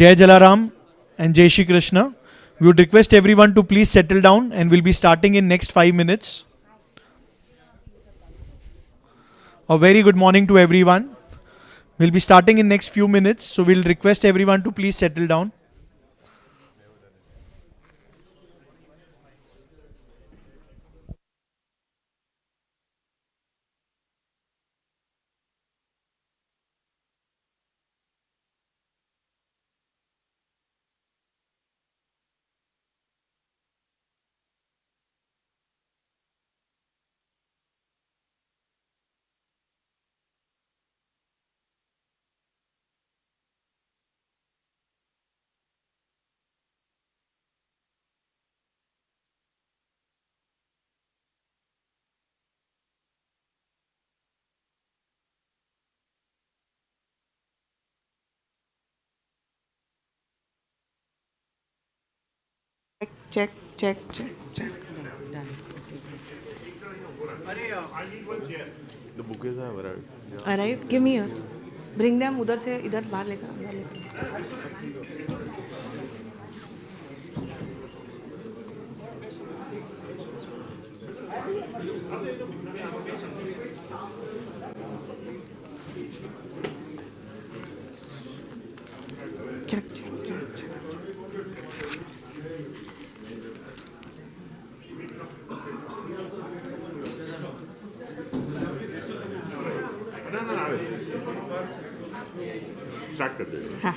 Jai Jalaram and Jai Shri Krishna. We would request everyone to please settle down and we'll be starting in next 5 minutes. A very good morning to everyone. We'll be starting in next few minutes, so we'll request everyone to please settle down. Check. The bouquets have arrived. Yeah. Alright, give me yours. Bring them उधर से इधर बाहर लेकर. Check. Start कर देंगे. हाँ.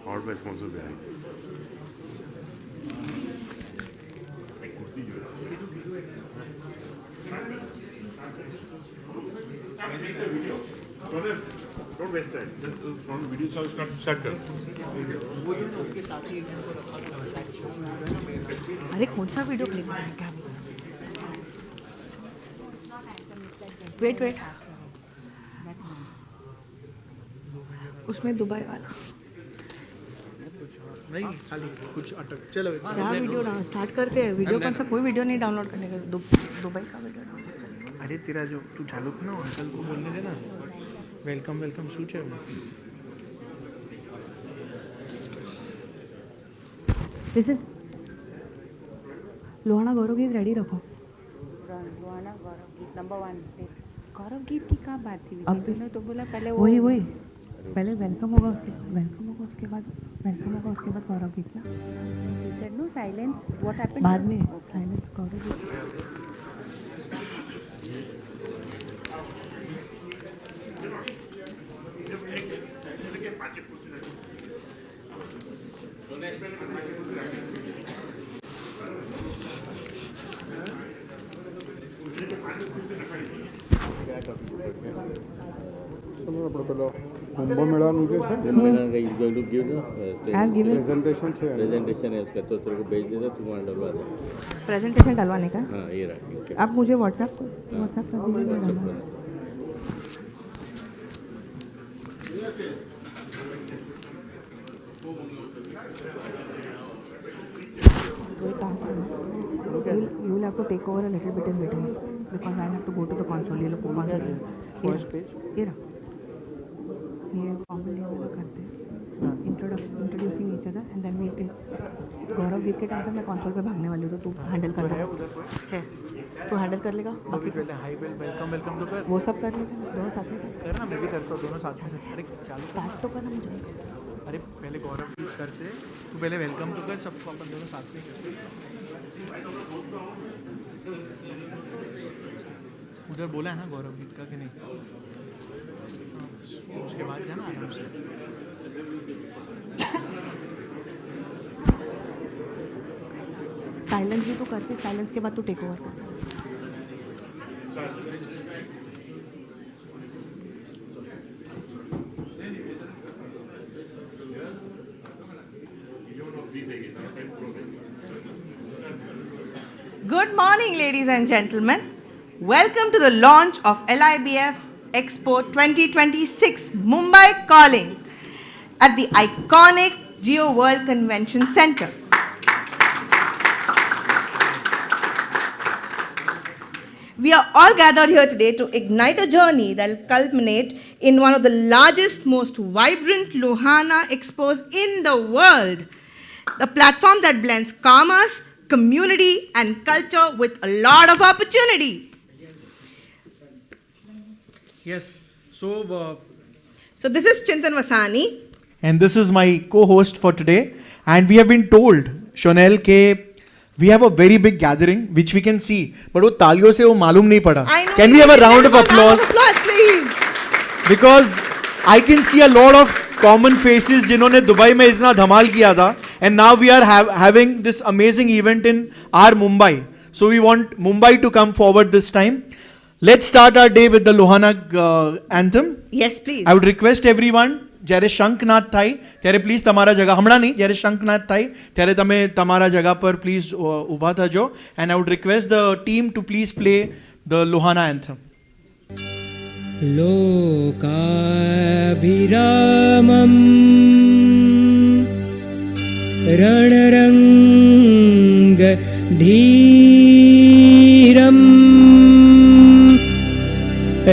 और मैं स्पॉन्सर भी आएंगे. Don't waste time. Just from video start कर. अरे कौन सा वीडियो क्लिक करना क्या? वेट उसमें दुबई वाला नहीं खाली कुछ अटक चलो क्या वीडियो स्टार्ट करते हैं. वीडियो कौन सा? कोई वीडियो नहीं डाउनलोड करने का. दुबई का वीडियो. अरे तेरा जो तू चालू ना अंकल को बोलने दे ना. वेलकम શું છે? लिसन लोहाना गौरव गीत रेडी रखो. लोहाना गौरव गीत नंबर 1. गौरव गीत की क्या बात थी? अभी ने तो बोला पहले वही पहले वेलकम होगा उसके बाद गौरव गीत ना. You said no silence. What happened? बाद में साइलेंस गौरव गीत. कुंभ मेळाનું જે છે Is going to give the presentation છે presentation है उसका, तो तेरे को भेज देता, तू वहाँ डलवा दे. प्रेजेंटेशन डलवाने का. हाँ ये रहा. ठीक है. आप मुझे व्हाट्सएप कर दीजिए. मैं डलवा. You will have to take over a little bit in between because I have to go to the console. ये लोग console फर्स्ट पेज. ये रहा. ये कॉमन लेवल करते हैं. Introducing each other and then we take Gaurav Geet के time पे मैं कंसोल पे भागने वाली हूँ, तो तू हैंडल कर लेगा. है तू हैंडल कर लेगा. बाकी पहले हाई वेलकम तो कर. वो सब कर लेगा. दोनों साथ में करना, मैं भी करता हूँ. दोनों साथ में. अरे चालू स्टार्ट तो करना मुझे. अरे पहले गौरव गीत करते, तू पहले वेलकम तो कर, सबको अपन दोनों साथ में करते. उधर बोला है ना गौरव गीत का कि नहीं? उसके बाद जाना आराम से. साइलेंस भी तो करते. साइलेंस के बाद तू टेक ओवर कर. Good morning, ladies and gentlemen. Welcome to the launch of LIBF Expo 2026 Mumbai Calling at the iconic Geo World Convention Center. We are all gathered here today to ignite a journey that will culminate in one of the largest, most vibrant Lohana expos in the world. A platform that blends commerce, community, and culture with a lot of opportunity. Yes. So this is Chintan Vasani. and this is my co-host for today. And we have been told, Shonel, ke we have a very big gathering which we can see. But वो तालियों से वो मालूम नहीं पड़ा. I know. Can we have a round of applause? Please. Because I can see a lot of common faces जिन्होंने Dubai में इतना धमाल किया था. And now we are having this amazing event in our Mumbai. So we want Mumbai to come forward this time. Let's start our day with the Lohana anthem. Yes, please. I would request everyone, જ્યારે શંખનાદ થાય ત્યારે please તમારા જગા હમણાં નહીં, જ્યારે શંખનાદ થાય ત્યારે તમે તમારા જગા પર પ્લીઝ ઊભા થજો. And I would request the team to please play the Lohana anthem. लोकाभिरामम् रणरङ्गधीरम्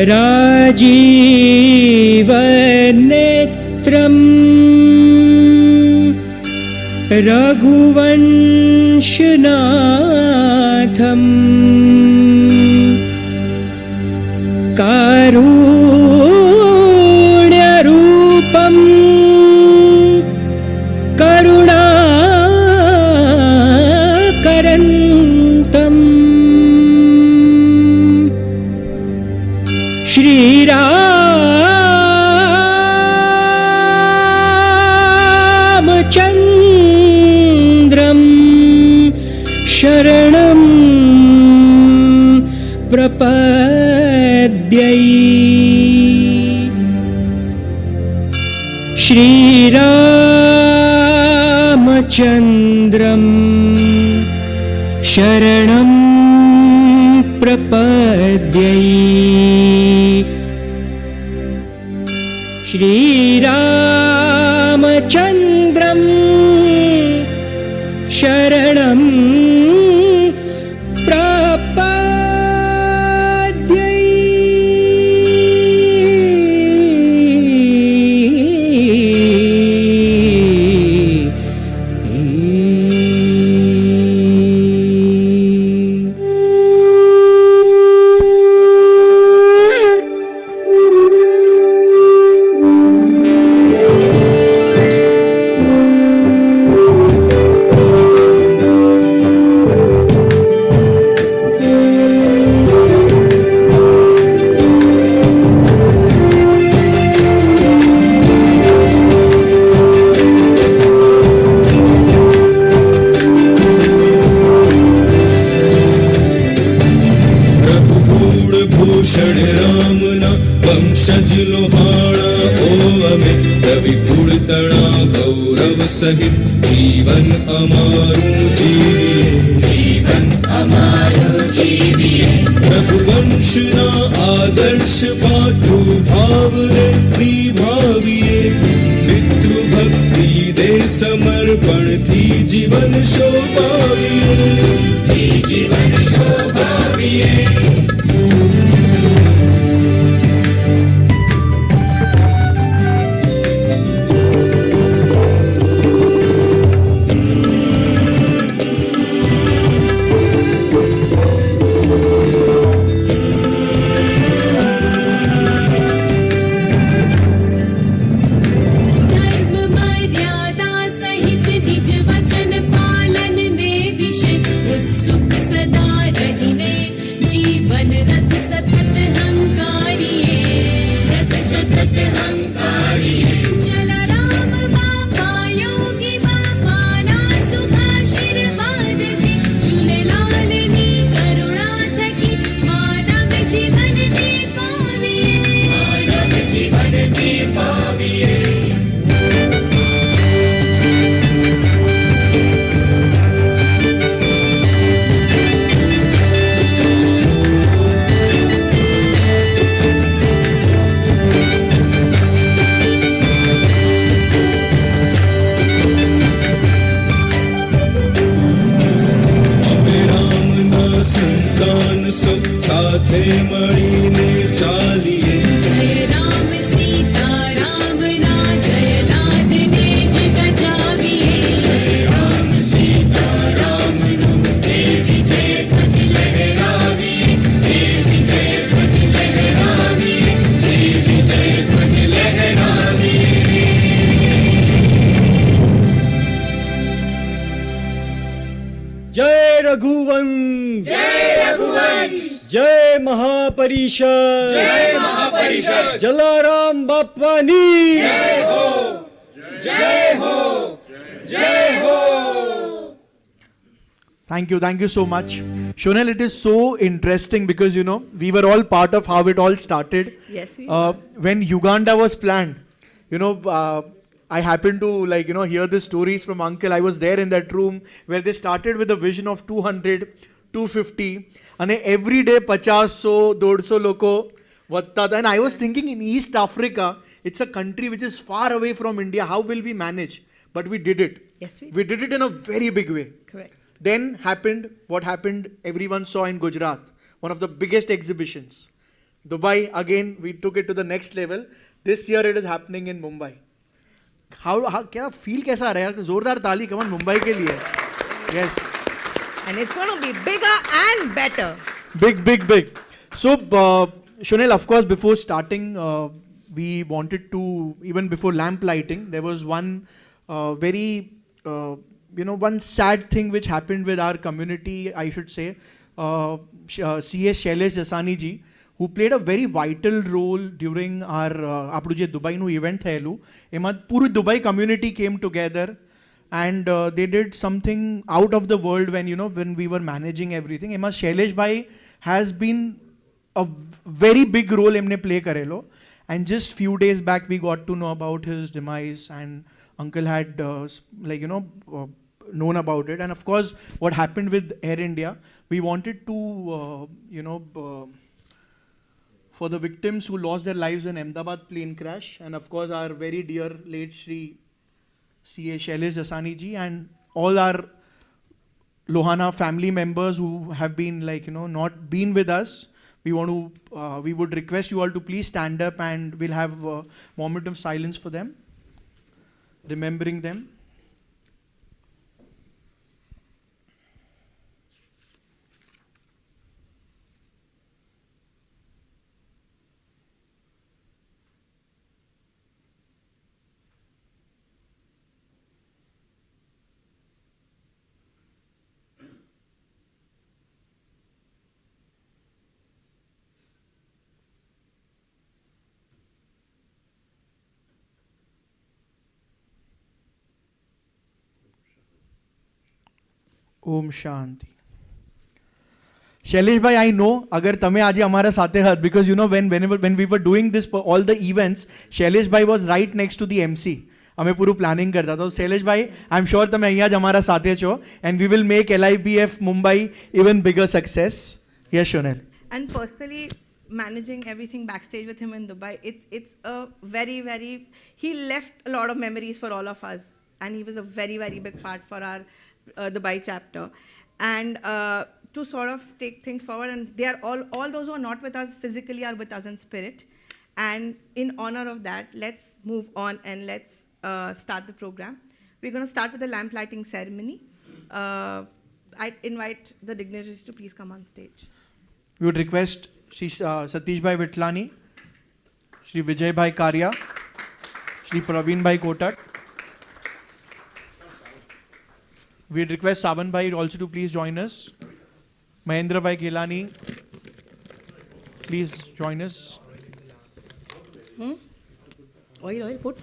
राजीवनेत्रम् रघुवंशनाथम् कारुण्यरूपम् करुणाकरन्तम् श्रीरामचन्द्रम् शरणं प्रपद्ये. श्रीरामचन्द्रं शरणं प्रपद्ये. श्रीरामचन्द्रं शरणं प्रपद्ये. सहित जीवन अमारू जीविए रघुवंशना आदर्श पात्रु भावने निभाविए पितृभक्ति दे समर्पण थी जीवन शोभाविए. जीवन महापरिषद Jalaram बाप्पानी Thank you so much. Shonal, it is so interesting because, you know, we were all part of how it all started. Yes, we When Uganda was planned, you know, I happened to, like, you know, hear the stories from Uncle. I was there in that room where they started with a vision of 200, 250, and every day 50, 100, 250 loko vatta tha. And I was thinking, in East Africa, it's a country which is far away from India. How will we manage? But we did it. Yes, we We did it in a very big way. Correct. Then happened what happened, everyone saw in Gujarat, one of the biggest exhibitions. Dubai, again, we took it to the next level. This year it is happening in Mumbai. क्या feel कैसा आ रहा है यार? जोरदार ताली, come on, Mumbai के लिए. Yes. And it's going to be bigger and better. Big. So, Shonal, of course, before starting, we wanted to, even before lamp lighting, there was one very, one sad thing which happened with our community, I should say. CS Shailesh Jasani ji, who played a very vital role during our આપણું જે દુબઈનું event થયેલું એમાં પૂરું Dubai community came together and they did something out of the world when we were managing everything. એમાં શૈલેષ ભાઈ has been a very big role એમને play કરેલો, and just few days back we got to know about his demise, and uncle had known about it. And of course what happened with Air India, we wanted to for the victims who lost their lives in Ahmedabad plane crash, and of course our very dear late Shri C.A. Shailesh Jasani ji, and all our Lohana family members who have been not been with us. We would request you all to please stand up, and we'll have a moment of silence for them, remembering them. Om Shanti. Shailesh bhai, I know अगर तमे आज हमारा साथे हत, because when we were doing this all the events, Shailesh bhai was right next to the MC. हमें पूरू planning करता था. Shailesh bhai, I'm sure तमे અહીંયા જ हमारा साथे છો, and we will make LIBF Mumbai even bigger success. Yes, Shonal. And personally, managing everything backstage with him in Dubai, it's a very, very, he left a lot of memories for all of us, and he was a very, very big part for our Dubai chapter. And to sort of take things forward, and they are all those who are not with us physically are with us in spirit. And in honor of that, let's move on and let's start the program. We're going to start with the lamp lighting ceremony. I invite the dignitaries to please come on stage. We would request Shri Satish Bhai Vitlani, Shri Vijay Bhai Karya, Shri Praveen Bhai Kotak. We'd request Savan Bhai also to please join us. Mahendra Bhai Gilani, please join us. Oil, put.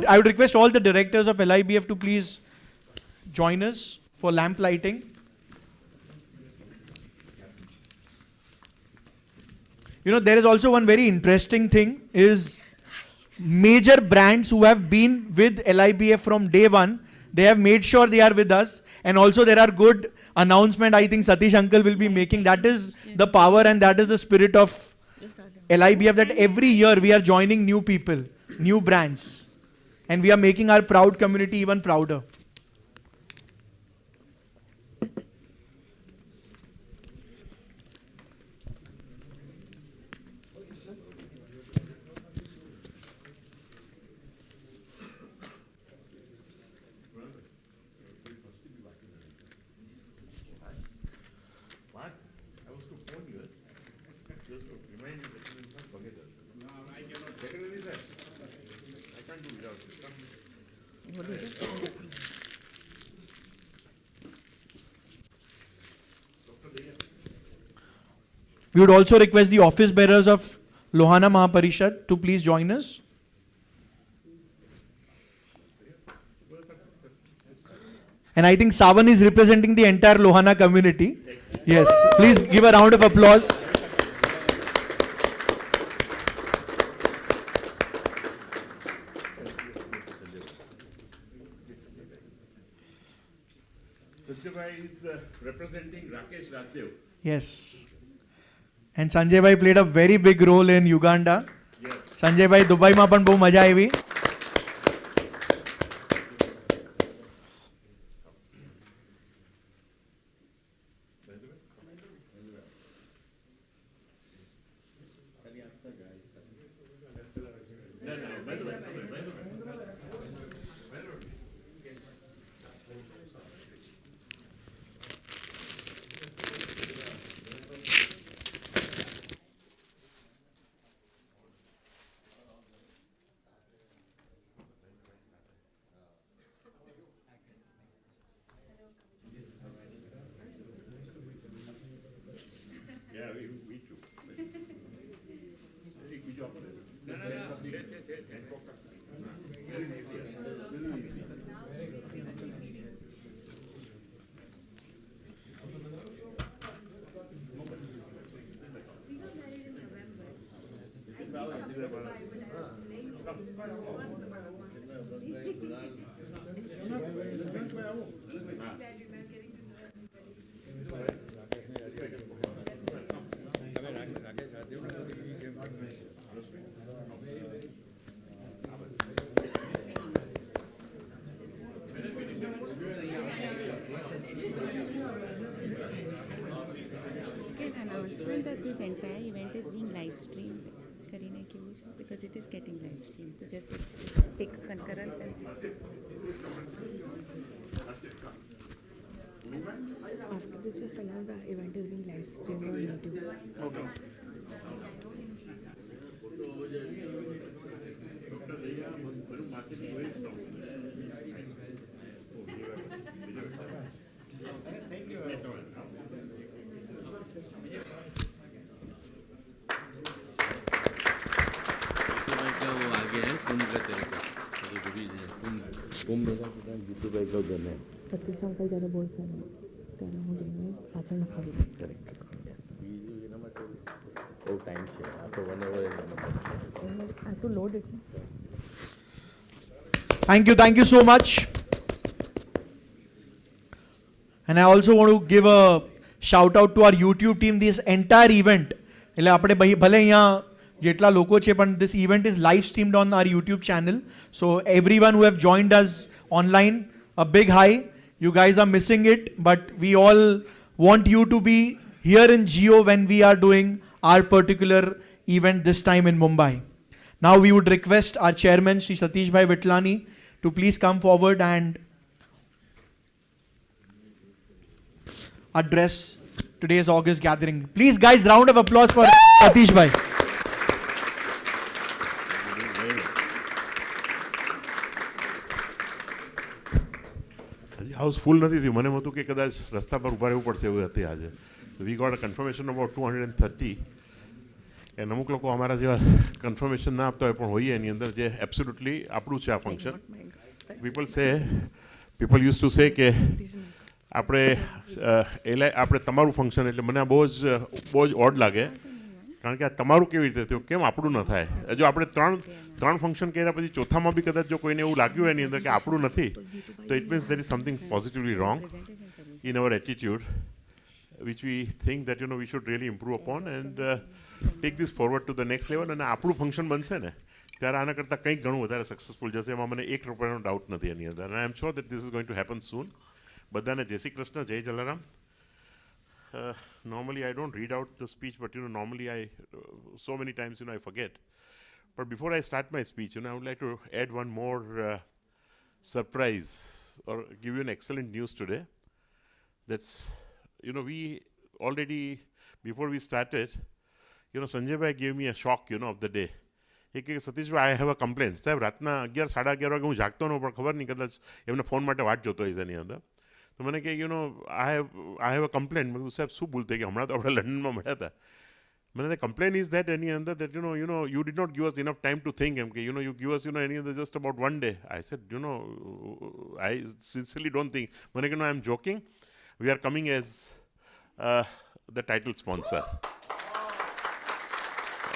I would request all the directors of LIBF to please join us for lamp lighting. There is also one very interesting thing is major brands who have been with LIBF from day one, they have made sure they are with us, and also there are good announcement I think Satish uncle will be making. That is the power and that is the spirit of LIBF, that every year we are joining new people, new brands, and we are making our proud community even prouder. We would also request the office bearers of Lohana Mahaparishad to please join us. And I think Savan is representing the entire Lohana community. Yes, please give a round of applause. Sanjay Bhai is representing Rakesh Raddev. Yes. And Sanjay Bhai played a very big role in Uganda. Yes. Sanjay Bhai, Dubai માં પણ બહુ મજા આવી. Yeah, we too. Announcement that this entire event is being live streamed. Karina Kivush, because it is getting live streamed. So just take concurrence and After this, just announce the event is being live streamed on YouTube. Okay. वो आगे है कुंभ का तरीका कुंभ का जीतू भाई का देना है સતીશ અંકલ જ્યારે બોલશે ને ત્યારે હું જઈને પાછળ નખાવી દઈશ. બીજું એના માટે બહુ ટાઈમ છે આ તો whenever I have to load it. Thank you so much. And I also want to give a shout out to our YouTube team. This entire event, એટલે આપણે ભલે અહીંયા જેટલા લોકો છે પણ this event is live streamed on our YouTube channel. So everyone who have joined us online, a big hi. You guys are missing it, but we all want you to be here in Geo when we are doing our particular event this time in Mumbai. Now we would request our chairman, Sri Satish Bhai Vitlani, to please come forward and address today's August gathering. Please guys, round of applause for Satish Bhai. House full નથી થયું મને હતું કે કદાચ રસ્તા પર ઊભા રહેવું પડશે એવું હતી આજે we got a confirmation about 230 and અમુક લોકો અમારા જેવા કન્ફર્મેશન ના આપતા હોય પણ હોઈએ એની અંદર જે એબ્સોલ્યુટલી આપણું છે આ function people use to say કે આપણે તમારું ફંક્શન એટલે મને બહુ જ ઓડ લાગે કારણ કે આ તમારું કેવી રીતે થયું કેમ આપણું ન થાય જો આપણે ત્રણ ફંક્શન કર્યા પછી ચોથામાં બી કદાચ જો કોઈને એવું લાગ્યું હોય એની અંદર કે આપણું નથી તો it means there is something positively wrong in our attitude which we think that we should really improve upon and take this forward to the next level અને આપણું ફંક્શન બનશે ને ત્યારે આના કરતાં કંઈક ઘણું વધારે સક્સેસફુલ જશે એમાં મને એક રૂપિયાનો ડાઉટ નથી એની અંદર અને I am sure that this is going to happen soon બધાને જય શ્રી કૃષ્ણ જય Jalaram. Normally I don't read out the speech, but normally so many times I forget. But before I start my speech, I would like to add one more surprise or give you an excellent news today. That's we already before we started, Sanjay Bhai gave me a shock, of the day. He said, Satish Bhai, I have a complaint. સાહેબ રાતના 11-11:30 વાગે હું જાગતો ન પણ ખબર નહીં કદાચ એમને ફોન માટે વાટ જોતો હોય એની અંદર તો મને કે I have a complaint. મેં કીધું સાહેબ શું ભૂલ થઈ ગઈ હમણાં તો આપણે લંડનમાં મળ્યા હતા The complaint is that any other that you did not give us enough time to think. Okay, you give us any other just about one day. I said I sincerely don't think. I'm joking. We are coming as the title sponsor,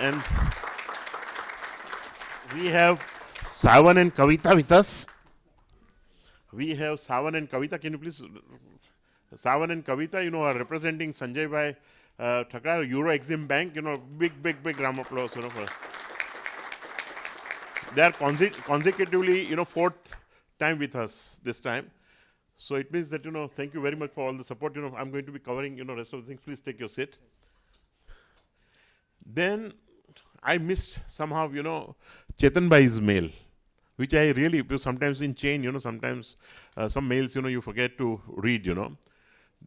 and we have Savan and Kavita with us. We have Savan and Kavita. Can you please? Savan and Kavita, are representing Sanjay Bhai Takrar, Exim Bank. Big round of applause. For they are consecutively, fourth time with us this time. So it means that thank you very much for all the support. I'm going to be covering rest of the things. Please take your seat. Then I missed somehow Chetan Bhai's mail, which I really, because sometimes in chain, sometimes some mails, you forget to read,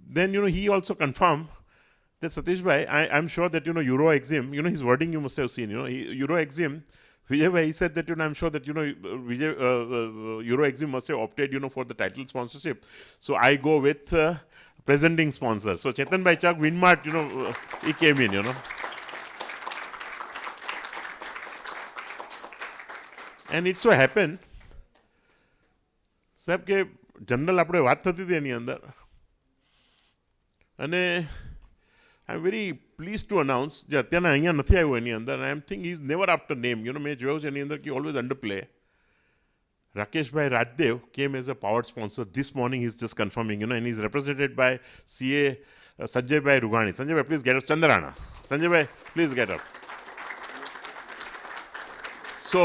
Then, he also confirmed that Satish Bhai, I'm sure that, Euro Exim, his wording you must have seen, Euro Exim, Vijay Bhai, he said that, I'm sure that, Euro Exim must have opted, for the title sponsorship. So I go with presenting sponsor. So Chetan Bhai Chak, Vinmart, he came in, And it so happened, સાહેબ કે general આપણે વાત થતી હતી એની અંદર અને I am very please to announce જે અત્યારના અહીંયા નથી આવ્યું એની અંદર I am think is never after name મેં જોયું છે એની અંદર કે always under play Rakeshbhai Rajdev came as a powered sponsor this morning is just confirming and is represented by CA Sanjaybhai Rughani. Sanjaybhai please get up. Chandrana Sanjaybhai please get up. So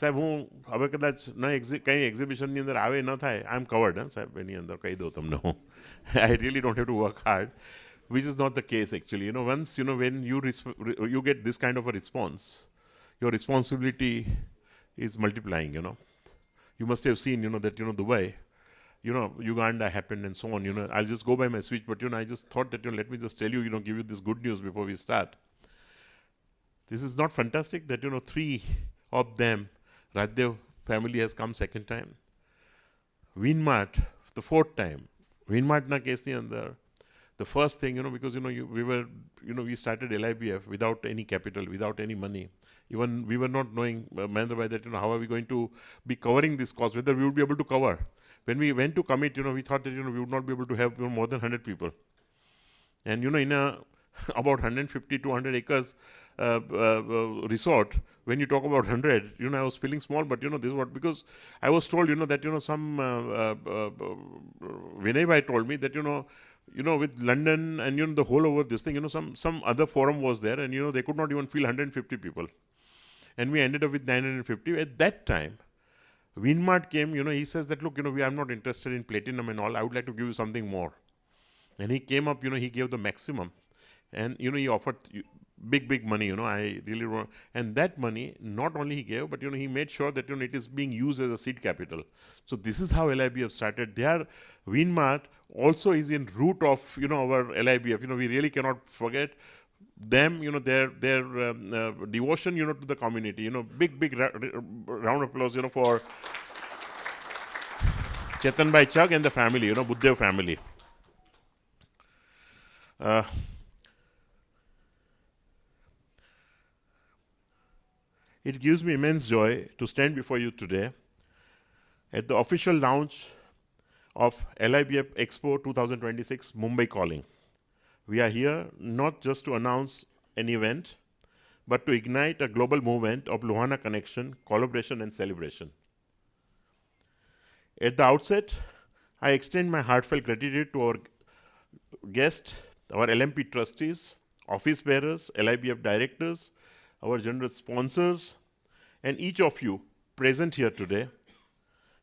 સાહેબ હું હવે કદાચ ન કંઈ એક્ઝિબિશનની અંદર આવે ન થાય આઈ એમ કવર્ડ સાહેબ એની અંદર કહી દઉં તમને હું I really don't have to work hard which is not the case actually. Once when you get this kind of a response, your responsibility is multiplying. You must have seen that Dubai, Uganda happened and so on. I'll just go by my speech, but I just thought that let me just tell you, give you this good news before we start. This is not fantastic that 3 of them, Raddev family has come second time. Vinmart the 4th time. Vinmart na case ni andar. The first thing, because we started LIBF without any capital, without any money. Even we were not knowing, Mahendra Bhai, that how are we going to be covering this cost, whether we would be able to cover. When we went to commit, we thought that we would not be able to have more than 100 people. And in a about 150 to 100 acres resort, when you talk about 100, I was feeling small, but this is what, because I was told, that some Vinay Bhai told me that with London and the whole over this thing, some other forum was there, and they could not even fill 150 people, and we ended up with 950. At that time, Vinmart came. He says that look, I'm not interested in platinum and all. I would like to give you something more. And he came up. He gave the maximum, and he offered big money. I really want, and that money not only he gave, but he made sure that it is being used as a seed capital. So this is how LIBF started. Their Vinmart also is in root of our LIBF. We really cannot forget them. Their devotion to the community. Big round of applause for Chetan Bhai Chag and the family. Buddhav family. It gives me immense joy to stand before you today at the official launch of LIBF Expo 2026 Mumbai Calling. We are here not just to announce an event, but to ignite a global movement of Lohana connection, collaboration and celebration. At the outset, I extend my heartfelt gratitude to our guests, our LMP trustees, office bearers, LIBF directors, our generous sponsors, and each of you present here today.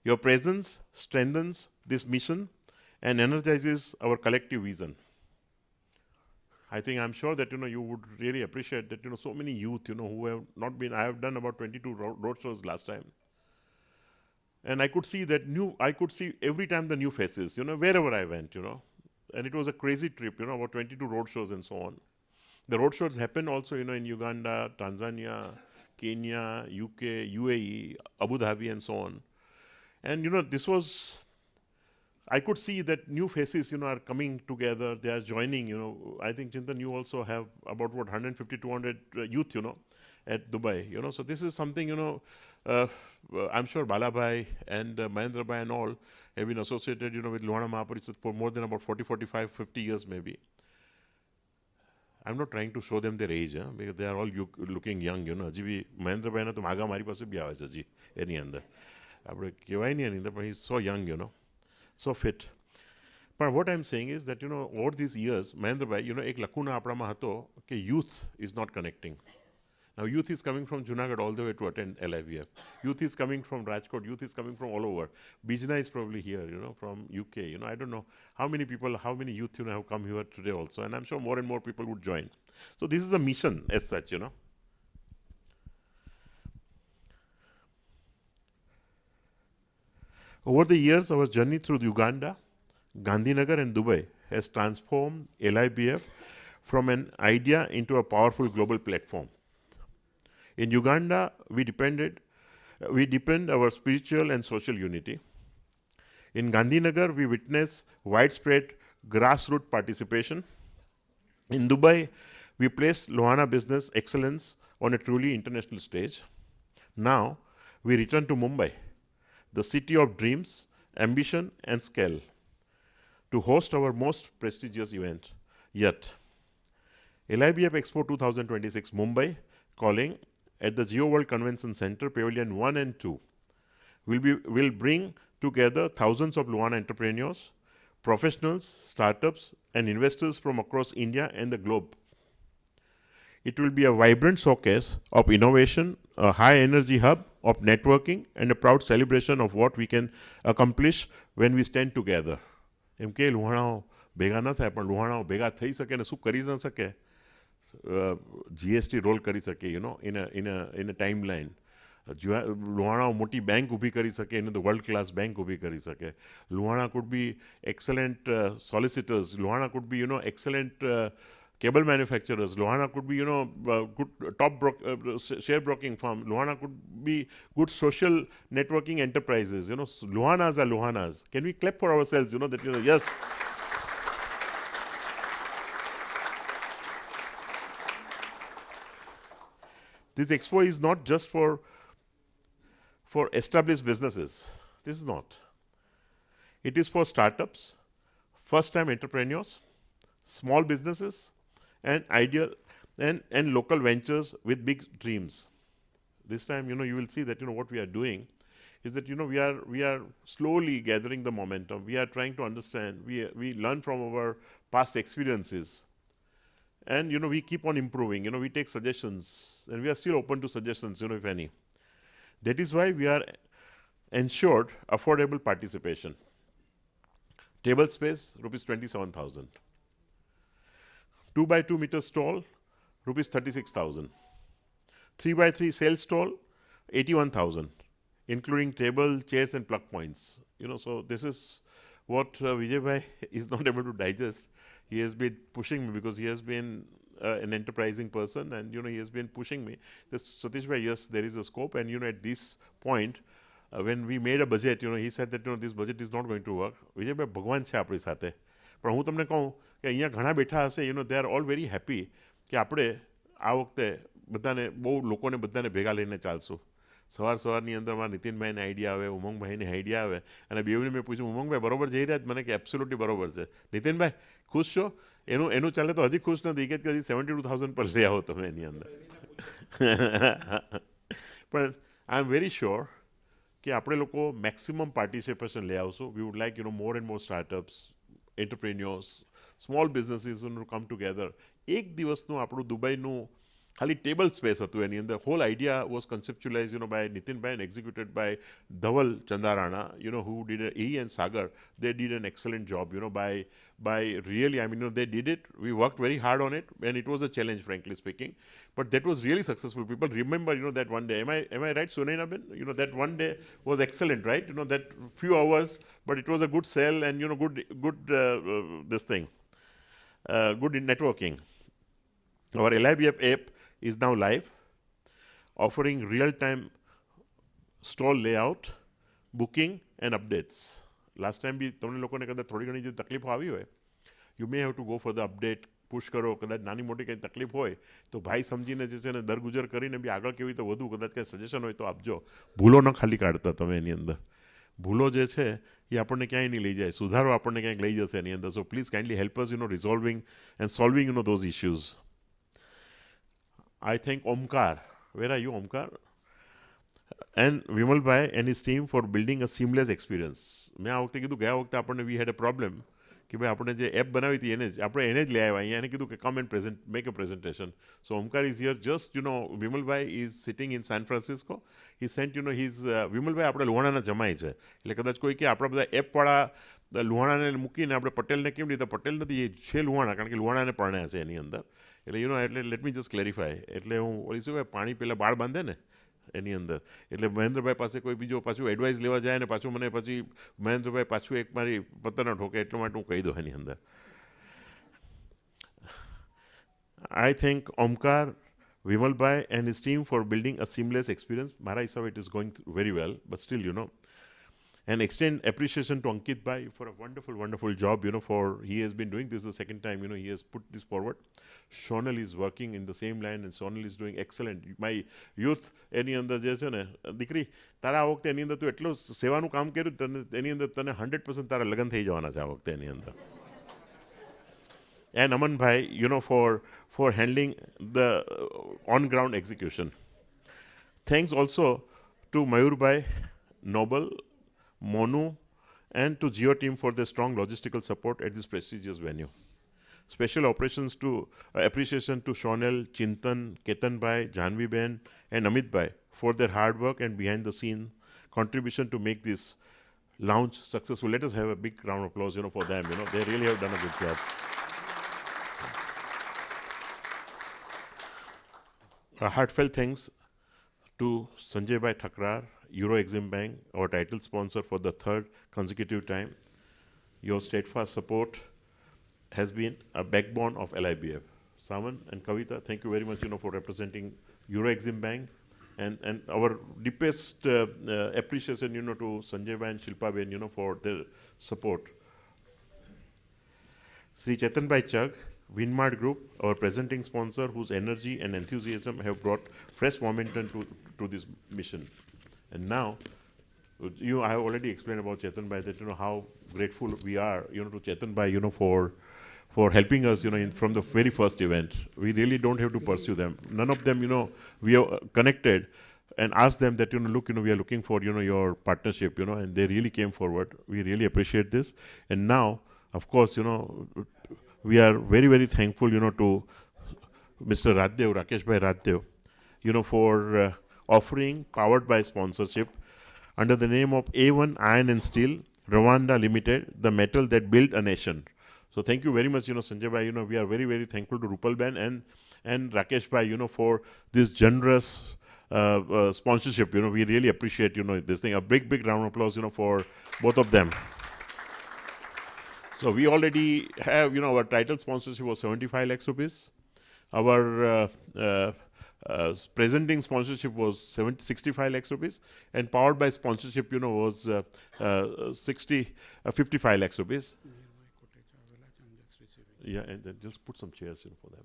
Your presence strengthens this mission and energizes our collective vision. I think I'm sure that you would really appreciate that so many youth who have not been. I have done about 22 road shows last time, and I could see every time the new faces wherever I went and it was a crazy trip about 22 road shows and so on. The road shows happen also in Uganda, Tanzania, Kenya, UK, UAE, Abu Dhabi and so on. And this was I could see that new faces, are coming together. They are joining, I think, Chintan, you also have about, 150, 200 youth, at Dubai, So this is something, I'm sure Balabhai and Mahendra Bhai and all have been associated, with Lohana Mahapariषद for more than about 40, 45, 50 years maybe. I'm not trying to show them their age, because they are all looking young, હજી બી મહેન્દ્રભાઈ ના તો માગા મારી પાસે બી આવે છે હજી એની અંદર આપણે કહેવાય નહીં એની અંદર પણ he's so young, so fit. But what I'm saying is that, over these years, Mahendrabhai, એક lacuna આપણામાં હતો કે youth is not connecting. Now, youth is coming from Junagadh all the way to attend LIBF. Youth is coming from Rajkot. Youth is coming from all over. Bijna is probably here, from UK. I don't know how many people, how many youth, have come here today also. And I'm sure more and more people would join. So this is a mission as such, Over the years, our journey through Uganda, Gandhinagar and Dubai has transformed LIBF from an idea into a powerful global platform. In Uganda, we deepened our spiritual and social unity. In Gandhinagar, we witnessed widespread grassroots participation. In Dubai, we placed Lohana business excellence on a truly international stage. Now, we return to Mumbai, the city of dreams, ambition, and scale, to host our most prestigious event yet. LIBF Expo 2026 Mumbai, calling at the Geo World Convention Center, Pavilion 1 and 2, will bring together thousands of Lohana entrepreneurs, professionals, startups, and investors from across India and the globe. It will be a vibrant showcase of innovation, a high-energy hub of networking, and a proud celebration of what we can accomplish when we stand together. એમ કે લુહાણાઓ ભેગા ન થાય પણ લુહાણાઓ ભેગા થઈ શકે ને શું કરી ન શકે GST રોલ કરી શકે in a timeline. લુહાણાઓ મોટી બેંક ઊભી કરી શકે એને તો વર્લ્ડ ક્લાસ બેંક ઊભી કરી શકે. Luhana could be excellent solicitors. Luhana could be excellent cable manufacturers. Lohana could be, good top share broking firm. Lohana could be good social networking enterprises. Lohanas are Lohanas. Can we clap for ourselves? That yes. This expo is not just for established businesses. This is not. It is for startups, first-time entrepreneurs, small businesses, and ideal and local ventures with big dreams. This time, you will see that what we are doing is that we are slowly gathering the momentum. We are trying to understand. We learn from our past experiences, and we keep on improving. We take suggestions, and we are still open to suggestions. If any. That is why we are ensured affordable participation. Table space rupees 27,000. 2 by 2 meter stall, rupees 36,000. 3 by 3 sales stall, 81,000, including table, chairs, and plug points. So this is what Vijay Bhai is not able to digest. He has been pushing me because he has been an enterprising person, and he has been pushing me. Satish Bhai, yes, there is a scope, and at this point, when we made a budget, he said that this budget is not going to work. Vijay Bhai, Bhagwan છે આપણી સાથે. પણ હું તમને કહું કે અહીંયા ઘણા બેઠા હશે they are all very happy કે આપણે આ વખતે બધાને બહુ લોકોને બધાને ભેગા લઈને ચાલશું. સવારની અંદર મારા નીતિનભાઈને આઈડિયા આવે, ઉમંગભાઈને આઈડિયા આવે, અને બેઉને મેં પૂછ્યું ઉમંગભાઈ બરોબર જઈ રહ્યા જ? મને કે એબ્સોલ્યુટલી બરોબર છે. નીતિનભાઈ ખુશ છો? એનું ચાલે તો હજી ખુશ નથી કે હજી 72,000 પર લઈ આવો તમે એની અંદર. પણ આઈ એમ વેરી શ્યોર કે આપણે લોકો મેક્સિમમ પાર્ટિસિપેશન લઈ આવશું. વી would like more and more startups, entrepreneurs, small businesses to come together. એક દિવસનું આપણું દુબઈનું ખાલી ટેબલ સ્પેસ હતું એની અંદર. Whole idea was conceptualise by Nitinbhai and executed by Dhaval Chandarana, who did he and Sagar, they did an excellent job, by really, they did it. We worked very hard on it, and it was a challenge, frankly speaking, but that was really successful. People remember, that one day. Am I right, Sunaina Ben? That one day was excellent, right? That few hours, but it was a good sell, and good this thing, good in networking. Our LIBF app is now live, offering real-time stall layout, booking, and updates. Last time બી તમને લોકોને કદાચ થોડી ઘણી જે તકલીફો આવી હોય, you may have to go for the update, push કરો, કદાચ નાની મોટી કંઈ તકલીફ હોય તો ભાઈ સમજીને જે છે ને દરગુજર કરીને બી આગળ કેવી રીતે વધુ કદાચ કંઈ સજેશન હોય તો આપજો. ભૂલો ન ખાલી કાઢતા તમે એની અંદર. ભૂલો જે છે એ આપણને ક્યાંય નહીં લઈ જાય, સુધારો આપણને ક્યાંક લઈ જશે એની અંદર. So please kindly help us resolving and solving those issues. I thank Omkar. Where are you, Omkar? And Vimalbhai and his team for building a seamless experience. મેં આ વખતે કીધું, ગયા વખતે આપણને વી હેડ અ પ્રોબ્લેમ કે ભાઈ આપણે જે એપ બનાવી હતી આપણે એને જ લઈ આવ્યા અહીંયા, એને કીધું કે come and make a presentation. So Omkar is here just Vimalbhai is sitting in San Francisco. He sent his Vimalbhai આપણે લુહાણાના જમાય છે, એટલે કદાચ કોઈ કે આપણા બધા એપવાળા લુહાણાને મૂકીને આપણે પટેલને કેમ લીધા, પટેલ નથી, એ છે લુહાણા, કારણ કે લુહાણાને પરણ્યા છે એની અંદર. એટલે એટલે લેટ મી જસ્ટ ક્લેરિફાય. એટલે હું બોલી શું પાણી પહેલાં બાળ બાંધે ને એની અંદર, એટલે મહેન્દ્રભાઈ પાસે કોઈ બીજો પાછું એડવાઇસ લેવા જાય ને પાછું મને પછી મહેન્દ્રભાઈ પાછું એક મારી પત્તર ન ઠોકે, એટલા માટે હું કહી દઉં એની અંદર. આઈ thank Omkar, Vimalbhai and his team for building a seamless experience. Mirai saw it is going very well, but still, and extend appreciation to Ankit Bhai for a wonderful, wonderful job, for he has been doing this the second time, he has put this forward. Shonal is working in the same line and Shonal is doing excellent. My youth, any under Jason, Dikri, Tara Okta, any under to at least Sevanu Kam Keru, any under 100% Tara Lagan Thejana Javok, any under. And Aman Bhai, for handling the on-ground execution. Thanks also to Mayur Bhai, Noble, Monu, and to Geo team for their strong logistical support at this prestigious venue. Special appreciation to Shonel, Chintan, Ketan Bhai, Janvi Ben, and Amit Bhai for their hard work and behind-the-scene contribution to make this launch successful. Let us have a big round of applause, for them. They really have done a good job. A heartfelt thanks to Sanjay Bhai Takrar, Exim Bank, our title sponsor for the third consecutive time. Your steadfast support has been a backbone of LIBF. Savan and Kavita, thank you very much, for representing Exim Bank, and our deepest appreciation, to Sanjay Bhai and Shilpa Ben, for their support. Sri Chetan Bhai Chag, Vinmart Group, our presenting sponsor, whose energy and enthusiasm have brought fresh momentum to this mission. And now, I have already explained about Chetan Bhai that how grateful we are, to Chetan Bhai, for helping us, from the very first event. We really don't have to pursue them. None of them, we are connected and asked them that, look, we are looking for, your partnership, and they really came forward. We really appreciate this. And now, of course, we are very, very thankful, to Mr. Raddev, Rakesh Bhai Raddev, for offering powered by sponsorship under the name of A1 Iron and Steel, Rwanda Limited, the metal that built a nation. So thank you very much, Sanjay Bhai. We are very, very thankful to Rupal Ben and Rakesh Bhai, for this generous sponsorship. We really appreciate, this thing. A big, big round of applause, for both of them. So we already have, our title sponsorship was 75 lakhs rupees. Our presenting sponsorship was 65 lakhs rupees, and powered by sponsorship, was 55 lakhs rupees. Yeah, and then just put some chairs for them.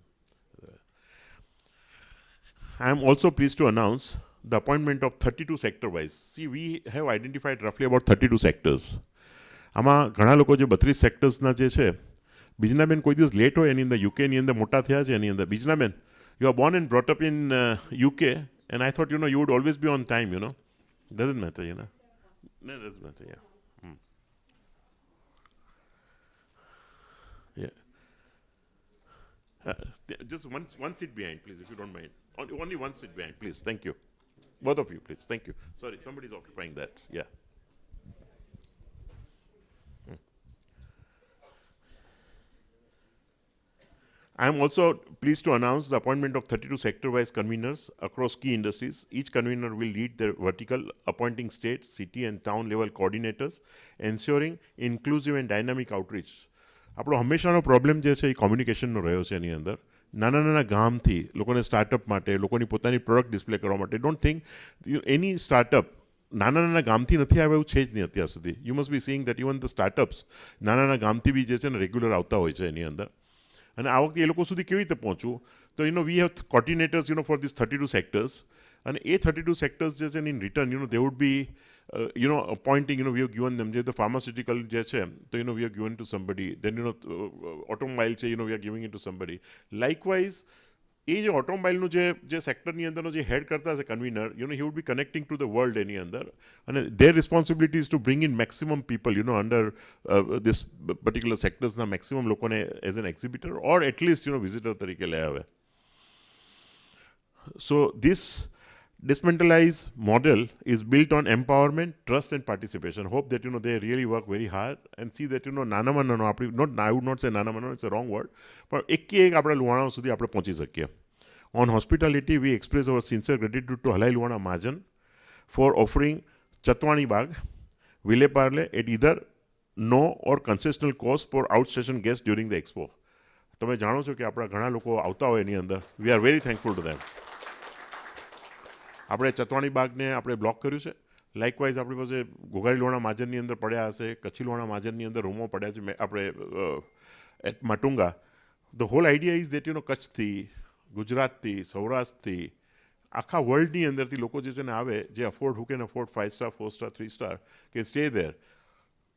I am also pleased to announce the appointment of 32 sector-wise. See, we have identified roughly about 32 sectors. આમાં ઘણા લોકો જે 32 સેક્ટર્સના જે છે, બીજનાબેન કોઈ દિવસ late હોય એની અંદર યુકેની અંદર મોટા થયા છે એની અંદર. બીજનાબેન, you are born and brought up in UK, and I thought, you would always be on time, Doesn't matter, No, it doesn't matter, yeah. Yeah. Just one seat behind, please, if you don't mind. Only one seat behind, please. Thank you. Both of you, please. Thank you. Sorry, somebody's occupying that. Yeah. I am also pleased to announce the appointment of 32 sector-wise conveners across key industries. Each convener will lead their vertical, appointing state, city and town level coordinators, ensuring inclusive and dynamic outreach. આપણો હંમેશાનો problem જે છે એ કોમ્યુનિકેશનનો રહ્યો છે એની અંદર. નાના નાના ગામથી લોકોને સ્ટાર્ટઅપ માટે, લોકોની પોતાની પ્રોડક્ટ ડિસ્પ્લે કરવા માટે. ડોન્ટ થિંક એની સ્ટાર્ટઅપ નાના નાના ગામથી નથી આવ્યા એવું છે જ નહીં અત્યાર સુધી. You must be seeing that even the startups નાના નાના ગામથી બી જે છે ને રેગ્યુલર આવતા હોય છે એની અંદર. અને આ વખતે એ લોકો સુધી કેવી રીતે પહોંચવું, તો we have કોર્ડિનેટર્સ for this 32 sectors. અને એ 32 સેક્ટર્સ જે છે in written they would be appointing, we have given them, the pharmaceutical, so, we have given to somebody. Then, automobile, we are giving it to somebody. Likewise, એ જે ઓટોમોબાઈલનું જે સેક્ટરની અંદરનો જે હેડ કરતા હશે convener, he would be connecting to the world એની અંદર. અને their responsibility is to bring in maximum people, under this particular sectorsના maximum લોકોને as an exhibitor or at least, visitor તરીકે લઈ આવે. So, this decentralized model is built on empowerment, trust and participation. Hope that they really work very hard and see that નાનામાં નાનો I would not say નાનામાં નાનો, it's a wrong word, but એક આપણા લુહાણા સુધી આપણે પહોંચી શકીએ. On hospitality, we express our sincere gratitude to Halai Luhana Mahajan for offering Chatwani Bagh, Ville Parle at either no or concessional cost for outstation guests during the expo. તમે જાણો છો કે આપણા ઘણા લોકો આવતા હોય એની અંદર. We are very thankful to them. આપણે ચતવાણી બાગને આપણે બ્લોક કર્યું છે. લાઇકવાઇઝ આપણી પાસે ઘોઘારી લોણા માજનની અંદર પડ્યા હશે, કચ્છી લોણા માજનની અંદર રૂમો પડ્યા છે આપણે at Matunga. The whole idea is that કચ્છથી, ગુજરાતથી, સૌરાષ્ટ્રથી, આખા વર્લ્ડની અંદરથી લોકો જે છે ને આવે, જે afford who can afford 5 star 4 star 3 star કે સ્ટે ધેર.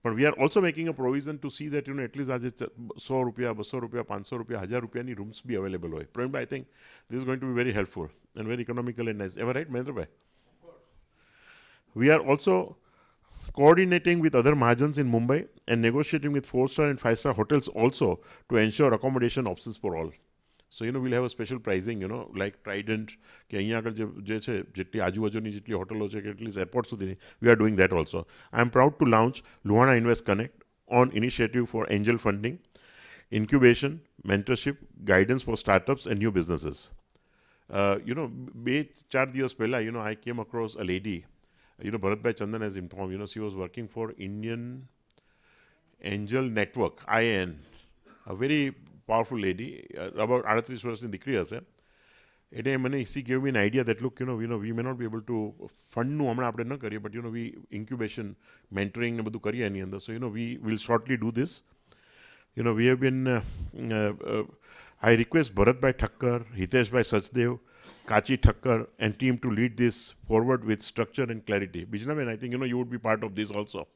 પણ we are also making a provision to see that at least આજે 100 રૂપિયા, 200 રૂપિયા, 500 રૂપિયા, 1000 રૂપિયાની રૂમ્સ બી અવેલેબલ હોય. Pravinbhai, I think this is going two be very helpful and very economical and nice. Am I right, Mahendra bhai? We are also coordinating with other Mahajans in Mumbai and negotiating with 4-star and 5-star hotels also to ensure accommodation options for all. So, we'll have a special pricing, like Trident, કે અહીંયા આગળ જે છે જેટલી આજુબાજુની જેટલી હોટલો છે કે એટલી એરપોર્ટ સુધી, we are doing that also. I am proud to launch Luhana Invest Connect on initiative for angel funding, incubation, mentorship, guidance for startups and new businesses. 2-4 દિવસ પહેલા, I came across a lady, Bharatbhai Chandan has informed, she was working for Indian Angel Network, IAN, a very powerful lady, about 38 વર્ષની દીકરી હશે. એટલે મને she gave me an idea that look, we may not be able to ફંડનું હમણાં આપણે ન કરીએ, but we incubation, mentoring ને બધું કરીએ એની અંદર. So, we will shortly do this. We have been I request Bharatbhai Takrar, Hiteshbhai Sachdev, Kachi Thakkar and team to lead this forward with structure and clarity. Bijnaben, I think you would be part of this also.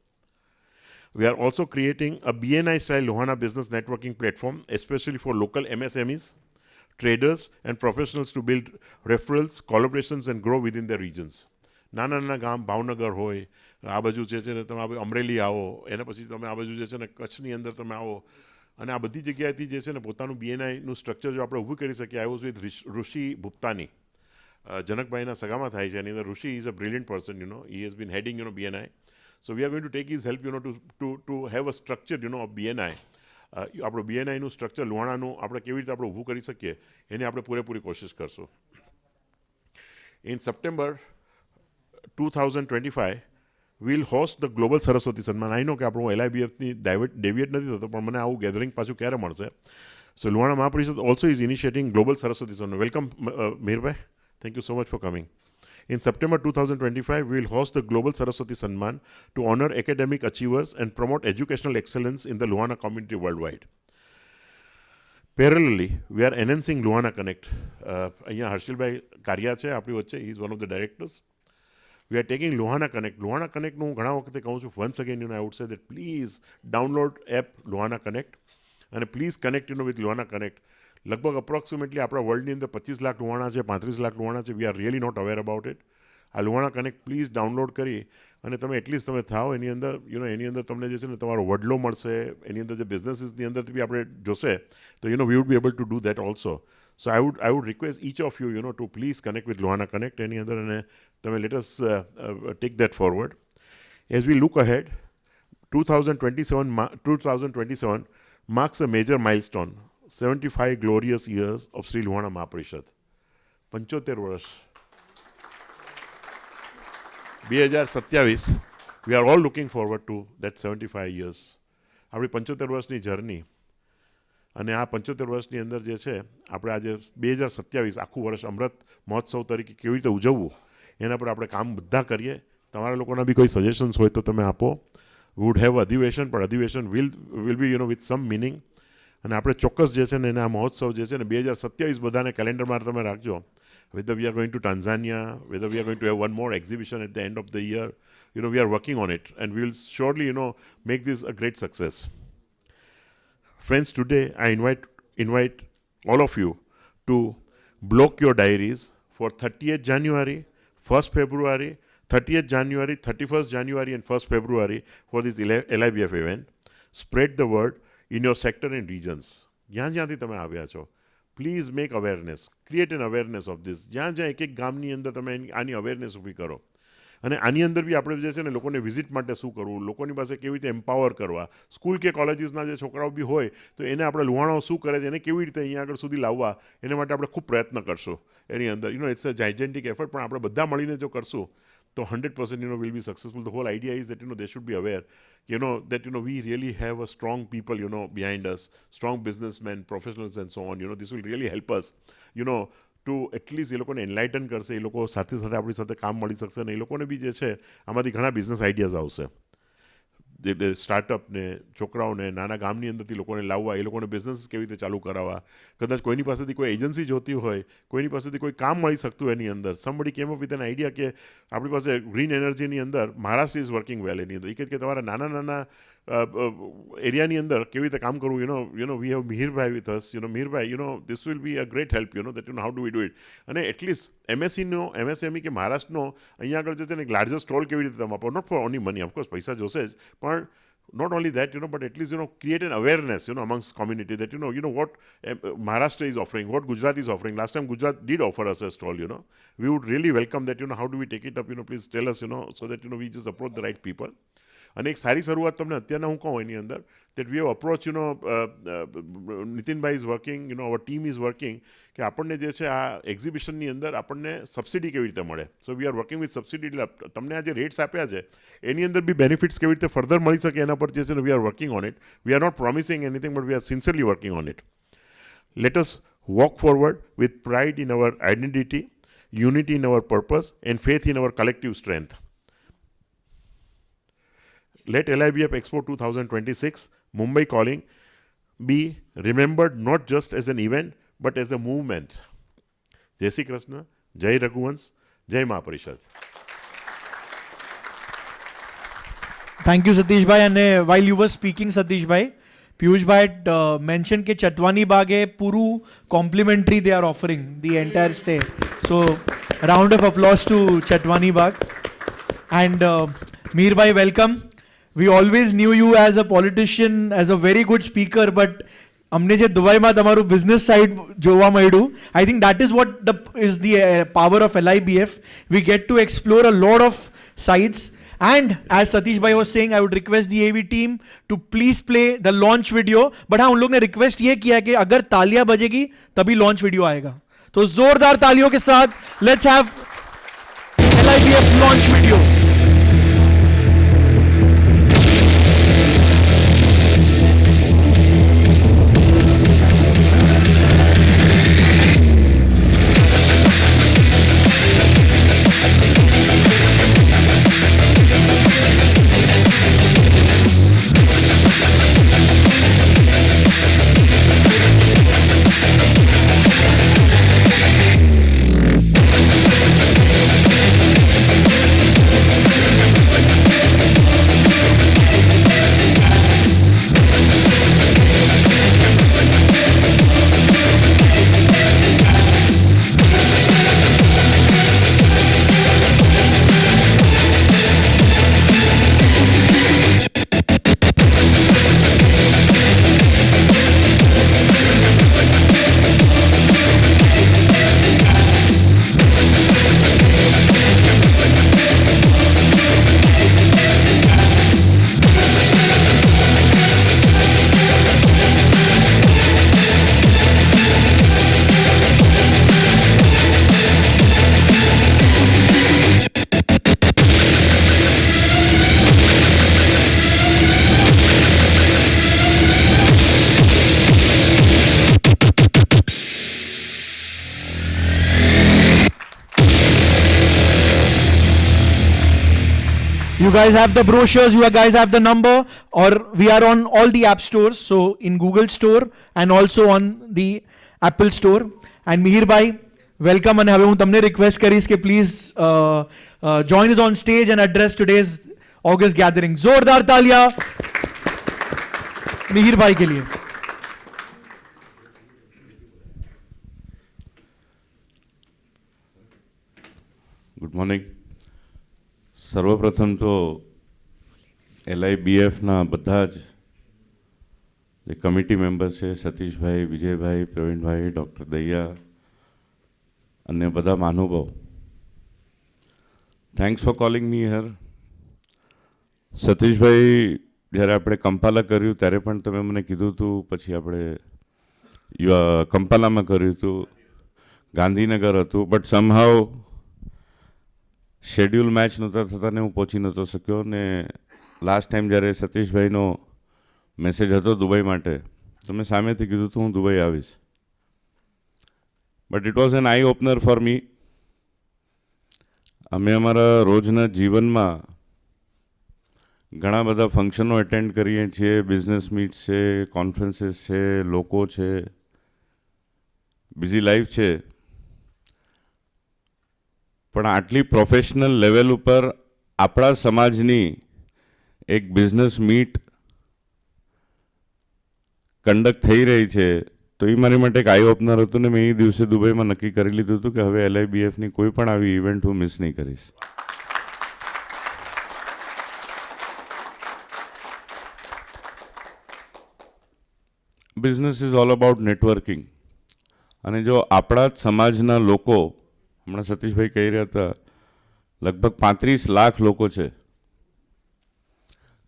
We are also creating a BNI style Luhana business networking platform, especially for local MSMEs, traders and professionals to build referrals, collaborations and grow within their regions. નાના નાના ગામ ભાવનગર હોય, આ બાજુ જે છે ને તમે અમરેલી આવો, એના પછી તમે આ બાજુ જે છે ને કચ્છની અંદર તમે આવો, અને આ બધી જગ્યાએથી જે છે ને પોતાનું બીએનઆઈનું સ્ટ્રક્ચર જો આપણે ઊભું કરી શકીએ. આઈ વોઝ વિથ ઋષિ ભુપ્તાની, જનકભાઈના સગામાં થાય છે એની અંદર. Rishi is a brilliant person, he has been heading BNI. So we are going to take his help, to have a structure, of BNI. આપણું બીએનઆઈનું સ્ટ્રક્ચર લુહાણાનું આપણે કેવી રીતે આપણે ઊભું કરી શકીએ એની આપણે પૂરેપૂરી કોશિશ કરશું. In September 2025, we'll host the Global Saraswati Sanman. I know કે આપણું LIBFની ડેવિએટ નથી થતો, પણ મને આવું ગેધરિંગ પાછું ક્યારે મળશે. So Luhana Mahapariषद also is initiating Global Saraswati Sanman. Welcome, Mirai. Thank you so much for coming. In September 2025, we will host the Global Saraswati Sanman to honor academic achievers and promote educational excellence in the Luhana community worldwide. Parallelly, we are enhancing Luhana Connect. અહીંયા હર્ષિલભાઈ કારિયા છે આપણી વચ્ચે, he is one of the directors. We are taking Luhana Connect. Luhana Connect હું ઘણા વખતે કહું છું, once again, I would say that please download app Luhana Connect and please connect, with Luhana Connect. લગભગ અપ્રોક્સિમેટલી આપણા વર્લ્ડની અંદર 25 લાખ લુહાણા છે, 35 લાખ લુહાણા છે. We are really not aware about it. આ લુહાણા કનેક્ટ પ્લીઝ ડાઉનલોડ કરી અને તમે એટલીસ્ટ તમે થાઓ એની અંદર, એની અંદર તમને જે છે ને તમારો વડલો મળશે. એની અંદર જે બિઝનેસીસની અંદરથી બી આપણે જોશે તો વી would be able to do that also. So I would request each of you, to please connect with Luhana Connect એની અંદર, અને તમે let us take that forward. As we look ahead, 2027 marks a major milestone. 75 glorious years of Sri Luhana Mahapariषद. 75 વર્ષ. 2027, we are all looking forward to that 75 years. આપણી 75 વર્ષની journey, અને આ 75 વર્ષની અંદર જે છે આપણે આજે 2027 આખું વર્ષ અમૃત મહોત્સવ તરીકે કેવી રીતે ઉજવવું એના પર આપણે કામ બધા કરીએ. તમારા લોકોના બી કોઈ સજેશન્સ હોય તો તમે આપો. વુડ હેવ અધિવેશન, પણ અધિવેશન will be with some meaning. અને આપણે ચોક્કસ જે છે ને એને આ મહોત્સવ જે છે ને 2027 બધાને કેલેન્ડરમાં તમે રાખજો. whether we are going to Tanzania, whether we are going to have one more exhibition at the end of the year, we are working on it, and we will surely, make this a great success. Friends, today I invite all of you to block your diaries for 30th January, 1st February, 30th January, 31st January, and 1st February for this LIBF event. Spread the word in your sector and regions. જ્યાંથી તમે આવ્યા છો, please make awareness, create N awareness of this. જ્યાં એક ગામની અંદર તમે આની અવેરનેસ ઊભી કરો. અને આની અંદર બી આપણે જે છે ને લોકોને વિઝિટ માટે શું કરવું, લોકોની પાસે કેવી રીતે એમ્પાવર કરવા, સ્કૂલ કે કોલેજીસના જે છોકરાઓ બી હોય તો એને આપણે લુહાણો શું કરે છે, એને કેવી રીતે અહીંયા આગળ સુધી લાવવા, એને માટે આપણે ખૂબ પ્રયત્ન કરશું. એની અંદર ઇટ્સ અ જાયજેન્ટિક એફર્ટ, પણ આપણે બધા મળીને જો કરશું તો 100% will be successful. The whole idea is that they should be aware that we really have a strong people behind us, strong businessmen, professionals and so on. This will really help us to at least એ લોકોને enlighten કરશે. એ લોકો સાથે સાથે આપણી સાથે કામ મળી શકશે ને એ લોકોને બી જે છે આમાંથી ઘણા બિઝનેસ આઈડિયાઝ આવશે. સ્ટાર્ટઅપને, છોકરાઓને નાના ગામની અંદરથી લોકોને લાવવા, એ લોકોને બિઝનેસ કેવી રીતે ચાલુ કરાવવા. કદાચ કોઈની પાસેથી કોઈ એજન્સી જોતી હોય, કોઈની પાસેથી કોઈ કામ મળી શકતું હોય એની અંદર. સમબડી કેમ અપ વિથ એન આઈડિયા કે આપણી પાસે ગ્રીન એનર્જીની અંદર મહારાષ્ટ્ર ઇઝ વર્કિંગ વેલ. એની અંદર કે તમારા નાના એરિયાની અંદર કેવી રીતે કામ કરવું. We have Mihirbhai with us. Mihirbhai, this will be a great help, that how do we do it. અને એટલીસ્ટ MSME કે મહારાષ્ટ્રનો અહીંયા આગળ જે છે ને એક લાર્જર સ્ટોલ કેવી રીતે તમે આપો. Not for only money, of course પૈસા જોશે જ, પણ not only that, but at least, create an awareness, amongst community that, what Maharashtra is offering, what Gujarat is offering. Last time Gujarat did offer us a stall, We would really welcome that, how do we take it up, please tell us, so that, we just approach the right people. અને એક સારી શરૂઆત તમને અત્યારના હું કહું એની અંદર that we have approached, Nitinbhai is working, our team is working, કે આપણને જે છે આ એક્ઝિબિશનની અંદર આપણને સબસિડી કેવી રીતે મળે. So we are working with subsidy. તમને આ જે રેટ્સ આપ્યા છે એની અંદર બી બેનિફિટ્સ કેવી રીતે ફર્ધર મળી શકે એના પર જે છે we are working on it. We are not promising anything, but we are sincerely working on it. Let us walk forward with pride in our identity, unity in our purpose, and faith in our collective strength. Let LIBF Expo 2026, Mumbai Calling, be remembered not just as an event, but as a movement. Jai Shri Krishna, Jai Raghuvans, Jai Mahaparishad. Thank you, Satish Bhai. And while you were speaking, Satish Bhai, Piyush Bhai mentioned that Chatwani Bagh hai puru complimentary they are offering the entire stay. So round of applause to Chatwani Bagh. And Mir Bhai, welcome. We always knew you as a politician, as a very good speaker, but અમને જે દુબઈમાં તમારું business side જોવા મળ્યું, I think that is what is the power of LIBF. We get to explore a lot of sides. And as Satish Bhai was saying, I would request the AV team to please play the launch video. But हाँ, उन लोग ने request ये किया कि अगर तालियां बजेगी तभी लॉन्च वीडियो आएगा. तो जोरदार तालियों के साथ let's have LIBF launch video. You guys have the brochures, you guys have the number, or we are on all the app stores, so in Google Store and also on the Apple Store. And Mihir bhai, welcome, and હું તમને request કરીશ કે please join us on stage and address today's August gathering. જોરદાર તાલિયા મિહિર ભાઈ के लिए. Good morning. સર્વપ્રથમ તો LIBFના બધા જ જે કમિટી મેમ્બર્સ છે, સતીશભાઈ, વિજયભાઈ, પ્રવીણભાઈ, ડૉક્ટર દૈયા, અન્ય બધા મહાનુભાવ, thanks for calling me here. Satishbhai, જ્યારે આપણે કંપાલા કર્યું ત્યારે પણ તમે મને કીધું હતું, પછી આપણે કંપાલામાં કર્યું હતું, ગાંધીનગર હતું, બટ સમહાવ શેડ્યુલ મેચ નહોતા થતા ને હું પહોંચી નહોતો શક્યો. ને લાસ્ટ ટાઈમ જ્યારે સતીશભાઈનો મેસેજ હતો દુબઈ માટે, તો મેં સામેથી કીધું હતું હું દુબઈ આવીશ. But it was an eye opener for me. અમે અમારા રોજના જીવનમાં ઘણા બધા ફંક્શનો એટેન્ડ કરીએ છીએ, બિઝનેસ મીટ્સ છે, કોન્ફરન્સીસ છે, લોકો છે, બિઝી લાઈફ છે, પણ આટલી પ્રોફેશનલ લેવલ ઉપર આપણા સમાજની એક બિઝનેસ મીટ કંડક્ટ થઈ રહી છે, તો એ મારી માટે એક આઈ ઓપનર હતું. ને મેં એ દિવસે દુબઈમાં નક્કી કરી લીધું હતું કે હવે LIBFની કોઈ પણ આવી ઇવેન્ટ હું મિસ નહીં કરીશ. Business is all about networking. અને જો આપણા જ સમાજના લોકો, હમણાં સતીશભાઈ કહી રહ્યા હતા, લગભગ 35 લાખ લોકો છે.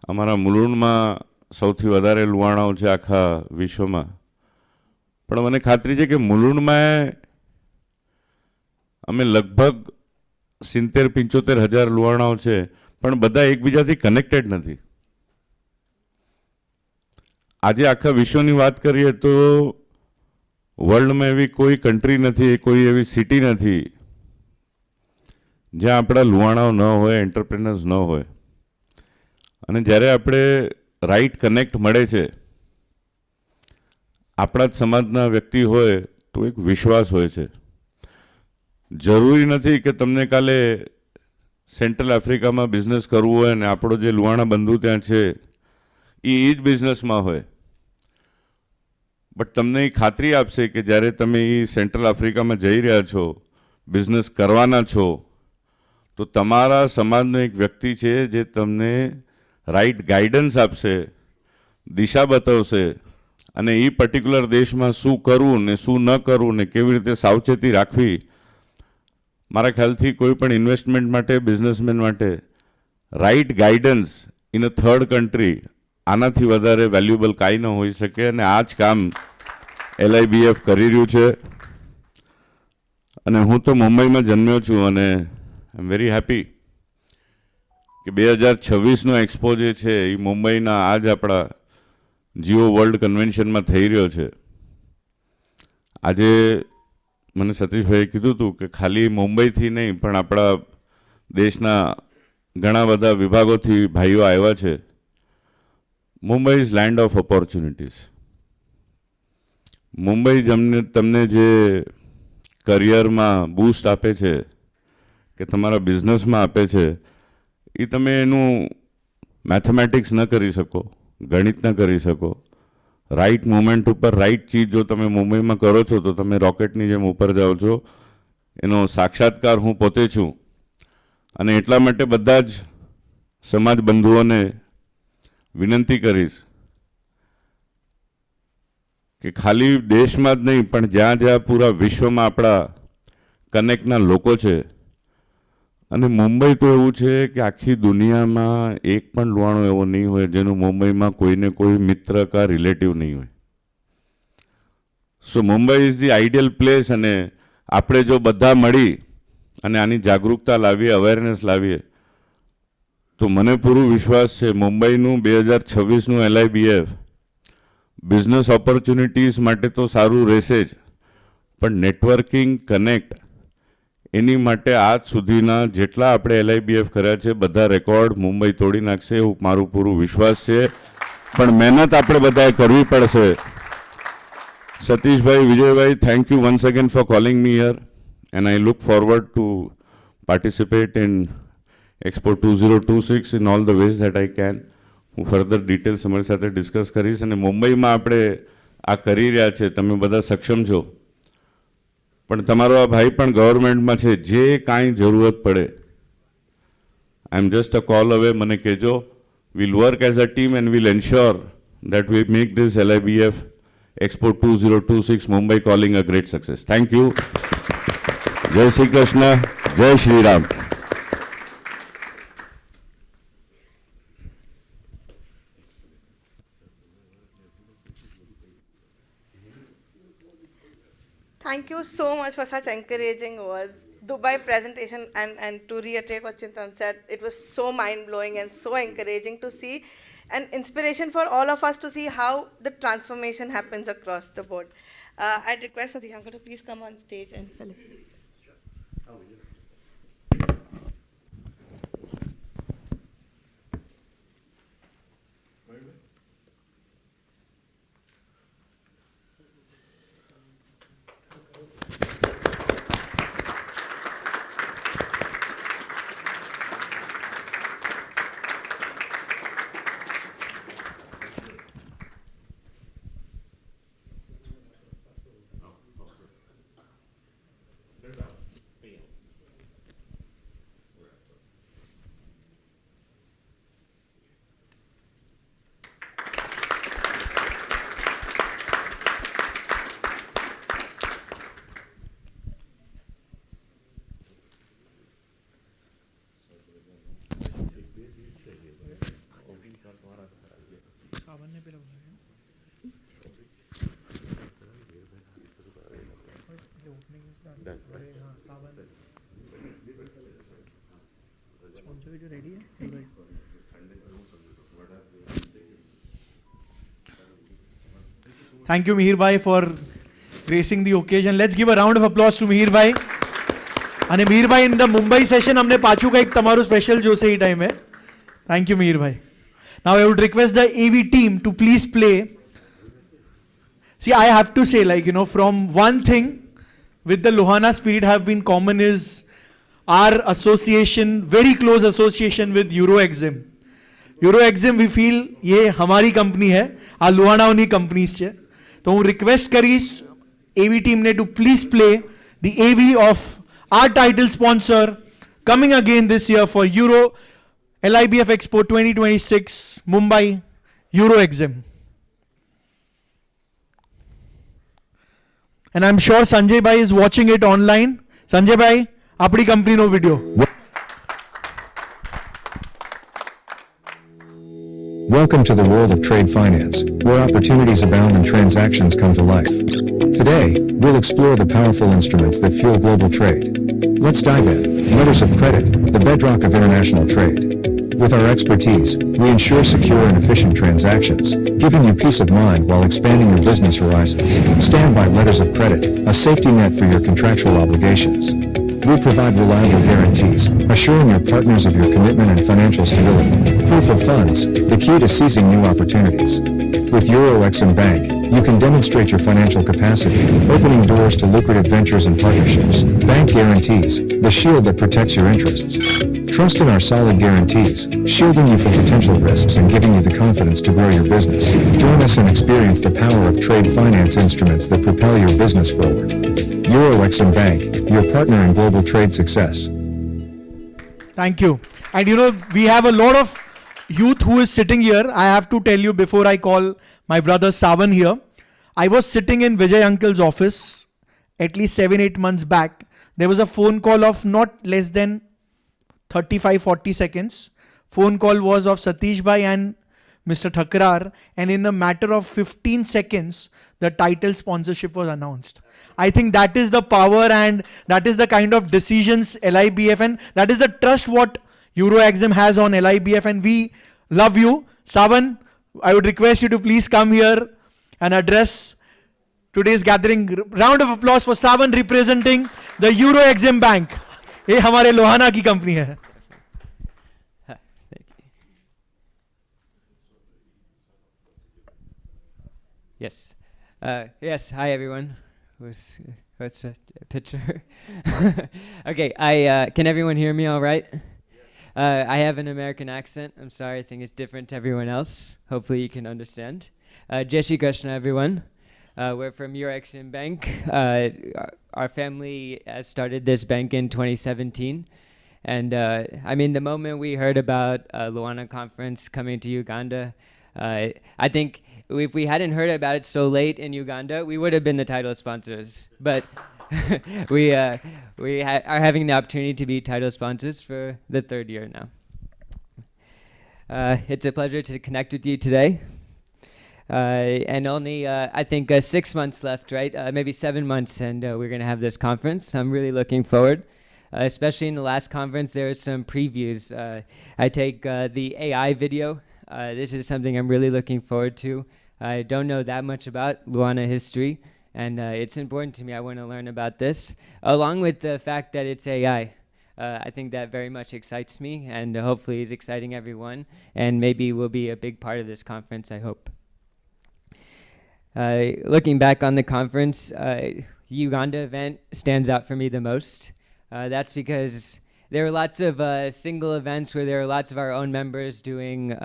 અમારા મુલુંડમાં સૌથી વધારે લુહાણાઓ છે આખા વિશ્વમાં. પણ મને ખાતરી છે કે મુલુંડમાં અમે લગભગ 70-75 હજાર લુહાણાઓ છે, પણ બધા એકબીજાથી કનેક્ટેડ નથી. આજે આખા વિશ્વની વાત કરીએ તો વર્લ્ડમાં એવી કોઈ કન્ટ્રી નથી, કોઈ એવી સિટી નથી જ્યાં આપણા લુહાણાઓ ન હોય, એન્ટરપ્રેનર્સ ન હોય. અને જ્યારે આપણે રાઈટ કનેક્ટ મળે છે, આપણા જ સમાજના વ્યક્તિ હોય, તો એક વિશ્વાસ હોય છે. જરૂરી નથી કે તમને કાલે સેન્ટ્રલ આફ્રિકામાં બિઝનેસ કરવું હોય ને આપણો જે લુહાણા બંધુ ત્યાં છે એ જ બિઝનેસમાં હોય. બટ તમને એ ખાતરી આપશે કે જ્યારે તમે એ સેન્ટ્રલ આફ્રિકામાં જઈ રહ્યા છો, બિઝનેસ કરવાના છો, તો તમારા સમાજનો એક વ્યક્તિ છે જે તમને રાઈટ ગાઈડન્સ આપશે, દિશા બતાવશે, અને એ પર્ટિક્યુલર દેશમાં શું કરવું ને શું ન કરવું ને કેવી રીતે સાવચેતી રાખવી. મારા ખ્યાલથી કોઈ પણ ઇન્વેસ્ટમેન્ટ માટે, બિઝનેસમેન માટે right guidance in a third country આનાથી વધારે વેલ્યુએબલ કાંઈ ન હોઈ શકે. અને આ જ કામ LIBF કરી રહ્યું છે. અને હું તો મુંબઈમાં જન્મ્યો છું અને આઈ એમ વેરી હેપી કે 2026નો એક્સપો જે છે એ મુંબઈના આજ આપણા જીઓ વર્લ્ડ કન્વેન્શનમાં થઈ રહ્યો છે. આજે મને સતીશભાઈએ કીધું હતું કે ખાલી મુંબઈથી નહીં પણ આપણા દેશના ઘણા બધા વિભાગોથી ભાઈઓ આવ્યા છે. Mumbai is land of opportunities. Mumbai તમને જે કરિયરમાં બૂસ્ટ આપે છે કે તમારા બિઝનેસમાં આપે છે, એ તમે એનું મેથેમેટિક્સ ન કરી શકો, ગણિત ન કરી શકો. રાઈટ મોમેન્ટ ઉપર રાઈટ ચીજ જો તમે મુંબઈમાં કરો છો તો તમે રોકેટની જેમ ઉપર જાઓ છો. એનો સાક્ષાત્કાર હું પોતે છું. અને એટલા માટે બધા જ સમાજ બંધુઓને વિનંતી કરીશ કે ખાલી દેશમાં જ નહીં પણ જ્યાં જ્યાં પૂરા વિશ્વમાં આપણા કનેક્ટના લોકો છે, અને મુંબઈ તો એવું છે કે આખી દુનિયામાં એક પણ લુહાણો એવો નહીં હોય જેનું મુંબઈમાં કોઈને કોઈ મિત્ર કા રિલેટિવ નહીં હોય. So Mumbai is the ideal place. અને આપણે જો બધા મળી અને આની જાગૃતતા લાવીએ, અવેરનેસ લાવીએ, તો મને પૂરો વિશ્વાસ છે મુંબઈનું 2026નું LIBF બિઝનેસ ઓપોર્ચ્યુનિટીઝ માટે તો સારું રહેશે જ, પણ નેટવર્કિંગ, કનેક્ટ એની માટે આજ સુધીના જેટલા આપણે LIBF કર્યા છે બધા રેકોર્ડ મુંબઈ તોડી નાખશે એવું મારું પૂરું વિશ્વાસ છે. પણ મહેનત આપણે બધાએ કરવી પડશે. Satishbhai, Vijaybhai, thank you once again for calling me here, and I look forward to participate in Expo 2026 in all the ways that I can. હું ફર્ધર ડિટેલ્સ અમારી સાથે ડિસ્કસ કરીશ. અને મુંબઈમાં આપણે આ કરી રહ્યા છે, તમે બધા સક્ષમ છો, પણ તમારો આ ભાઈ પણ ગવર્મેન્ટમાં છે. જે કાંઈ જરૂરત પડે, આઈ એમ જસ્ટ અ કોલ અવે, મને કહેજો. we'll work as a team and we'll ensure that we make this LIBF Expo 2026 Mumbai calling a great success. Thank you. Jai Shri Krishna, Jai Shri Ram. Thank you so much for such encouraging words. Dubai presentation, and to reiterate what Chintan said, it was so mind-blowing and so encouraging to see, and inspiration for all of us to see how the transformation happens across the board. I'd request Satish Uncle to please come on stage and felicitate. Thank you, Mihir Bhai, for gracing the occasion. Let's give a round of applause to Mihir Bhai. And Mihir Bhai, in the Mumbai session, हमने पाँचों का एक तमारू special जो से ही time है. Thank you, Mihir Bhai. Now I would request the AV team to please play. See, I have to say, like, you know, from one thing with the Lohana spirit have been common is our association, very close association with Euro Exim. Euro Exim, we feel ये हमारी company है, आ लोहाना उन्हीं companies છે. तो હું request કરીશ AV team ने to please play the AV of our title sponsor coming again this year for Euro LIBF Expo 2026 Mumbai, Euro Exim. And I'm sure Sanjay Bhai is watching it online. Sanjay Bhai, આપણી કંપનીનો video. Welcome to the world of trade finance, where opportunities abound and transactions come to life. Today, we'll explore the powerful instruments that fuel global trade. Let's dive in. Letters of credit, the bedrock of international trade. With our expertise, we ensure secure and efficient transactions, giving you peace of mind while expanding your business horizons. Standby letters of credit, a safety net for your contractual obligations. We provide reliable guarantees, assuring your partners of your commitment and financial stability. Proof of funds, the key to seizing new opportunities. With Exim Bank, you can demonstrate your financial capacity, opening doors to lucrative ventures and partnerships. Bank guarantees, the shield that protects your interests. Trust in our solid guarantees, shielding you from potential risks and giving you the confidence to grow your business. Join us and experience the power of trade finance instruments that propel your business forward. Exim Bank, your partner in global trade success. Thank you. And you know, we have a lot of youth who is sitting here. I have to tell you before I call my brother Savan here. I was sitting in Vijay Uncle's office at least 7-8 months back. There was a phone call of not less than 35-40 seconds. Phone call was of Satish Bhai and Mr. Takrar, and in a matter of 15 seconds, the title sponsorship was announced. I think that is the power and that is the kind of decisions LIBF, and that is the trust what Euro Exim has on LIBF, and we love you. Savan, I would request you to please come here and address today's gathering. Round of applause for Savan representing the Euro Exim Bank. ये हमारे लोहाना की company है. Yes. Yes. Hi, everyone. What's a picture? Okay. Can everyone hear me all right? I have an American accent. I'm sorry. I think it's different to everyone else. Hopefully you can understand. Jai Shri Krishna, everyone. We're from Euro Exim Bank. Our family started this bank in 2017. And I mean, the moment we heard about Luana Conference coming to Uganda, I think if we hadn't heard about it so late in Uganda, we would have been the title sponsors. But we are having the opportunity to be title sponsors for the 3rd year now. It's a pleasure to connect with you today. And only, I think, 6 months left, right? Maybe 7 months, and we're going to have this conference. I'm really looking forward. Especially in the last conference, there are some previews. I take the AI video. This is something I'm really looking forward to. I don't know that much about Luana history, and it's important to me. I want to learn about this, along with the fact that it's AI. I think that very much excites me, and hopefully is exciting everyone, and maybe will be a big part of this conference, I hope. Looking back on the conference, the Uganda event stands out for me the most. That's because there were lots of single events where there were lots of our own members doing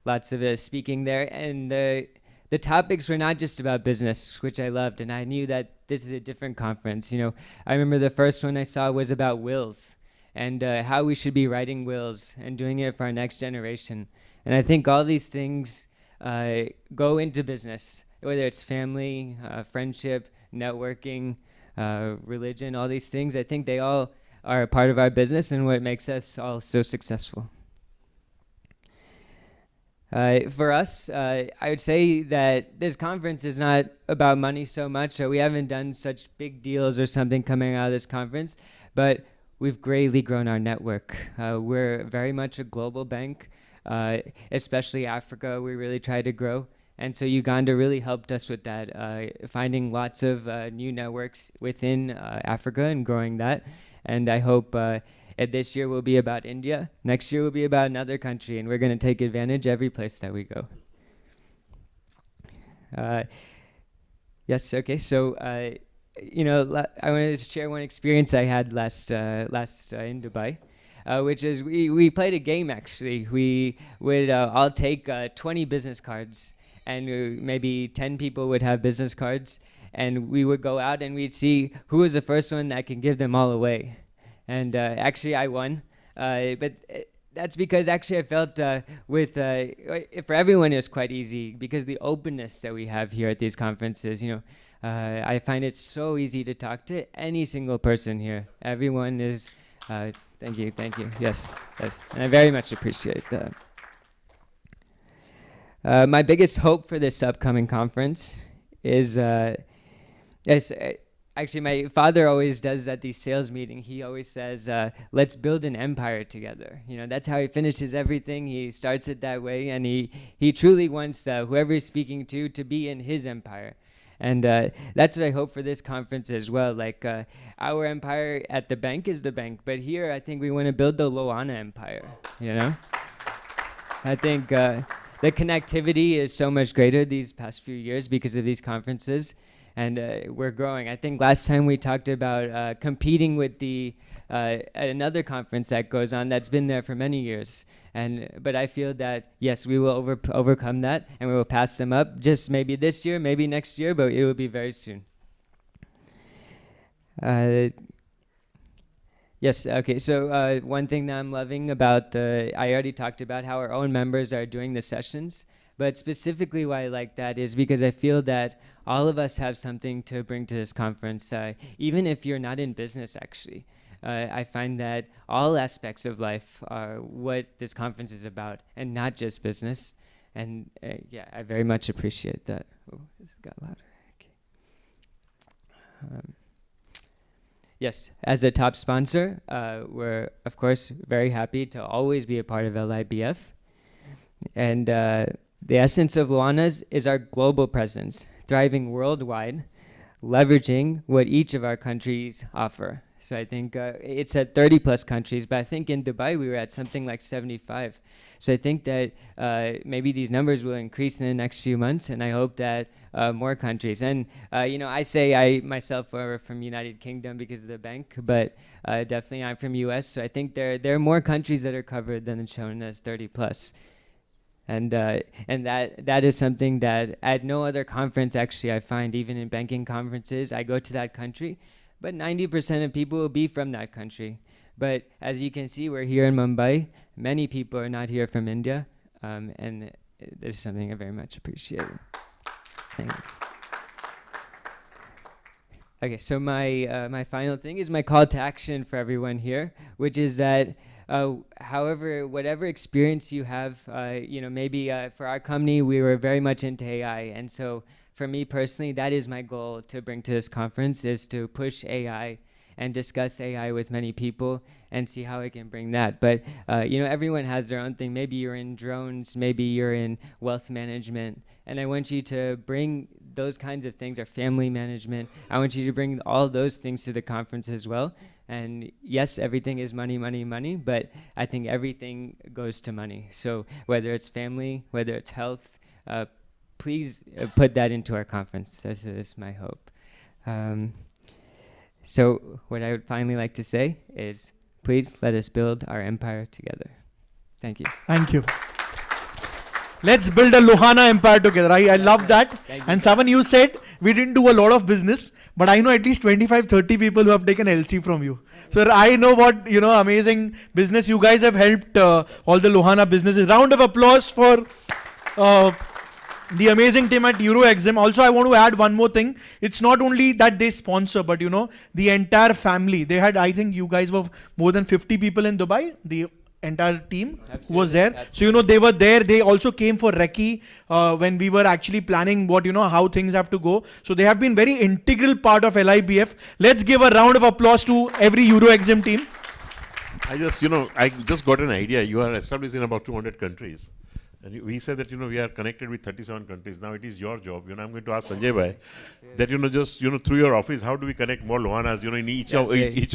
lots of speaking there, and the topics were not just about business, which I loved, and I knew that this is a different conference. You know, I remember the first one I saw was about wills and how we should be writing wills and doing it for our next generation. And I think all these things go into business, whether it's family, friendship, networking, religion, all these things. I think they all are a part of our business and what makes us all so successful. For us, I would say that this conference is not about money so much. We haven't done such big deals or something coming out of this conference, but we've greatly grown our network. We're very much a global bank, especially Africa. We really try to grow. And so Uganda really helped us with that, finding lots of new networks within Africa and growing that. And I hope this year will be about India. Next year will be about another country, and we're going to take advantage every place that we go. Yes, okay. So, you know, I wanted to share one experience I had last in Dubai. Which is we played a game, actually. We would all take 20 business cards, and maybe 10 people would have business cards, and we would go out and we'd see who was the first one that can give them all away. And actually I won, but that's because actually I felt for everyone it's quite easy because the openness that we have here at these conferences, you know, I find it so easy to talk to any single person here. Everyone is, thank you, yes, and I very much appreciate that. My biggest hope for this upcoming conference is actually my father always does at these sales meetings. He always says, let's build an empire together. You know, that's how he finishes everything. He starts it that way, and he truly wants whoever he's speaking to be in his empire. And that's what I hope for this conference as well. Like our empire at the bank is the bank, but here I think we want to build the Luana empire, you know? I think the connectivity is so much greater these past few years because of these conferences, and we're growing. I think last time we talked about competing with another conference that goes on that's been there for many years, but I feel that yes, we will overcome that, and we will pass them up. Just maybe this year, maybe next year, but it will be very soon. Yes, okay, so one thing that I'm loving about I already talked about how our own members are doing the sessions, but specifically why I like that is because I feel that all of us have something to bring to this conference, even if you're not in business, actually. I find that all aspects of life are what this conference is about, and not just business, and yeah, I very much appreciate that. Oh, this got louder, okay. Yes, as a top sponsor, we're, of course, very happy to always be a part of LIBF. And the essence of Luana's is our global presence. thriving worldwide, leveraging what each of our countries offer. So I think it's at 30 plus countries, but I think in Dubai we were at something like 75. So I think that maybe these numbers will increase in the next few months, and I hope that more countries. And I say I myself are from United Kingdom because of the bank, but definitely I'm from US. So I think there are more countries that are covered than shown as 30 plus. And that is something that at no other conference actually I find, even in banking conferences, I go to that country, but 90% of people will be from that country. But as you can see, we're here in Mumbai. Many people are not here from India, and this is something I very much appreciate. Thank you. Okay, so my final thing is my call to action for everyone here, which is that whatever experience you have, maybe for our company, we were very much into AI. And so for me personally, that is my goal to bring to this conference, is to push AI and discuss AI with many people and see how I can bring that. But, everyone has their own thing. Maybe you're in drones, maybe you're in wealth management. And I want you to bring those kinds of things, or family management. I want you to bring all those things to the conference as well. And yes, everything is money, money, money, but I think everything goes to money. So whether it's family, whether it's health, please put that into our conference. This is my hope. So what I would finally like to say is, please let us build our empire together. Thank you. Thank you. Let's build a Lohana empire together. I love that. And Savan, you said we didn't do a lot of business, but I know at least 25, 30 people who have taken LC from you. So I know what, amazing business you guys have helped all the Lohana businesses. Round of applause for the amazing team at Euro Exim. Also, I want to add one more thing. It's not only that they sponsor, but the entire family. They had, I think you guys were more than 50 people in Dubai. The entire team was there. Absolutely. So, they were there. They also came for Recce when we were actually planning what, how things have to go. So they have been very integral part of LIBF. Let's give a round of applause to every Euro Exim team. I just got an idea. You are established in about 200 countries. And we said that, we are connected with 37 countries. Now it is your job. I'm going to ask Sanjay Bhai that, just, through your office, how do we connect more Lohanas, in each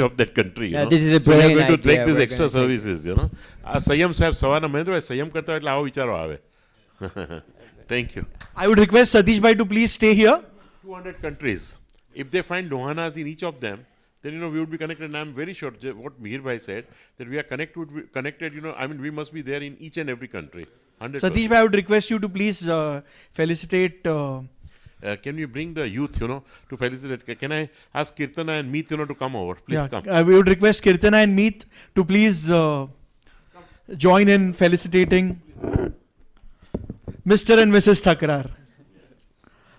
of that country, This is a brilliant idea. We are going to take idea. these extra services, Sayam Sahib, Savana, Mahendra Bhai, Sayam karta hai, એટલે આવો વિચારો આવે. Thank you. I would request Satish Bhai to please stay here. 200 countries. If they find Lohanas in each of them, then, we would be connected. And I'm very sure what Mihir Bhai said, that we are connected, we must be there in each and every country. 100%. Satish Bhai, I would request you to please felicitate. Can we bring the youth, to felicitate? Can I ask Kirtana and Meet, to come over? Please come. We would request Kirtana and Meet to please join in felicitating Mr. and Mrs. Takrar.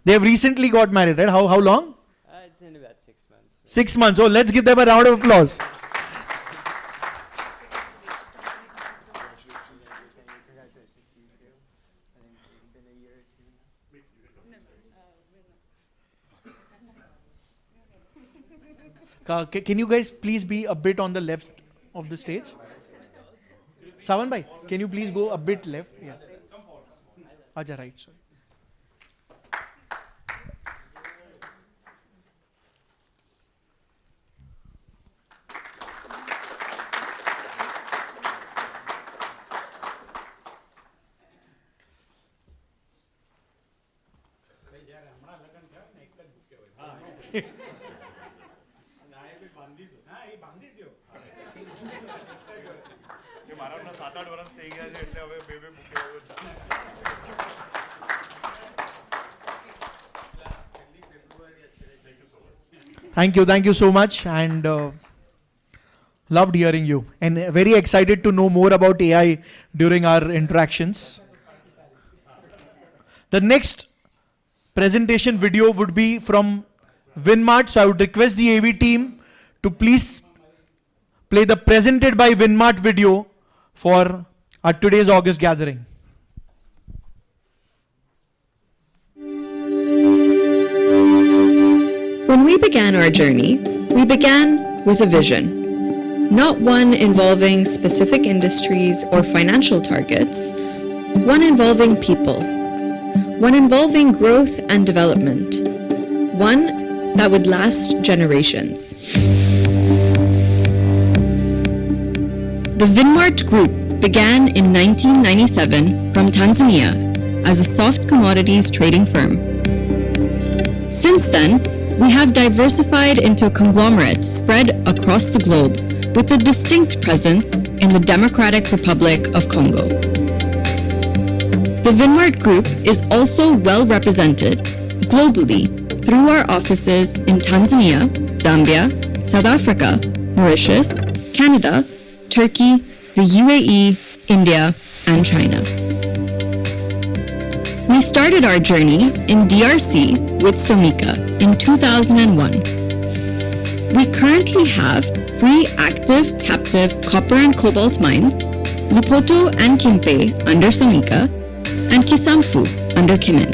They have recently got married, right? How long? It's in about 6 months. 6 months. Oh, let's give them a round of applause. Can you guys please be a bit on the left of the stage? Savan Bhai, can you please go a bit left? Yeah. Aja, right, sorry. Thank you so much, and loved hearing you, and very excited to know more about AI during our interactions. The next presentation video would be from Vinmart, so I would request the AV team to please play the presented by Vinmart video for our today's August gathering. When we began our journey, we began with a vision, not one involving specific industries or financial targets, one involving people. one involving growth and development, one that would last generations. The Vinmart Group began in 1997 from Tanzania as a soft commodities trading firm. Since then, we have diversified into a conglomerate spread across the globe with a distinct presence in the Democratic Republic of Congo. The Vinmart Group is also well represented globally through our offices in Tanzania, Zambia, South Africa, Mauritius, Canada, Turkey, the UAE, India, and China. We started our journey in DRC with Somika in 2001. We currently have 3 active captive copper and cobalt mines, Lupoto and Kimpe under Somika, and Kisamfu under Kimin.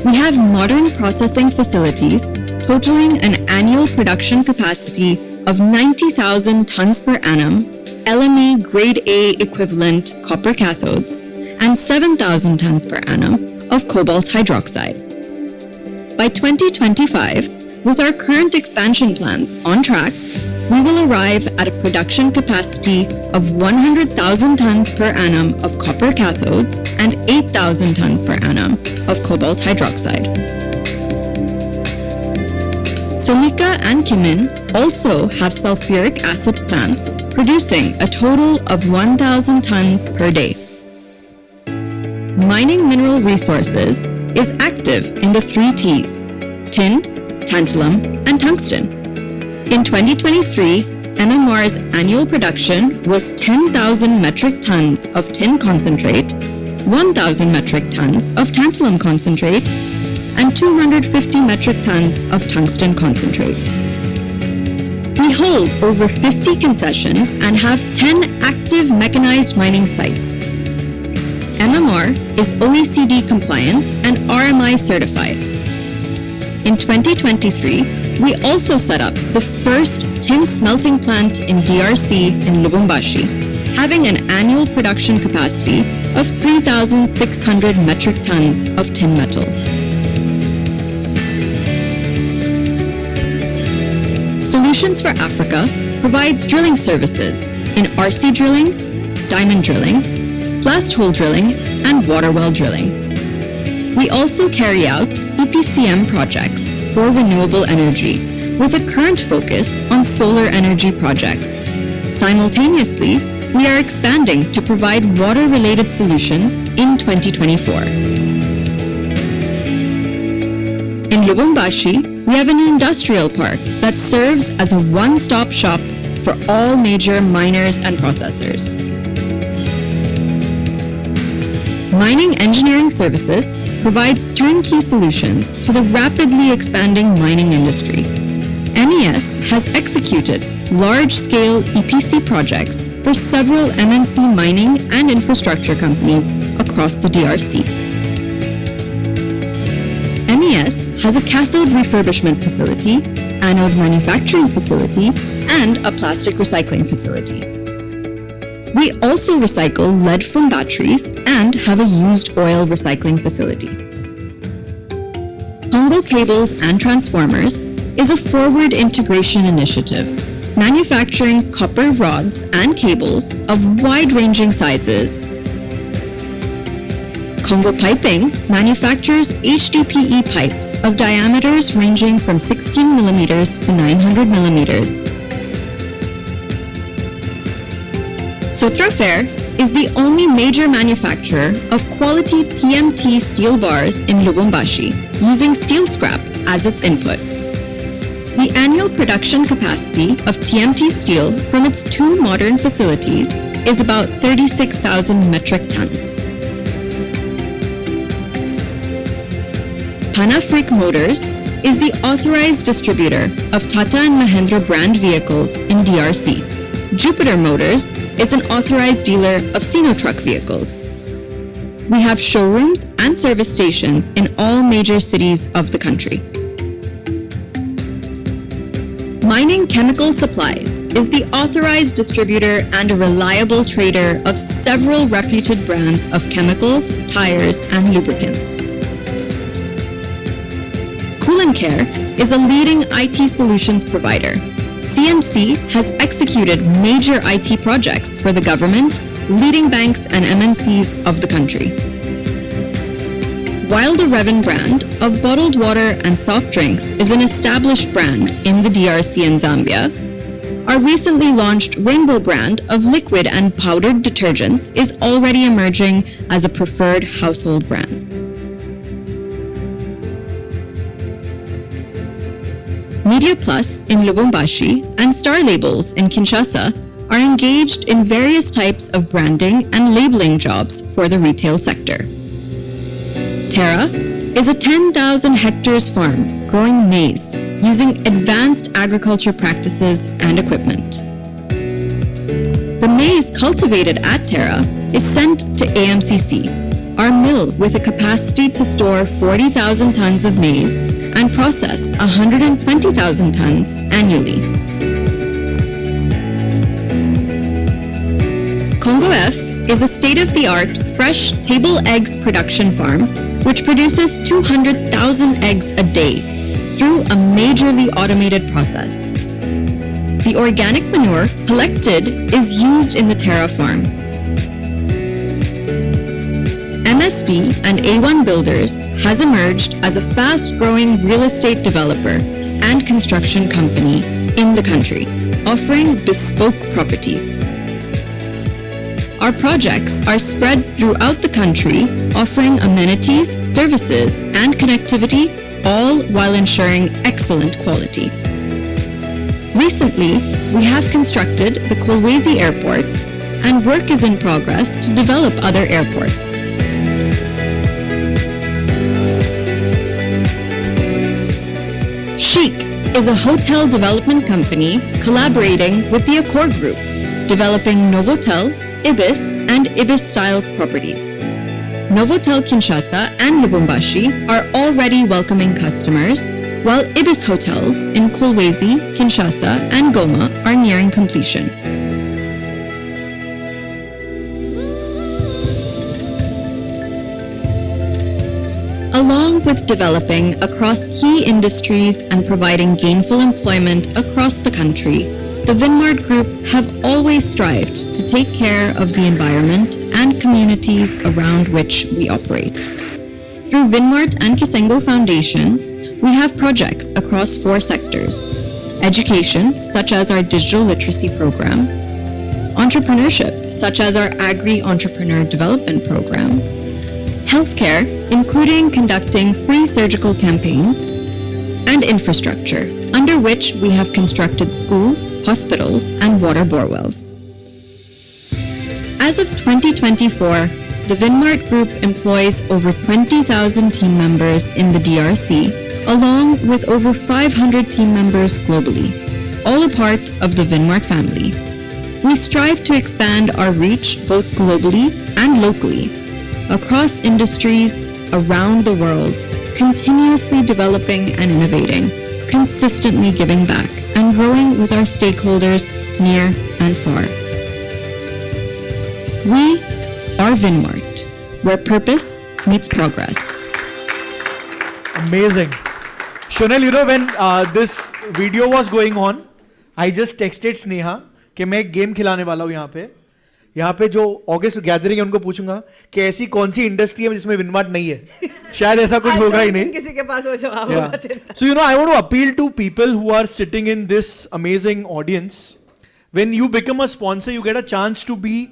We have modern processing facilities totaling an annual production capacity of 90,000 tons per annum, LME Grade A equivalent copper cathodes, and 7,000 tons per annum of cobalt hydroxide. By 2025, with our current expansion plans on track, we will arrive at a production capacity of 100,000 tons per annum of copper cathodes and 8,000 tons per annum of cobalt hydroxide. Somika and Kimin also have sulfuric acid plants producing a total of 1,000 tons per day. Mining mineral resources is active in the 3 T's: tin, tantalum, and tungsten. In 2023, MMR's annual production was 10,000 metric tons of tin concentrate, 1,000 metric tons of tantalum concentrate, and 250 metric tons of tungsten concentrate. We hold over 50 concessions and have 10 active mechanized mining sites. MMR is OECD compliant and RMI certified. In 2023, we also set up the first tin smelting plant in DRC in Lubumbashi, having an annual production capacity of 3,600 metric tons of tin metal. Solutions for Africa provides drilling services in RC drilling, diamond drilling, blast hole drilling, and water well drilling. We also carry out EPCM projects for renewable energy, with a current focus on solar energy projects. Simultaneously, we are expanding to provide water-related solutions in 2024. In Lubumbashi, we have an industrial park that serves as a one-stop shop for all major miners and processors. Mining Engineering Services provides turnkey solutions to the rapidly expanding mining industry. MES has executed large-scale EPC projects for several MNC mining and infrastructure companies across the DRC. MES has a cathode refurbishment facility, anode manufacturing facility, and a plastic recycling facility. We also recycle lead from batteries and have a used oil recycling facility. Congo Cables and Transformers is a forward integration initiative, manufacturing copper rods and cables of wide-ranging sizes. Congo Piping manufactures HDPE pipes of diameters ranging from 16 millimeters to 900 millimeters. Sotrafer is the only major manufacturer of quality TMT steel bars in Lubumbashi, using steel scrap as its input. The annual production capacity of TMT steel from its 2 modern facilities is about 36,000 metric tons. Panafric Motors is the authorized distributor of Tata and Mahindra brand vehicles in DRC. Jupiter Motors is an authorized dealer of Sino-truck vehicles. We have showrooms and service stations in all major cities of the country. Mining Chemical Supplies is the authorized distributor and a reliable trader of several reputed brands of chemicals, tires, and lubricants. Cool & Care is a leading IT solutions provider. CMC has executed major IT projects for the government, leading banks, and MNCs of the country. While the Revan brand of bottled water and soft drinks is an established brand in the DRC and Zambia, our recently launched Rainbow brand of liquid and powdered detergents is already emerging as a preferred household brand. Media Plus in Lubumbashi and Star Labels in Kinshasa are engaged in various types of branding and labeling jobs for the retail sector. Terra is a 10,000 hectares farm growing maize using advanced agriculture practices and equipment. The maize cultivated at Terra is sent to AMCC, our mill with a capacity to store 40,000 tons of maize and process 120,000 tons annually. Congo F is a state-of-the-art fresh table eggs production farm which produces 200,000 eggs a day through a majorly automated process. The organic manure collected is used in the Terra farm. MSD and A1 Builders has emerged as a fast-growing real estate developer and construction company in the country, offering bespoke properties. Our projects are spread throughout the country, offering amenities, services, and connectivity, all while ensuring excellent quality. Recently, we have constructed the Kolwezi Airport, and work is in progress to develop other airports. Chic is a hotel development company collaborating with the Accor Group, developing Novotel, Ibis, and Ibis Styles properties. Novotel Kinshasa and Lubumbashi are already welcoming customers, while Ibis hotels in Kolwezi, Kinshasa, and Goma are nearing completion. Along with developing across key industries and providing gainful employment across the country, the Vinmart Group have always strived to take care of the environment and communities around which we operate. Through Vinmart and Kisengo Foundations, we have projects across 4 sectors: education, such as our digital literacy program; entrepreneurship, such as our Agri-Entrepreneur Development Program; healthcare, including conducting free surgical campaigns; and infrastructure, under which we have constructed schools, hospitals, and water borewells. As of 2024, the Vinmart Group employs over 20,000 team members in the DRC, along with over 500 team members globally, all a part of the Vinmart family. We strive to expand our reach both globally and locally, across industries around the world, continuously developing and innovating, consistently giving back, and growing with our stakeholders near and far. We are Vinmart, where purpose meets progress. Amazing. Shonel, you know, when this video was going on, I just texted Sneha कि मैं एक game खिलाने वाला हूँ यहाँ पे जो August gathering है उनको पूछूंगा कि ऐसी कौन सी इंडस्ट्री है जिसमें विनमार्ट नहीं है शायद ऐसा कुछ होगा ही नहीं किसी के पास वो जवाब होगा So you know, I want to appeal to people who are sitting in this amazing audience. When you become a sponsor, you get a chance to be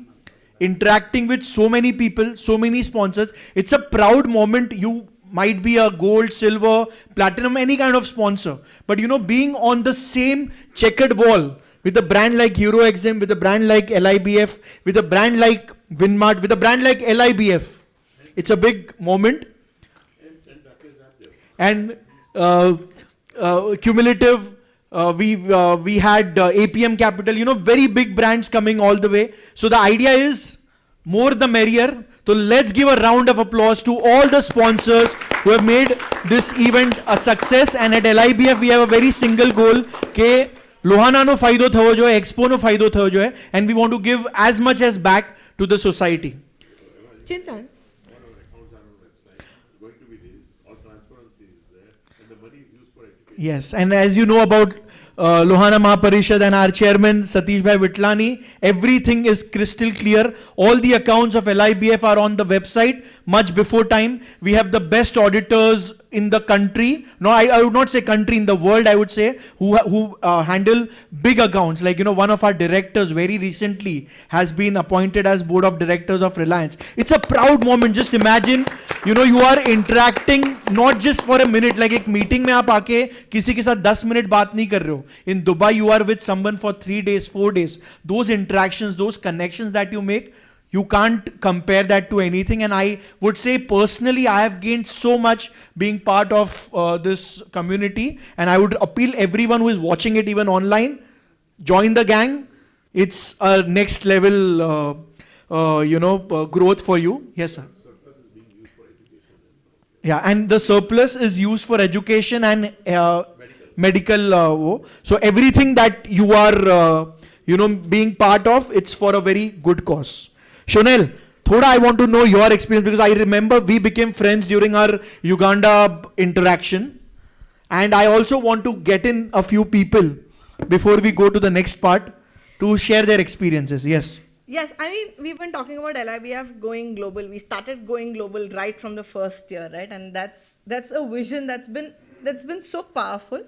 interacting with so many people, so many sponsors. It's a proud moment. You might be a gold, silver, platinum, any kind of sponsor, but you know, being on the same checkered wall with a brand like Euro Exim, with a brand like LIBF, with a brand like Vinmart, with a brand like LIBF, it's a big moment. And cumulative, we had APM Capital, you know, very big brands coming all the way. So the idea is more the merrier. So let's give a round of applause to all the sponsors who have made this event a success. And at LIBF, we have a very single goal, कि લોહાના નો ફાયદો થવો જોઈએ, expo નો ફાયદો થવો જોઈએ, and we want to give as much as back to the society. Chintan. Yes, and as you know about Lohana Mahaparishad and our chairman Satish Bhai Vitlani, everything is crystal clear. All the accounts of LIBF are on the website much before time. We have the best auditors in the country. No, I would not say country, in the world I would say, who handle big accounts. Like, you know, one of our directors very recently has been appointed as board of directors of Reliance. It's a proud moment. Just imagine, you know, you are interacting not just for a minute, like एक meeting में आप आके किसी के साथ 10 minute बात नहीं कर रहे हो. In Dubai, you are with someone for 3 days, 4 days. Those interactions, those connections that you make, you can't compare that to anything. And I would say personally, I have gained so much being part of this community. And I would appeal everyone who is watching it even online, join the gang. It's a next level, growth for you. Yes, sir. Yeah, and the surplus is used for education and medical. So everything that you are, being part of, it's for a very good cause. Shonel, thoda I want to know your experience, because I remember we became friends during our Uganda interaction, and I also want to get in a few people before we go to the next part to share their experiences. Yes. Yes, I mean, we've been talking about LIBF going global. We started going global right from the first year, right? And that's a vision that's been so powerful.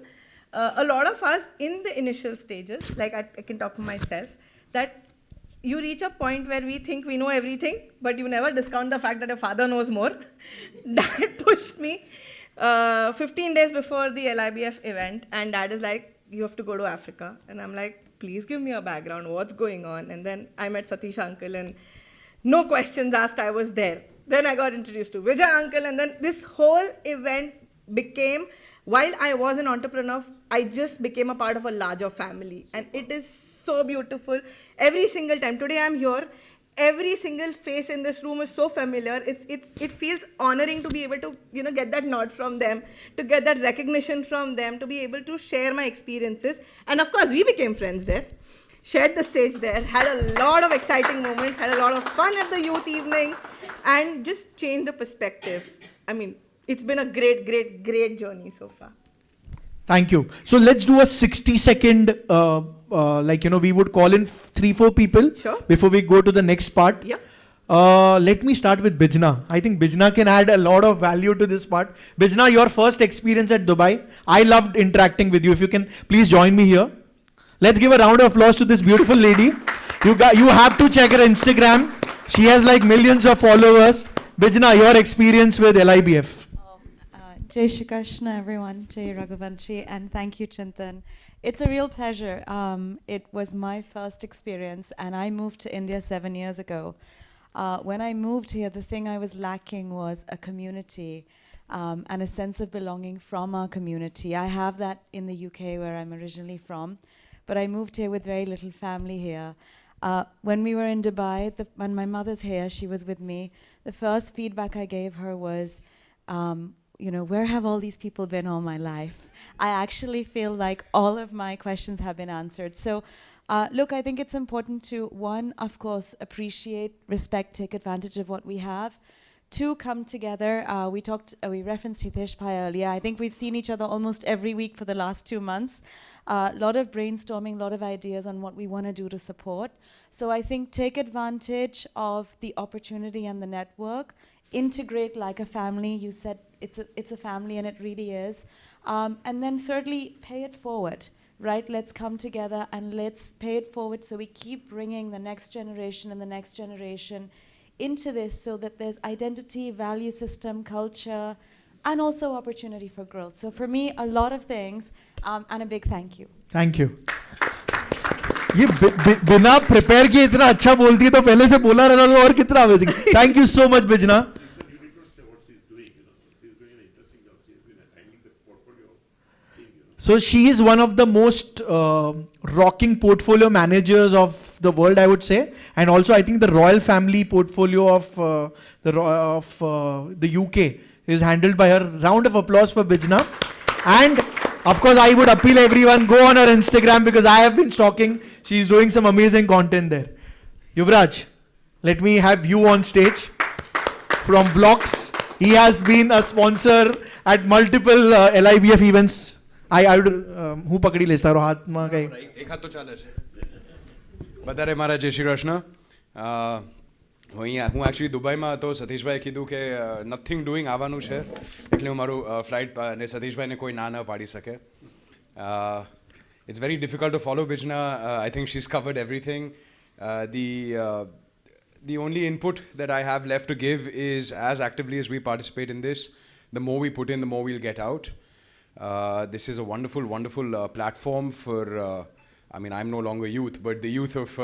A lot of us in the initial stages, like I can talk for myself, that you reach a point where we think we know everything, but you never discount the fact that your father knows more. Dad pushed me 15 days before the LIBF event, and Dad is like, you have to go to Africa. And I'm like, please give me a background, what's going on? And then I met Satish uncle, and no questions asked, I was there. Then I got introduced to Vijay uncle, and then this whole event became, while I was an entrepreneur, I just became a part of a larger family. And it is so beautiful. Every single time, today I'm here, every single face in this room is so familiar. It feels honoring to be able to, get that nod from them, to get that recognition from them, to be able to share my experiences. And of course, we became friends there, shared the stage there, had a lot of exciting moments, had a lot of fun at the youth evening, and just changed the perspective. I mean, it's been a great, great, great journey so far. Thank you. So let's do a 60-second, we would call in 3-4 people before we go to the next part. Yeah. Let me start with Bijna. I think Bijna can add a lot of value to this part. Bijna, your first experience at Dubai. I loved interacting with you. If you can, please join me here. Let's give a round of applause to this beautiful lady. You have to check her Instagram. She has like millions of followers. Bijna, your experience with LIBF. Jai Shri Krishna, everyone. Jai Raghuvanshi, and thank you, Chintan. It's a real pleasure. It was my first experience, and I moved to India 7 years ago. When I moved here, the thing I was lacking was a community and a sense of belonging from our community. I have that in the UK, where I'm originally from, but I moved here with very little family here. When we were in Dubai, when my mother's here, she was with me. The first feedback I gave her was, where have all these people been all my life? I actually feel like all of my questions have been answered. So, look, I think it's important to, one, of course, appreciate, respect, take advantage of what we have. Two, come together. We referenced Hitesh Bhai earlier. I think we've seen each other almost every week for the last 2 months. A lot of brainstorming, a lot of ideas on what we want to do to support. So I think take advantage of the opportunity and the network. Integrate like a family. You said it's a family, and it really is. And then thirdly, pay it forward, right? Let's come together and let's pay it forward, so we keep bringing the next generation and the next generation into this, so that there's identity, value system, culture, and also opportunity for growth. So for me, a lot of things, and a big thank you. Thank you. ये बिना prepare किए इतना अच्छा बोलती है, तो पहले से बोला रहता तो और कितना amazing. Thank you so much, Bijna. So she is one of the most rocking portfolio managers of the world, I would say, and also I think the royal family portfolio of the UK is handled by her. Round of applause for Bijna. And Of course, I would appeal everyone, go on her Instagram because I have been stalking. She's doing some amazing content there. Yuvraj, let me have you on stage. From Blocks, he has been a sponsor at multiple LIBF events. I would, હું પકડી લઈશ તારો હાથમાં કઈ એક હાથ તો ચાલે છે વધારે મારા જય શ્રી કૃષ્ણ હું એકચ્યુઅલી દુબઈમાં હતો સતીશભાઈએ કીધું કે નથિંગ ડુઈંગ આવવાનું છે એટલે હું મારું ફ્લાઇટ અને સતીશભાઈને કોઈ ના ન પાડી શકે it's very difficult to follow બિજના I think she is covered everything the only input that I have left to give is as actively as we participate in this, the more we put in, the more we'll get out. This is a wonderful, wonderful platform for, I mean, I'm no longer youth, but the youth of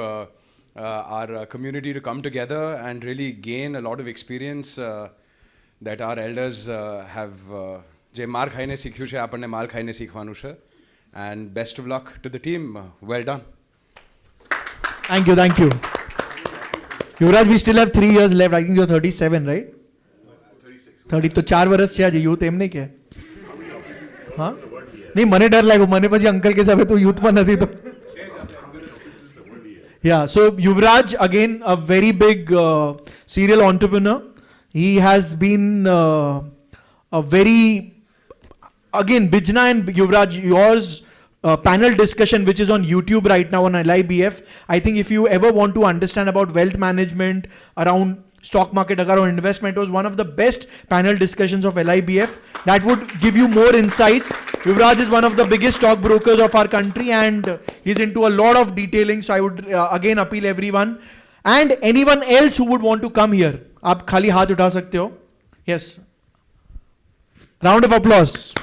our community to come together and really gain a lot of experience that our elders have. જે માર ખાઈને શીખ્યું છે આપણને માર ખાઈને શીખવાનું છે. And best of luck to the team. Well done. Thank you, thank you. Yuvraj, we still have 3 years left. I think you're 37, right? 30. તો 4 વર્ષ છે આજે youth એમ નહીં કે હા નહીં મને ડર લાગ્યો મને પછી અંકલ કે સાહેબ તું youth માં નથી તો Yeah, so Yuvraj, again, a very big serial entrepreneur. He has been a very, again, Bijna and Yuvraj, yours panel discussion, which is on YouTube right now on LIBF. I think if you ever want to understand about wealth management around stock market, around investment, was one of the best panel discussions of LIBF. That would give you more insights. Yuvraj is one of the biggest stockbrokers of our country and he's into a lot of detailing. So I would again appeal everyone and anyone else who would want to come here. आप खाली हाथ उठा सकते हो. Yes. Round of applause.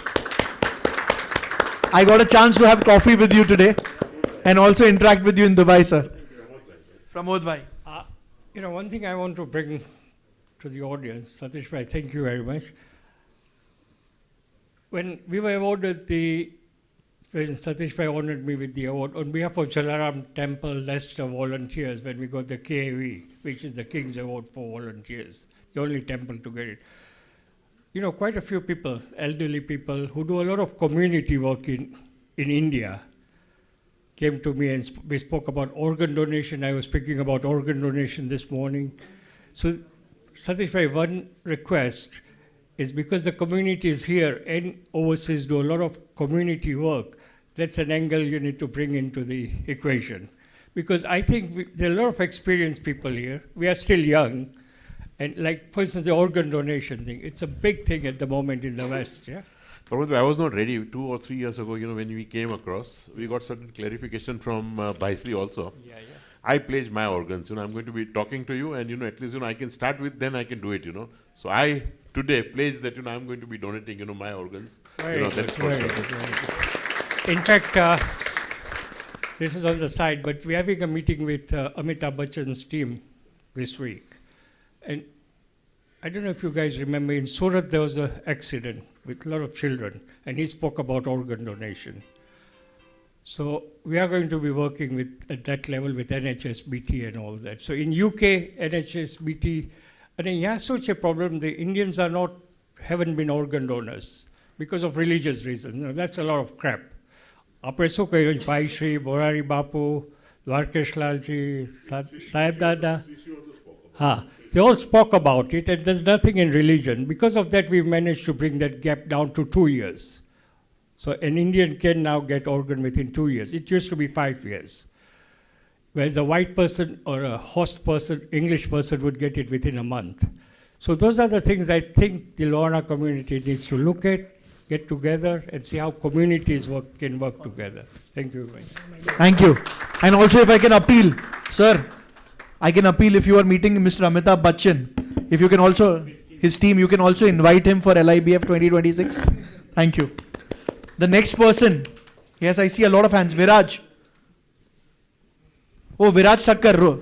I got a chance to have coffee with you today and also interact with you in Dubai, sir. Pramod bhai. You know, one thing I want to bring to the audience, Satish bhai, thank you very much. When we were awarded when Satish bhai honored me with the award on behalf of Jalaram Temple Leicester volunteers, when we got the KAV, which is the King's Award for Volunteers, the only temple to get it. You know, quite a few people, elderly people who do a lot of community work in India came to me and we spoke about organ donation. I was speaking about organ donation this morning. So, Satish bhai, one request is because the communities here and overseas do a lot of community work, that's an angle you need to bring into the equation. Because I think there are a lot of experienced people here. We are still young. And like, for instance, the organ donation thing, it's a big thing at the moment in the West, yeah? But I was not ready 2 or 3 years ago, you know, when we came across, we got certain clarification from Bhaisri also. I pledge my organs, you know, I'm going to be talking to you and, you know, at least, you know, I can start with, then I can do it, you know. So I today pledge that, you know, I'm going to be donating, you know, my organs. Right, you know, that's for sure. In fact, this is on the side, but we're having a meeting with Amitabh Bachchan's team this week. And I don't know if you guys remember, in Surat there was an accident with a lot of children, and he spoke about organ donation. So we are going to be working with at that level with NHSBT and all that. So in UK, NHSBT, and yeah, such a problem. The Indians haven't been organ donors because of religious reasons. You know, that's a lot of crap. આપણે શું કહ્યું ભાઈ શ્રી મોરારી બાપુ દ્વારકેશ લાલજી સાહેબ દાદા હા they all spoke about it and there's nothing in religion. Because of that we've managed to bring that gap down to 2 years. So an Indian can now get organ within 2 years. It used to be 5 years. Whereas a white person or a host person, English person would get it within a month. So those are the things I think the Lohana community needs to look at, get together and see how communities can work together. Thank you very much. Thank you. And also if I can appeal, sir, I can appeal if you are meeting Mr. Amitabh Bachchan, if you can also, his team, you can also invite him for LIBF 2026. Thank you. The next person, yes, I see a lot of hands. Viraj. Oh, Viraj Takrar.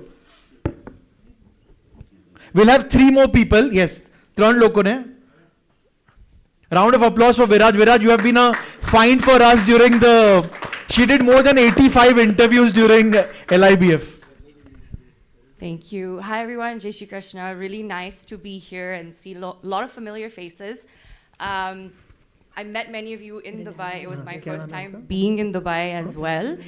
We'll have 3 more people. Yes, 3 લોકો ને. Round of applause for Viraj. Viraj, you have been a find for us during she did more than 85 interviews during LIBF. Thank you. Hi everyone, Jai Shri Krishna. Really nice to be here and see a lot of familiar faces. I met many of you in Dubai. It was my first time being in Dubai as well.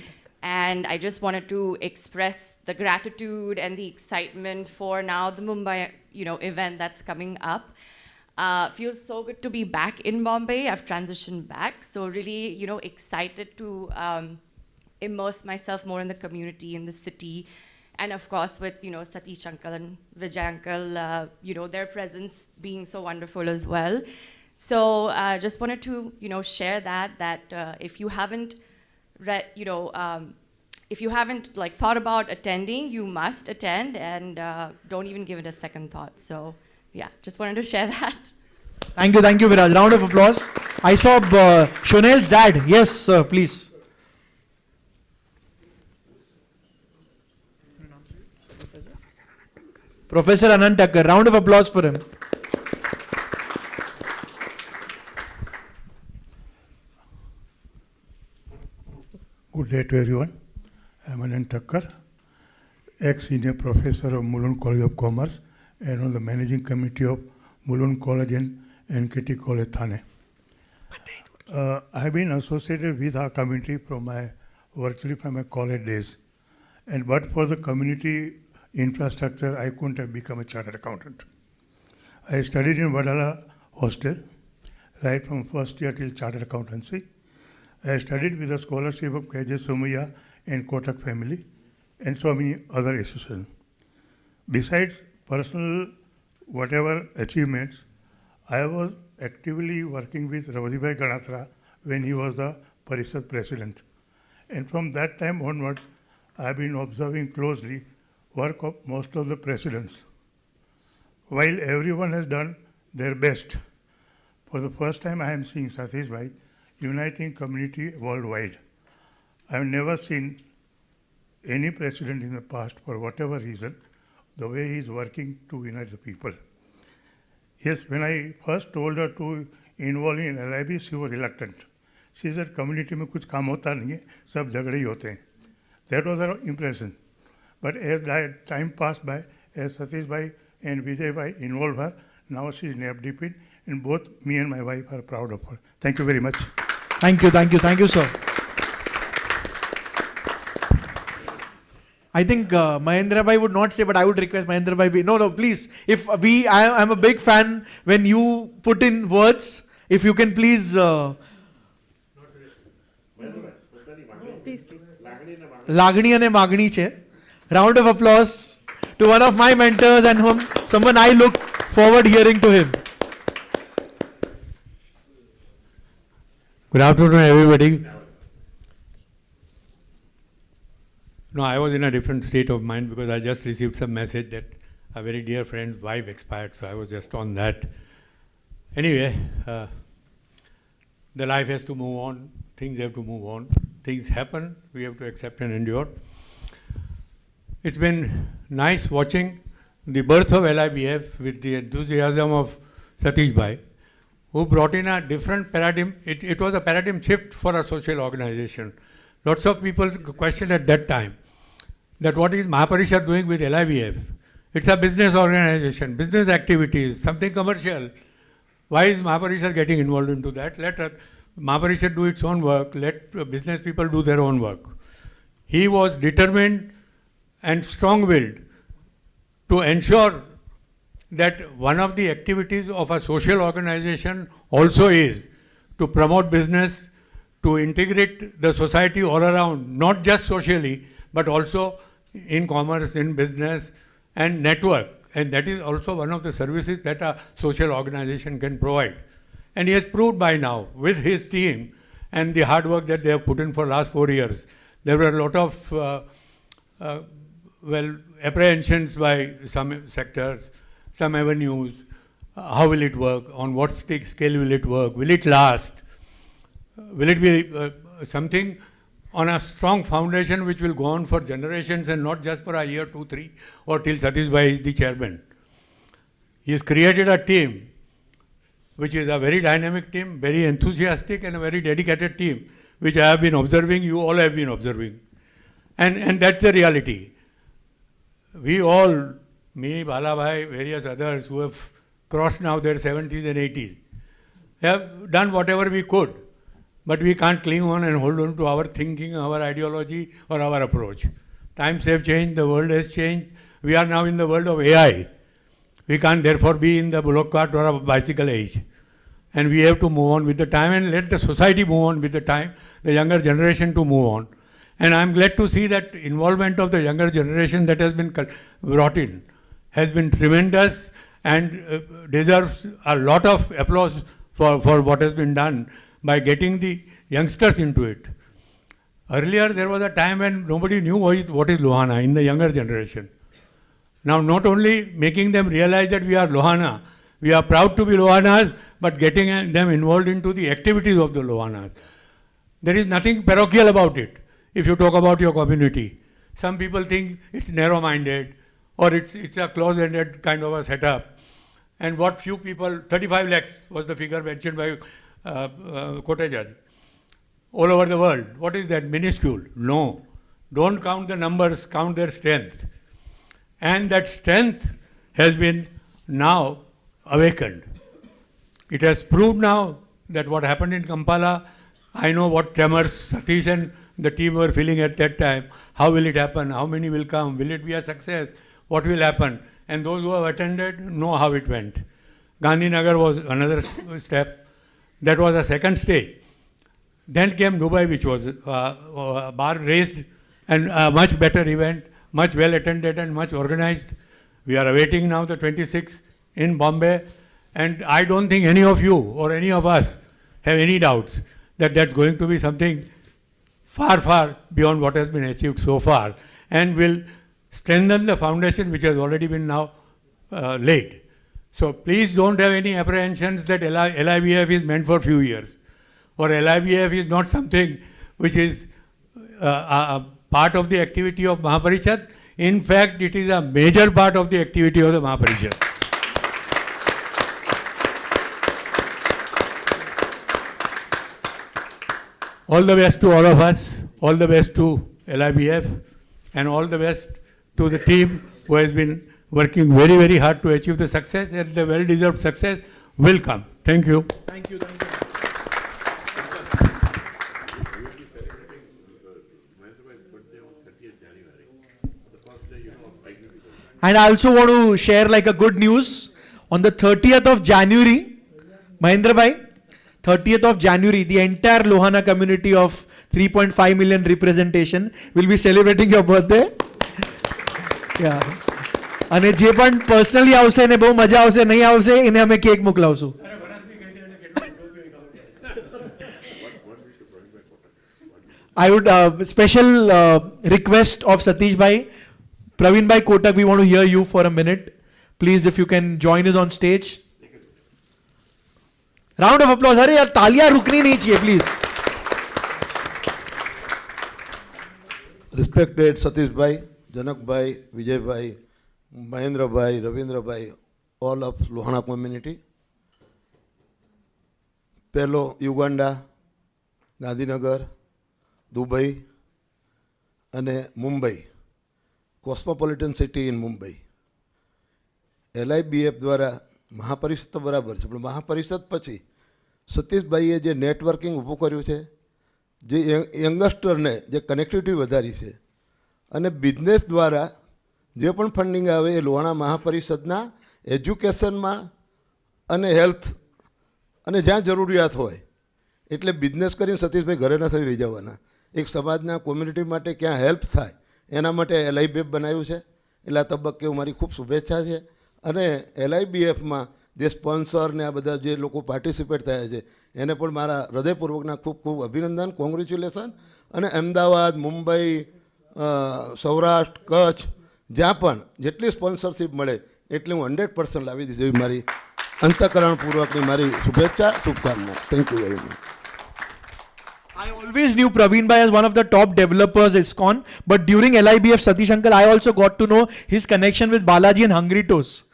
And I just wanted to express the gratitude and the excitement for now the Mumbai, event that's coming up. Feels so good to be back in Bombay. I've transitioned back. So really, excited to immerse myself more in the community, in the city. And of course, with, Satish uncle and Vijay uncle, their presence being so wonderful as well. So just wanted to, share that if you haven't read, if you haven't thought about attending, you must attend, and don't even give it a second thought. So yeah, just wanted to share that. Thank you, Viraj. Round of applause. I saw Shonel's dad. Yes, please. Professor Anand Takrar. Round of applause for him. Good day to everyone. I am Anand Takrar, ex-senior professor of Mulund College of Commerce and on the managing committee of Mulund College and NKT College, Thane. I have been associated with our community virtually from my college days. And but for the community infrastructure, I couldn't have become a chartered accountant. I studied in Vadala hostel, right from first year till chartered accountancy. I studied with a scholarship of K.J. Somaiya and Kotak family and so many other institutions. Besides personal whatever achievements, I was actively working with Ravadibhai Ganatra when he was the Parishad president. And from that time onwards, I have been observing closely work of most of the presidents. While everyone has done their best, for the first time I am seeing Satish Bhai uniting community worldwide. I have never seen any president in the past, for whatever reason, the way he is working to unite the people. Yes, when I first told her to involve in LIB, she was reluctant. She said, community में कुछ काम होता नहीं है, सब झगड़े ही होते हैं. That was her impression. But as time passed by, as Satish Bhai and Vijay Bhai involved her, now she is neck deep in, and both me and my wife are proud of her. Thank you very much. Thank you, sir. I think Mahendra Bhai would not say, but I would request Mahendra Bhai. No, please. I'm a big fan when you put in words. If you can please. Lagni ane magni che. Round of applause to one of my mentors and someone I look forward hearing to him. Good afternoon, everybody. No, I was in a different state of mind because I just received some message that a very dear friend's wife expired, so I was just on that. Anyway, the life has to move on, things have to move on, things happen, we have to accept and endure. It's been nice watching the birth of LIBF with the enthusiasm of Satish Bhai, who brought in a different paradigm. It was a paradigm shift for a social organization. Lots of people questioned at that time that what is Mahaparishad doing with LIBF? It's a business organization, business activities, something commercial. Why is Mahaparishad getting involved into that? Let Mahaparishad do its own work, let business people do their own work. He was determined and strong-willed to ensure that one of the activities of a social organization also is to promote business, to integrate the society all around, not just socially, but also in commerce, in business, and network. And that is also one of the services that a social organization can provide. And he has proved by now, with his team and the hard work that they have put in for the last 4 years. There were a lot of apprehensions by some sectors, some avenues. How will it work? On what scale will it work? Will it last? Will it be something on a strong foundation which will go on for generations and not just for a year, 2, 3, or till Satish Bhai is the chairman? He has created a team which is a very dynamic team, very enthusiastic and a very dedicated team, which I have been observing, you all have been observing. And that's the reality. We all, me, Bala Bhai, various others who have crossed now their 70s and 80s, have done whatever we could, but we can't cling on and hold on to our thinking, our ideology, or our approach. Times have changed, the world has changed. We are now in the world of AI. We can't therefore be in the bullock cart or a bicycle age. And we have to move on with the time and let the society move on with the time, the younger generation to move on. And I'm glad to see that involvement of the younger generation that has been brought in has been tremendous and deserves a lot of applause for what has been done by getting the youngsters into it. Earlier there was a time when nobody knew what is Lohana in the younger generation. Now not only making them realize that we are Lohana, we are proud to be Lohanas, but getting them involved into the activities of the Lohanas. There is nothing parochial about it. If you talk about your community, some people think it's narrow-minded or it's a close-ended kind of a setup. And what few people, 35 lakhs was the figure mentioned by Kotejan, all over the world. What is that? Minuscule? No. Don't count the numbers, count their strength. And that strength has been now awakened. It has proved now that what happened in Kampala, I know what tremors Satish and the team were feeling at that time. How will it happen? How many will come? Will it be a success? What will happen? And those who have attended know how it went. Gandhinagar was another step. That was a second stage. Then came Dubai, which was a bar raised and a much better event, much well attended and much organized. We are awaiting now the 26th in Bombay. And I don't think any of you or any of us have any doubts that that's going to be something far, far beyond what has been achieved so far and will strengthen the foundation which has already been now laid. So please don't have any apprehensions that LIBF is meant for few years, or LIBF is not something which is a part of the activity of Mahaparishad. In fact, it is a major part of the activity of the Mahaparishad. All the best to all of us, all the best to LIBF, and all the best to the team who has been working very, very hard to achieve the success, and the well-deserved success will come. Thank you. Thank you. Thank you. And I also want to share like a good news. On the 30th of January, Mahendra Bhai, 30th of January, the entire Lohana community of 3.5 million representation will be celebrating your birthday. Yeah. અને જે પણ personally આવશે ને બહુ મજા આવશે, નહીં આવશે એને અમે cake મોકલાવશું. I would special request of Satish Bhai, Praveen Bhai Kotak, we want to hear you for a minute. Please, if you can join us on stage. Round of applause. अरे यार तालियां रुकनी नहीं चाहिए, please. Respected Satish Bhai, Janak Bhai, Vijay Bhai, Mahendra Bhai, Ravindra Bhai, all of Lohana community. Pelo, Uganda, Gandhinagar, Dubai, and Mumbai. Cosmopolitan city in Mumbai. LIBF દ્વારા મહાપરિષદ તો બરાબર છે, પણ મહાપરિષદ પછી સતીશભાઈએ જે નેટવર્કિંગ ઊભું કર્યું છે, જે યંગસ્ટરને જે કનેક્ટિવિટી વધારી છે, અને બિઝનેસ દ્વારા જે પણ ફંડિંગ આવે એ લોહાણા મહાપરિષદના એજ્યુકેશનમાં અને હેલ્થ અને જ્યાં જરૂરિયાત હોય એટલે બિઝનેસ કરીને સતીશભાઈ ઘરે નથી રહી જવાના. એક સમાજના કોમ્યુનિટી માટે ક્યાં હેલ્પ થાય એના માટે LIBF બનાવ્યું છે. એટલે આ તબક્કે હું મારી ખૂબ શુભેચ્છા છે. અને LIBFમાં જે સ્પોન્સર ને આ બધા જે લોકો પાર્ટિસિપેટ થયા છે એને પણ મારા હૃદયપૂર્વકના ખૂબ ખૂબ અભિનંદન, કોંગ્રેચ્યુલેશન. અને અમદાવાદ, મુંબઈ, સૌરાષ્ટ્ર, કચ્છ જ્યાં પણ જેટલી સ્પોન્સરશીપ મળે એટલી હું 100% લાવી દીધી એવી મારી અંતઃકરણપૂર્વકની મારી શુભેચ્છા, શુભકામના. Thank you very much. I always knew Praveen Bhai as one of the top developers ISKCON, but during LIBF Satish Uncle, I also got to know his connection with Balaji and Hungry Toast.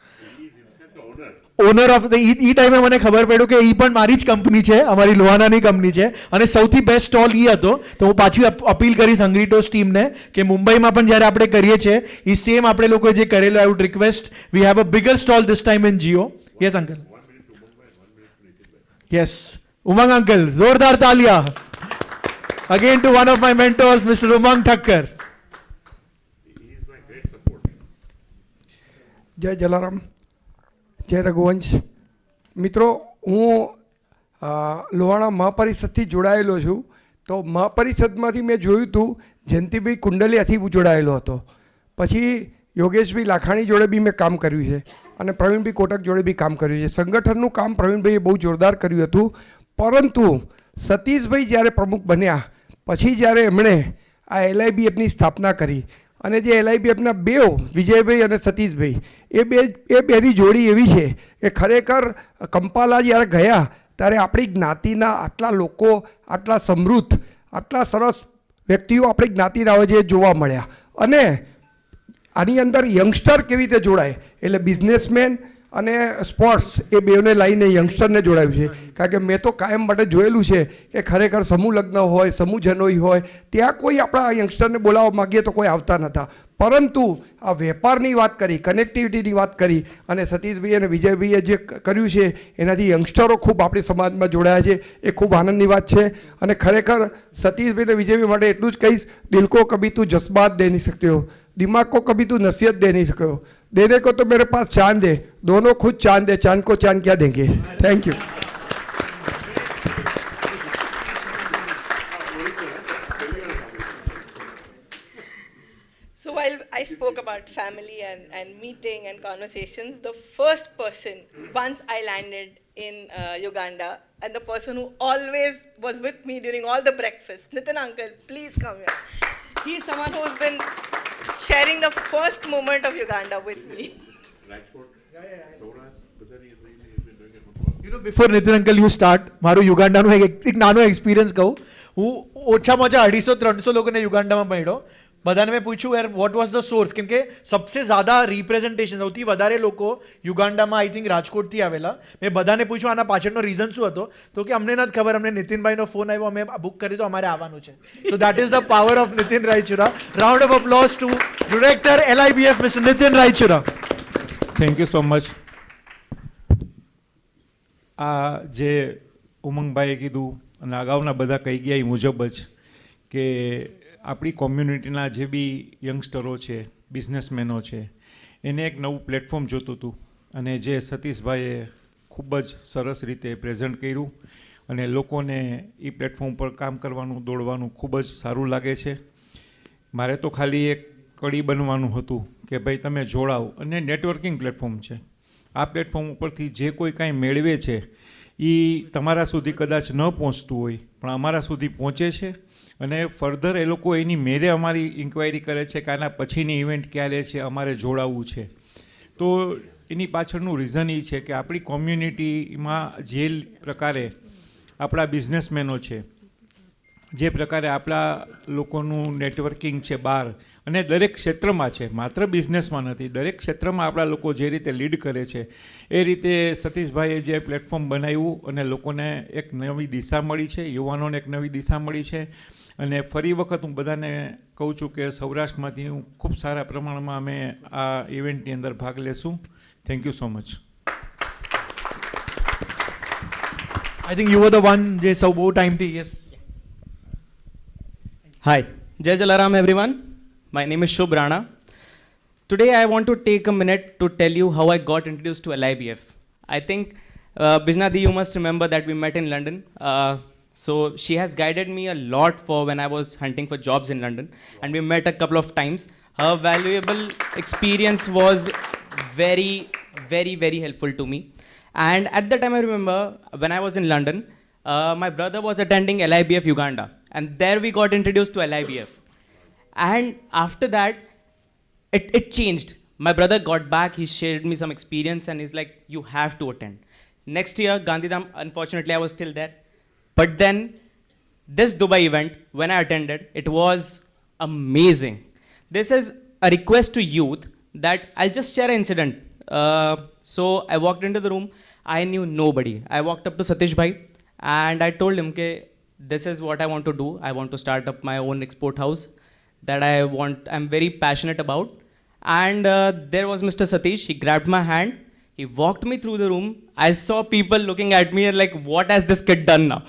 Owner of the e time મને ખબર પડ્યું કે એ પણ મારી જ company છે, અમારી લોહાનાની company છે, અને સૌથી બેસ્ટ સ્ટોલ એ હતો. તો હું પાછી અપીલ કરીશ હંગ્રી ટોસ્ટ ટીમને કે મુંબઈમાં પણ જ્યારે આપણે કરીએ છીએ એ સેમ આપણે લોકોએ જે કરેલું, I would request we have a bigger stall this time in Jio. Yes uncle. Yes. Umang uncle, zordar talia. Again to one of my mentors, Mr. Umang Thakkar. જય જલારામ, જય રઘુવંશ. મિત્રો, હું લોહાણા મહાપરિષદથી જોડાયેલો છું. તો મહાપરિષદમાંથી મેં જોયું હતું જયંતિભાઈ કુંડલિયાથી જોડાયેલો હતો. પછી યોગેશભાઈ લાખાણી જોડે બી મેં કામ કર્યું છે અને પ્રવીણભાઈ કોટક જોડે બી કામ કર્યું છે. સંગઠનનું કામ પ્રવીણભાઈએ બહુ જોરદાર કર્યું હતું. પરંતુ સતીશભાઈ જ્યારે પ્રમુખ બન્યા પછી જ્યારે એમણે આ LIBFની સ્થાપના કરી અને જે LIBFના બેઓ વિજયભાઈ અને સતીશભાઈ એ બેની જોડી એવી છે કે ખરેખર કંપાલા જ્યારે ગયા ત્યારે આપણી જ્ઞાતિના આટલા લોકો, આટલા સમૃદ્ધ, આટલા સરસ વ્યક્તિઓ આપણી જ્ઞાતિના હોય જે જોવા મળ્યા. અને આની અંદર યંગસ્ટર કેવી રીતે જોડાય, એટલે બિઝનેસમેન અને સ્પોર્ટ્સ એ બેને લઈને યંગસ્ટરને જોડાયું છે. કારણ કે મેં તો કાયમ માટે જોયેલું છે કે ખરેખર સમૂહ લગ્ન હોય, સમૂહ જનોઈ હોય, ત્યાં કોઈ આપણા યંગસ્ટરને બોલાવવા માગીએ તો કોઈ આવતા નહોતા. પરંતુ આ વેપારની વાત કરી, કનેક્ટિવિટીની વાત કરી અને સતીશભાઈ અને વિજયભાઈએ જે કર્યું છે એનાથી યંગસ્ટરો ખૂબ આપણી સમાજમાં જોડાયા છે. એ ખૂબ આનંદની વાત છે. અને ખરેખર સતીશભાઈ અને વિજયભાઈ માટે એટલું જ કહીશ, દિલ કો કભી તું જज्बात दे नहीं सकते हो, दिमाग को कभी तू नसीहत दे नहीं सके हो, देने को तो मेरे पास चांद है, दोनों खुद चांद है, चांद को चांद क्या देंगे. Thank you. So while I spoke about family and meeting and conversations, the first person, once I landed in Uganda, and the person who always was with me during all the breakfasts, Nitin uncle, please come here. He is someone who's been sharing the first moment of Uganda with me. You know, before Nitin uncle you start, મારું યુગાન્ડાનું એક નાનો experience કહું. હું ઓછામાં ઓછા 250-300 લોકોને યુગાન્ડામાં મળ્યો. બધાને મેં પૂછ્યું યાર વોટ વોઝ ધ સોર્સ, કેમ કે સબસે ઝ્યાદા રિપ્રેઝન્ટેશન, સૌથી વધારે લોકો યુગાન્ડામાં આઈ થિંક રાજકોટથી આવેલા. મેં બધાને પૂછ્યું આના પાછળનો રીઝન શું હતો, તો કે અમને નથી ખબર, અમને નીતિનભાઈનો ફોન આવ્યો, અમે બુક કર્યું તો અમારે આવવાનું છે. So that is the power of Nitin Raichura. Round of applause to director LIBF mister Nitin Raichura. Thank you so much. આ જે ઉમંગભાઈએ કીધું અને અગાઉના બધા કહી ગયા એ મુજબ જ કે આપણી કોમ્યુનિટીના જે બી યંગસ્ટરો છે, બિઝનેસમેનો છે, એને એક નવું પ્લેટફોર્મ જોતું હતું અને જે સતીશભાઈએ ખૂબ જ સરસ રીતે પ્રેઝન્ટ કર્યું અને લોકોને એ પ્લેટફોર્મ પર કામ કરવાનું, દોડવાનું ખૂબ જ સારું લાગે છે. મારે તો ખાલી એક કડી બનવાનું હતું કે ભાઈ તમે જોડાઓ, અને નેટવર્કિંગ પ્લેટફોર્મ છે. આ પ્લેટફોર્મ ઉપરથી જે કોઈ કાંઈ મેળવે છે એ તમારા સુધી કદાચ ન પહોંચતું હોય પણ અમારા સુધી પહોંચે છે અને ફર્ધર એ લોકો એની મેરે અમારી ઇન્ક્વાયરી કરે છે કે આના પછીની ઇવેન્ટ ક્યારે છે, અમારે જોડાવવું છે. તો એની પાછળનું રીઝન એ છે કે આપણી કોમ્યુનિટીમાં જે પ્રકારે આપણા બિઝનેસમેનો છે, જે પ્રકારે આપણા લોકોનું નેટવર્કિંગ છે બહાર, અને દરેક ક્ષેત્રમાં છે, માત્ર બિઝનેસમાં નથી, દરેક ક્ષેત્રમાં આપણા લોકો જે રીતે લીડ કરે છે એ રીતે સતીશભાઈએ જે પ્લેટફોર્મ બનાવ્યું અને લોકોને એક નવી દિશા મળી છે, યુવાનોને એક નવી દિશા મળી છે. અને ફરી વખત હું બધાને કહું છું કે સૌરાષ્ટ્રમાંથી હું ખૂબ સારા પ્રમાણમાં અમે આ ઇવેન્ટની અંદર ભાગ લેશું. Thank you so much. I think you were the one જે સૌ બહુ ટાઈમથી. Yes. Hi, Jai Jalaram everyone. My name is Shubh Rana. Today I want to take a minute to tell you how I got introduced to LIBF. I think Bijnadi, you must remember that we met in London. So she has guided me a lot for when I was hunting for jobs in London, and we met a couple of times. Her valuable experience was very, very, very helpful to me. And at the time I remember when I was in London, my brother was attending LIBF Uganda, and there we got introduced to LIBF. And after that, it changed. My brother got back, he shared me some experience and he's like, you have to attend. Next year, Gandhidham, unfortunately I was still there. But then, this Dubai event, when I attended, it was amazing. This is a request to youth that I'll just share an incident. So I walked into the room, I knew nobody. I walked up to Satish Bhai and I told him, this is what I want to do. I want to start up my own export house that I'm very passionate about. And there was Mr. Satish, he grabbed my hand, He walked me through the room. I saw people looking at me and like, what has this kid done now?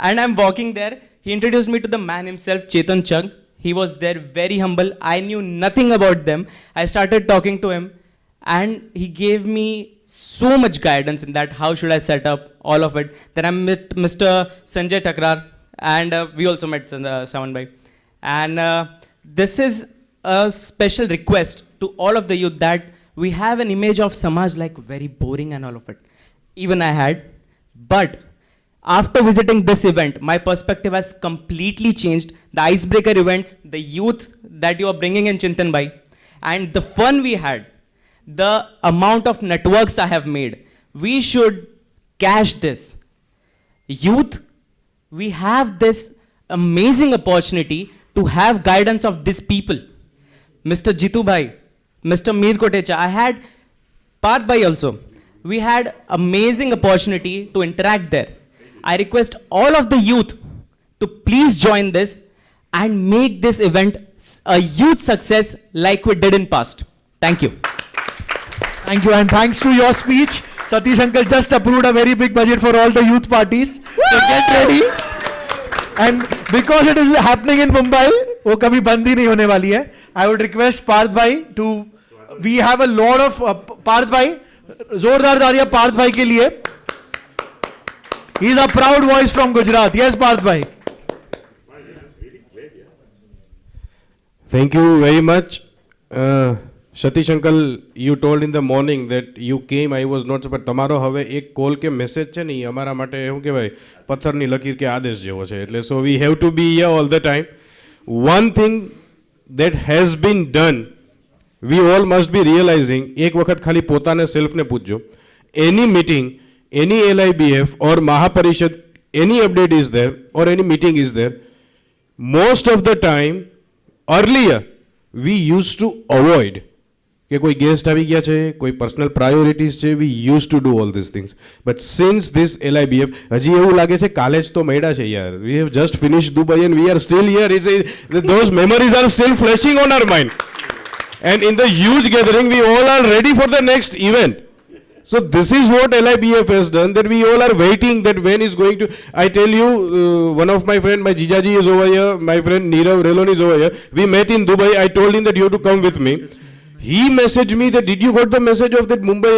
And I'm walking there. He introduced me to the man himself, Chetan Chugh. He was there, very humble. I knew nothing about them. I started talking to him, and he gave me so much guidance in that, how should I set up all of it. Then I met Mr. Savan Takrar, and we also met Savan Bhai. And this is a special request to all of the youth that we have an image of Samaj like very boring and all of it. Even I had. But after visiting this event, my perspective has completely changed. The icebreaker events, the youth that you are bringing in Chintan Bhai, and the fun we had, the amount of networks I have made, we should cash this. Youth, we have this amazing opportunity to have guidance of these people. Mr. Jitu Bhai, Mr. Mir Kotecha, I had Parth Bhai also. We had amazing opportunity to interact there. I request all of the youth to please join this and make this event a huge success like we did in past. Thank you. Thank you, and thanks to your speech, Satish Uncle just approved a very big budget for all the youth parties. So get ready. And because it is happening in Mumbai, वो कभी बंद ही नहीं होने वाली है. I would request Parth Bhai to. We have a lot of Parth Bhai. जोरदार तालियां पार्थ भाई के लिए. He is a proud voice from Gujarat. Yes, Parth Bhai. Thank you very much. Satish Uncle, you told in the morning that you came, I was not, but તમારો હવે એક call કે message છે ને એ અમારા માટે શું કહેવાય પથ્થરની લકીર કે આદેશ જેવો છે એટલે so we have to be here all the time. One thing that has been done, we all must be realizing, એક વખત ખાલી પોતાને સેલ્ફને પૂછજો, any meeting, any LIBF or Mahaparishad, any update is there or any meeting is there, most of the time, earlier, we used to avoid કે કોઈ guest આવી ગયા છે, કોઈ પર્સનલ પ્રાયોરિટીઝ છે, we used to do all these things. But since this LIBF, હજી એવું લાગે છે કાલે જ તો મળ્યા છે યાર. We have just finished Dubai and we are still here. Those memories are still flashing on our mind. And in the huge gathering, we all are ready for the next event. So this is what LIBF has done, that we all are waiting that when is going to, I tell you, one of my friend, my Jijaji is over here, my friend Nirav Relon is over here. We met in Dubai. I told him that you have to come with me. He messaged me that did you got the message of that Mumbai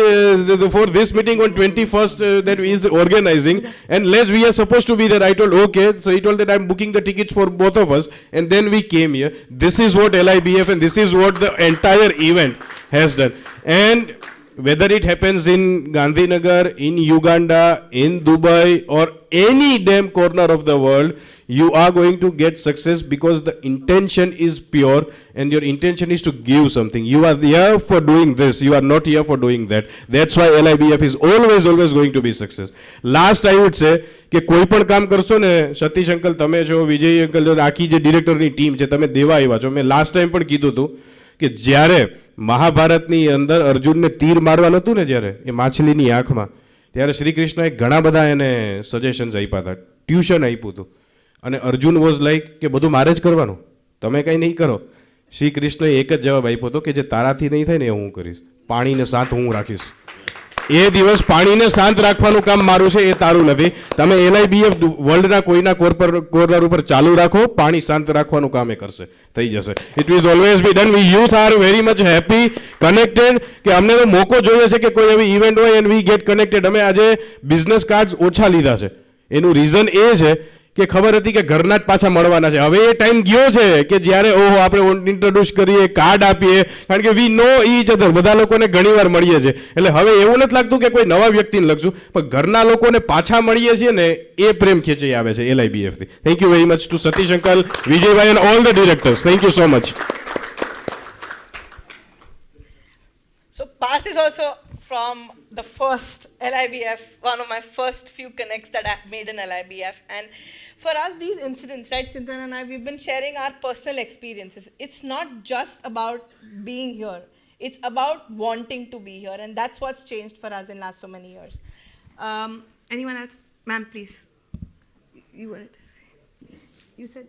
for this meeting on 21st that he is organizing, and we are supposed to be there. I told okay, so he told that I'm booking the tickets for both of us, and then we came here. This is what LIBF and this is what the entire event has done. And whether it happens in Gandhinagar, in Uganda, in Dubai, or any damn corner of the world, you are going to get success because the intention is pure and your intention is to give something. You are here for doing this. You are not here for doing that. That's why LIBF is always going to be success. Last I would say કે કોઈ પણ કામ કરશો ને Satish uncle તમે છો, વિજય uncle છો, આખી જે ડિરેક્ટરની ટીમ છે તમે દેવા આવ્યા છો. મેં લાસ્ટ ટાઈમ પણ કીધું હતું કે જ્યારે મહાભારતની અંદર અર્જુનને તીર મારવા નહોતું ને જ્યારે એ માછલીની આંખમાં, ત્યારે શ્રી કૃષ્ણએ ઘણા બધા એને સજેશન્સ આપ્યા હતા, ટ્યુશન આપ્યું હતું. અને અર્જુન વોઝ લાઈક કે બધું મારે જ કરવાનું, તમે કંઈ નહીં કરો. શ્રી કૃષ્ણએ એક જ જવાબ આપ્યો હતો કે જે તારાથી નહીં થાય ને એ હું કરીશ, પાણીને શાંત હું રાખીશ. એ દિવસ પાણીને શાંત રાખવાનું કામ મારું છે, એ તારું નથી. તમે LIBF વર્લ્ડના કોઈના કોર્નર ઉપર ચાલુ રાખો, પાણી શાંત રાખવાનું કામ એ કરશે, થઈ જશે. It will always be done. We youth are very much happy, connected, કે અમને તો મોકો જોઈએ છે કે કોઈ એવી ઇવેન્ટ હોય એન્ડ વી ગેટ કનેક્ટેડ. અમે આજે બિઝનેસ કાર્ડ્સ ઓછા લીધા છે. એનું રીઝન એ છે કે ખબર હતી કે ઘરના જ પાછા મળવાના છે. હવે એ ટાઈમ ગયો છે કે જ્યારે ઓહો આપણે ઇન્ટ્રોડ્યુસ કરીએ, કાર્ડ આપીએ, કારણ કે વી નો ઈચ અધર, બધા લોકોને ઘણીવાર મળીએ છીએ. એટલે હવે એવું નથી લાગતું કે કોઈ નવા વ્યક્તિને લખશું, પણ ઘરના લોકોને પાછા મળીએ છીએ ને એ પ્રેમ ખેંચી આવે છે LIBF થી. Thank you very much two Satish uncle, Vijaybhai and all the directors. Thank you so much. So Parth is also from the first LIBF, one of my first few connects that I've made in LIBF. And for us, these incidents, right, Chintan and I, we've been sharing our personal experiences. It's not just about being here. It's about wanting to be here. And that's what's changed for us in last so many years. Anyone else? Ma'am, please. You wanted to speak. You said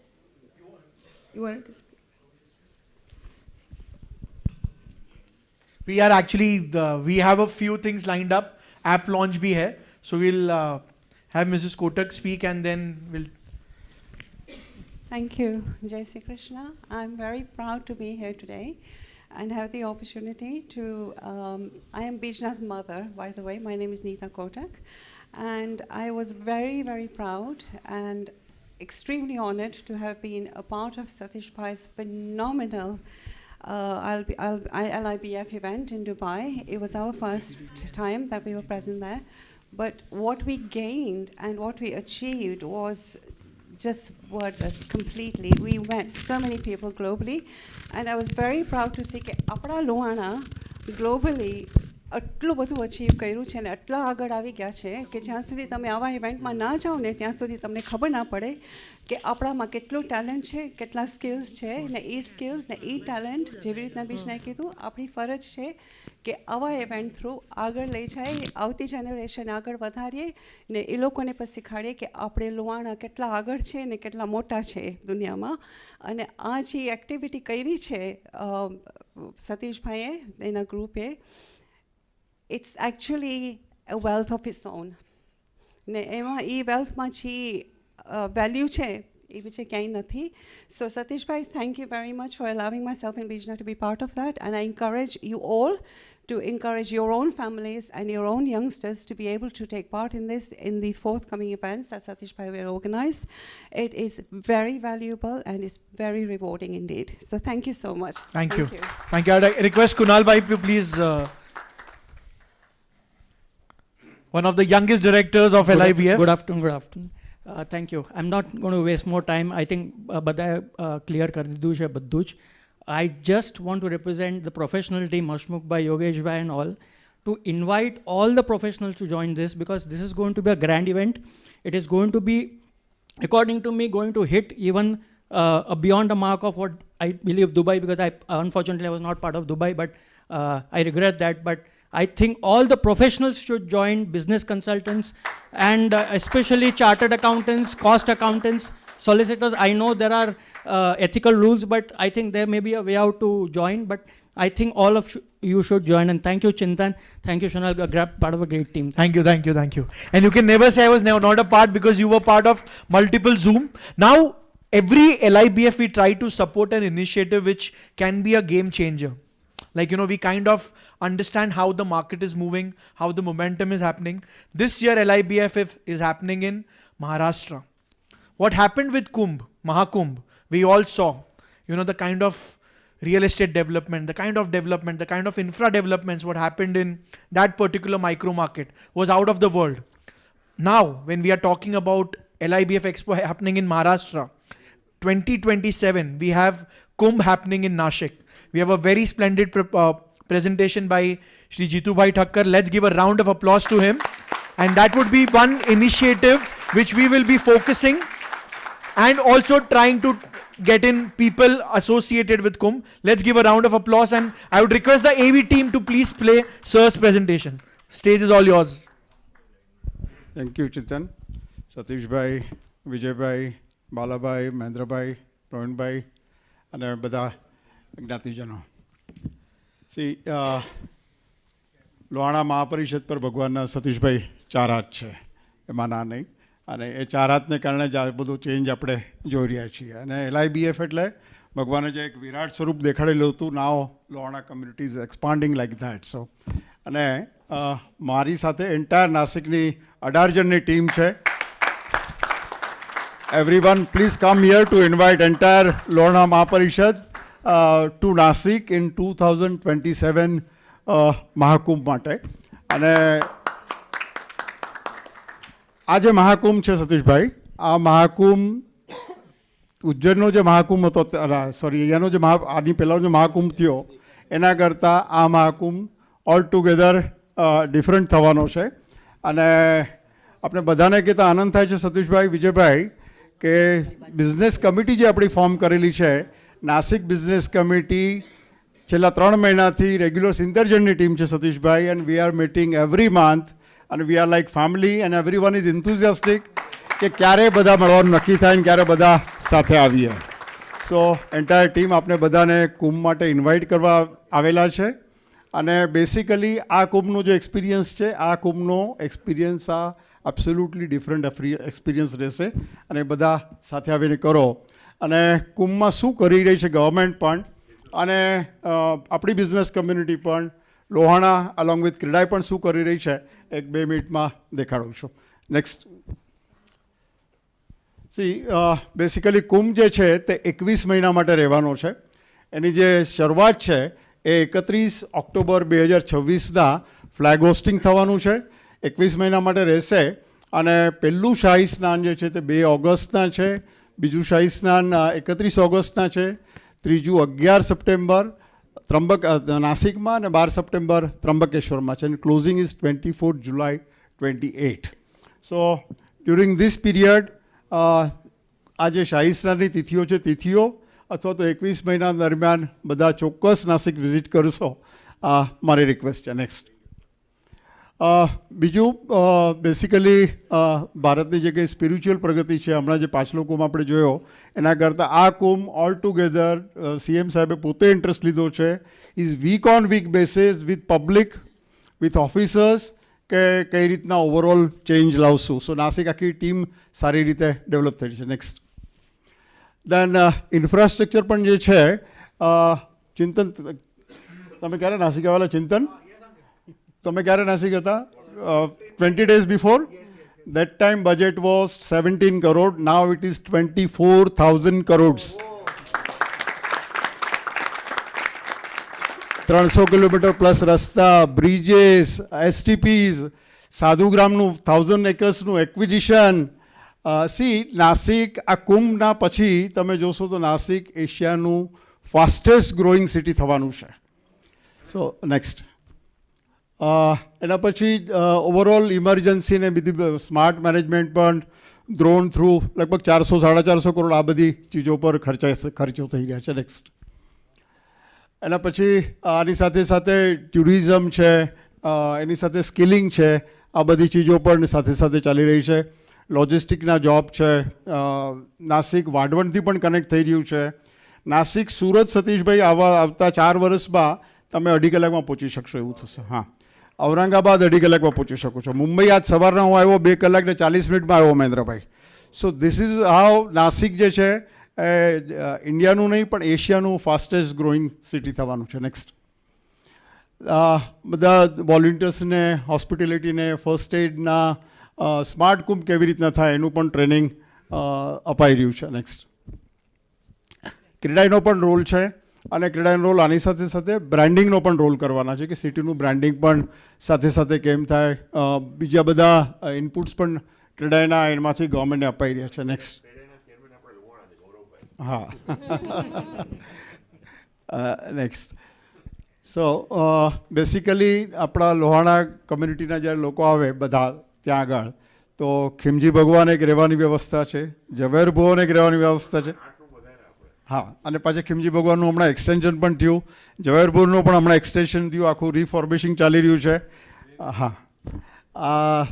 you wanted to speak. We are actually, we have a few things lined up. App launch bhi hai. So we'll have Mrs. Kotak speak and then we'll. Thank you, Jai Sri Krishna. I'm very proud to be here today and have the opportunity to, I am Bijna's mother, by the way. My name is Neeta Kotak. And I was very, very proud and extremely honored to have been a part of Satish Bhai's phenomenal LIBF event in Dubai. It was our first time that we were present there. But what we gained and what we achieved was just wordless completely. We met so many people globally, and I was very proud to see that apna Lohana globally આટલું બધું achieve કર્યું છે ને આટલા આગળ આવી ગયા છે કે જ્યાં સુધી તમે આવા ઇવેન્ટમાં ના જાઓ ને ત્યાં સુધી તમને ખબર ના પડે કે આપણામાં કેટલું ટેલેન્ટ છે, કેટલા સ્કિલ્સ છે ને એ સ્કિલ્સ ને એ ટેલેન્ટ જેવી રીતના બીજનાએ કીધું આપણી ફરજ છે કે આવા ઇવેન્ટ થ્રુ આગળ લઈ જાય, આવતી જનરેશન આગળ વધારીએ ને એ લોકોને પણ શીખવાડીએ કે આપણે લોહાણા કેટલા આગળ છે ને કેટલા મોટા છે દુનિયામાં. અને આ જે એક્ટિવિટી કરી છે સતીશભાઈએ એના ગ્રુપે, it's actually a wealth of its own. ને એમાં એ વેલ્થમાં જે વેલ્યુ છે એ બીજે ક્યાંય નથી. So Satishbhai, thank you very much for allowing myself and Bijna to be part of that, and I encourage you all to encourage your own families and your own youngsters to be able to take part in this, in the forthcoming events that Satishbhai will organize. It is very valuable and is very rewarding indeed. So thank you so much. Thank you. Thank you. I request Kunal Bhai to please, one of the youngest directors of LIBF. Good afternoon, good afternoon. Thank you. I'm not going to waste more time. I think bada clear kar દીધું છે બધું જ. I just want to represent the professional team, Hashmukh Bhai, Yogesh Bhai and all, to invite all the professionals to join this, because this is going to be a grand event. It is going to be, according to me, going to hit even beyond the mark of what I believe Dubai, because unfortunately I was not part of Dubai, but I regret that. But I think all the professionals should join, business consultants and especially chartered accountants, cost accountants, solicitors. I know there are ethical rules, but I think there may be a way out to join. But I think all of you should join. And thank you, Chintan. Thank you, Shonal, part of a great team. Thank you, thank you, thank you. And you can never say I was not a part, because you were part of multiple Zoom. Now, every LIBF we try to support an initiative which can be a game changer. Like, we kind of understand how the market is moving, how the momentum is happening. This year, LIBF is happening in Maharashtra. What happened with Mahakumbh, we all saw, the kind of real estate development, the kind of infra developments, what happened in that particular micro market was out of the world. Now, when we are talking about LIBF Expo happening in Maharashtra, 2027, we have Kumbh happening in Nashik. We have a very splendid presentation by Shri Jitubhai Thakkar. Let's give a round of applause to him. And that would be one initiative which we will be focusing and also trying to get in people associated with Kumbh. Let's give a round of applause, and I would request the AV team to please play Sir's presentation. Stage is all yours. Thank you, Chintan. Satish Bhai, Vijay Bhai, Bala Bhai, Mahendra Bhai, Praveen Bhai, and બધા જ્ઞાતિજનો. C Lohana મહાપરિષદ પર ભગવાનના સતીશભાઈ ચાર હાથ છે, એમાં ના નહીં. અને એ ચાર હાથને કારણે જ આ બધું ચેન્જ આપણે જોઈ રહ્યા છીએ. અને LIBF એટલે ભગવાને જે એક વિરાટ સ્વરૂપ દેખાડેલું હતું, now Lohana community is expanding like that. So અને મારી સાથે એન્ટાયર નાસિકની 18 જણની ટીમ છે. Everyone, please come here to invite entire Lohana Mahaparishad to Nashik in 2027 Mahakumbh માટે. અને આ જે મહાકુંભ છે સતીશભાઈ, આ મહાકુંભ ઉજ્જૈનનો જે મહાકુંભ હતો, સોરી અહીંયાનો જે આની પહેલાંનો જે મહાકુંભ થયો એના કરતાં આ મહાકુંભ ઓલ ટુગેધર ડિફરન્ટ થવાનો છે. અને આપણે બધાને કહેતા આનંદ થાય છે સતીશભાઈ, વિજયભાઈ, કે બિઝનેસ કમિટી જે આપણી ફોર્મ કરેલી છે, નાસિક બિઝનેસ કમિટી, છેલ્લા 3 મહિનાથી રેગ્યુલર 70 જણની ટીમ છે સતીશભાઈ. And we are meeting every month અને we are like family and everyone is enthusiastic કે ક્યારે બધા મળવાનું નક્કી થાય ને ક્યારે બધા સાથે આવીએ. સો એન્ટાયર ટીમ આપણે બધાને કુંભ માટે ઇન્વાઇટ કરવા આવેલા છે. અને બેસિકલી આ કુંભનો જે એક્સપિરિયન્સ છે, આ કુંભનો એક્સપિરિયન્સ આ એબ્સોલ્યુટલી ડિફરન્ટ એક્સપિરિયન્સ રહેશે અને બધા સાથે આવીને કરો. અને કુંભમાં શું કરી રહી છે ગવર્મેન્ટ પણ અને આપણી બિઝનેસ કમ્યુનિટી પણ, લોહાણા અલોંગ વિથ ક્રીડાઈ પણ શું કરી રહી છે, 1-2 મિનિટમાં દેખાડું છું. નેક્સ્ટ. બેસિકલી કુંભ જે છે તે 21 મહિના માટે રહેવાનો છે. એની જે શરૂઆત છે એ 31 ઓક્ટોબર 2026ના ફ્લેગ હોસ્ટિંગ થવાનું છે. 21 મહિના માટે રહેશે અને પહેલું શાહી સ્નાન જે છે તે 2 ઓગસ્ટના છે, બીજું શાહી સ્નાન 31 ઓગસ્ટના છે, ત્રીજું 11 સપ્ટેમ્બર નાસિકમાં અને 12 સપ્ટેમ્બર ત્રંબકેશ્વરમાં છે. અને closing is 24 July 28. So during this period આ જે શાહી સ્નાનની તિથિઓ છે, તિથિઓ અથવા તો 21 મહિના દરમિયાન બધા ચોક્કસ નાસિક વિઝિટ કરશો, આ મારી રિક્વેસ્ટ છે. નેક્સ્ટ. બીજું બેસિકલી ભારતની જે કંઈ સ્પિરિચ્યુઅલ પ્રગતિ છે, હમણાં જે પાછલો કુંભ આપણે જોયો એના કરતાં આ કુંભ ઓલ ટુગેધર CM સાહેબે પોતે ઇન્ટરેસ્ટ લીધો છે. Is weak on week basis with public, with officers, કે કઈ રીતના ઓવરઓલ ચેન્જ લાવશું. સો નાસિક આખી ટીમ સારી રીતે ડેવલપ થઈ છે. નેક્સ્ટ. દેન ઇન્ફ્રાસ્ટ્રક્ચર પણ જે છે, ચિંતન તમે ક્યારે નાસિક આવેલા? ચિંતન, તમે ક્યારે નાસિક હતા? 20 days before? That time budget was 17 crore, now it is 24,000 crores. 300 kilometre plus રસ્તા, બ્રિજેસ, STPs, સાધુગ્રામનું 1000 એકર્સનું એક્વિઝિશન. નાસિક આ કુંભના પછી તમે જોશો તો નાસિક એશિયાનું ફાસ્ટેસ્ટ ગ્રોઈંગ સિટી થવાનું છે. So next. એના પછી ઓવરઓલ ઇમરજન્સી ને બધી સ્માર્ટ મેનેજમેન્ટ પણ ડ્રોન થ્રુ લગભગ 400-450 કરોડ આ બધી ચીજો પર ખર્ચો થઈ રહ્યા છે. નેક્સ્ટ. એના પછી આની સાથે સાથે ટુરિઝમ છે, એની સાથે સ્કિલિંગ છે, આ બધી ચીજો પણ સાથે સાથે ચાલી રહી છે. લોજિસ્ટિકના જોબ છે. નાસિક વાઢવણથી પણ કનેક્ટ થઈ રહ્યું છે. નાસિક સુરત સતીશભાઈ આવતા 4 વર્ષમાં તમે 2.5 કલાકમાં પહોંચી શકશો એવું થશે. હા, ઔરંગાબાદ 2.5 કલાકમાં પહોંચી શકો છો. મુંબઈ આજ સવારના હું આવ્યો 2 કલાક ને 40 મિનિટમાં આવ્યો મહેન્દ્રભાઈ. So this is how Nashik જે છે ઇન્ડિયાનું નહીં પણ એશિયાનું ફાસ્ટેસ્ટ ગ્રોઈંગ સિટી થવાનું છે. નેક્સ્ટ. બધા વોલેન્ટિયર્સને હોસ્પિટેલિટીને ફર્સ્ટ એડના સ્માર્ટ કુંભ કેવી રીતના થાય એનું પણ ટ્રેનિંગ અપાઈ રહ્યું છે. નેક્સ્ટ. ક્રીડાઈનો પણ રોલ છે અને ક્રીડાનો રોલ આની સાથે સાથે બ્રાન્ડિંગનો પણ રોલ કરવાના છે કે સિટીનું બ્રાન્ડિંગ પણ સાથે સાથે કેમ થાય. બીજા બધા ઇનપુટ્સ પણ ક્રીડાના એમાંથી ગવર્મેન્ટને અપાઈ રહ્યા છે. નેક્સ્ટ. હા. નેક્સ્ટ. સો બેસિકલી આપણા લોહાણા કમ્યુનિટીના જ્યારે લોકો આવે બધા ત્યાં આગળ તો ખીમજી ભગવાન એક રહેવાની વ્યવસ્થા છે, ઝવેર ભુવન એક રહેવાની વ્યવસ્થા છે. હા, અને પાછા ખીમજી ભગવાનનું હમણાં એક્સટેન્શન પણ થયું, ઝવેરપુરનું પણ હમણાં એક્સટેન્શન થયું, આખું રિફોર્બિશિંગ ચાલી રહ્યું છે. હા, આ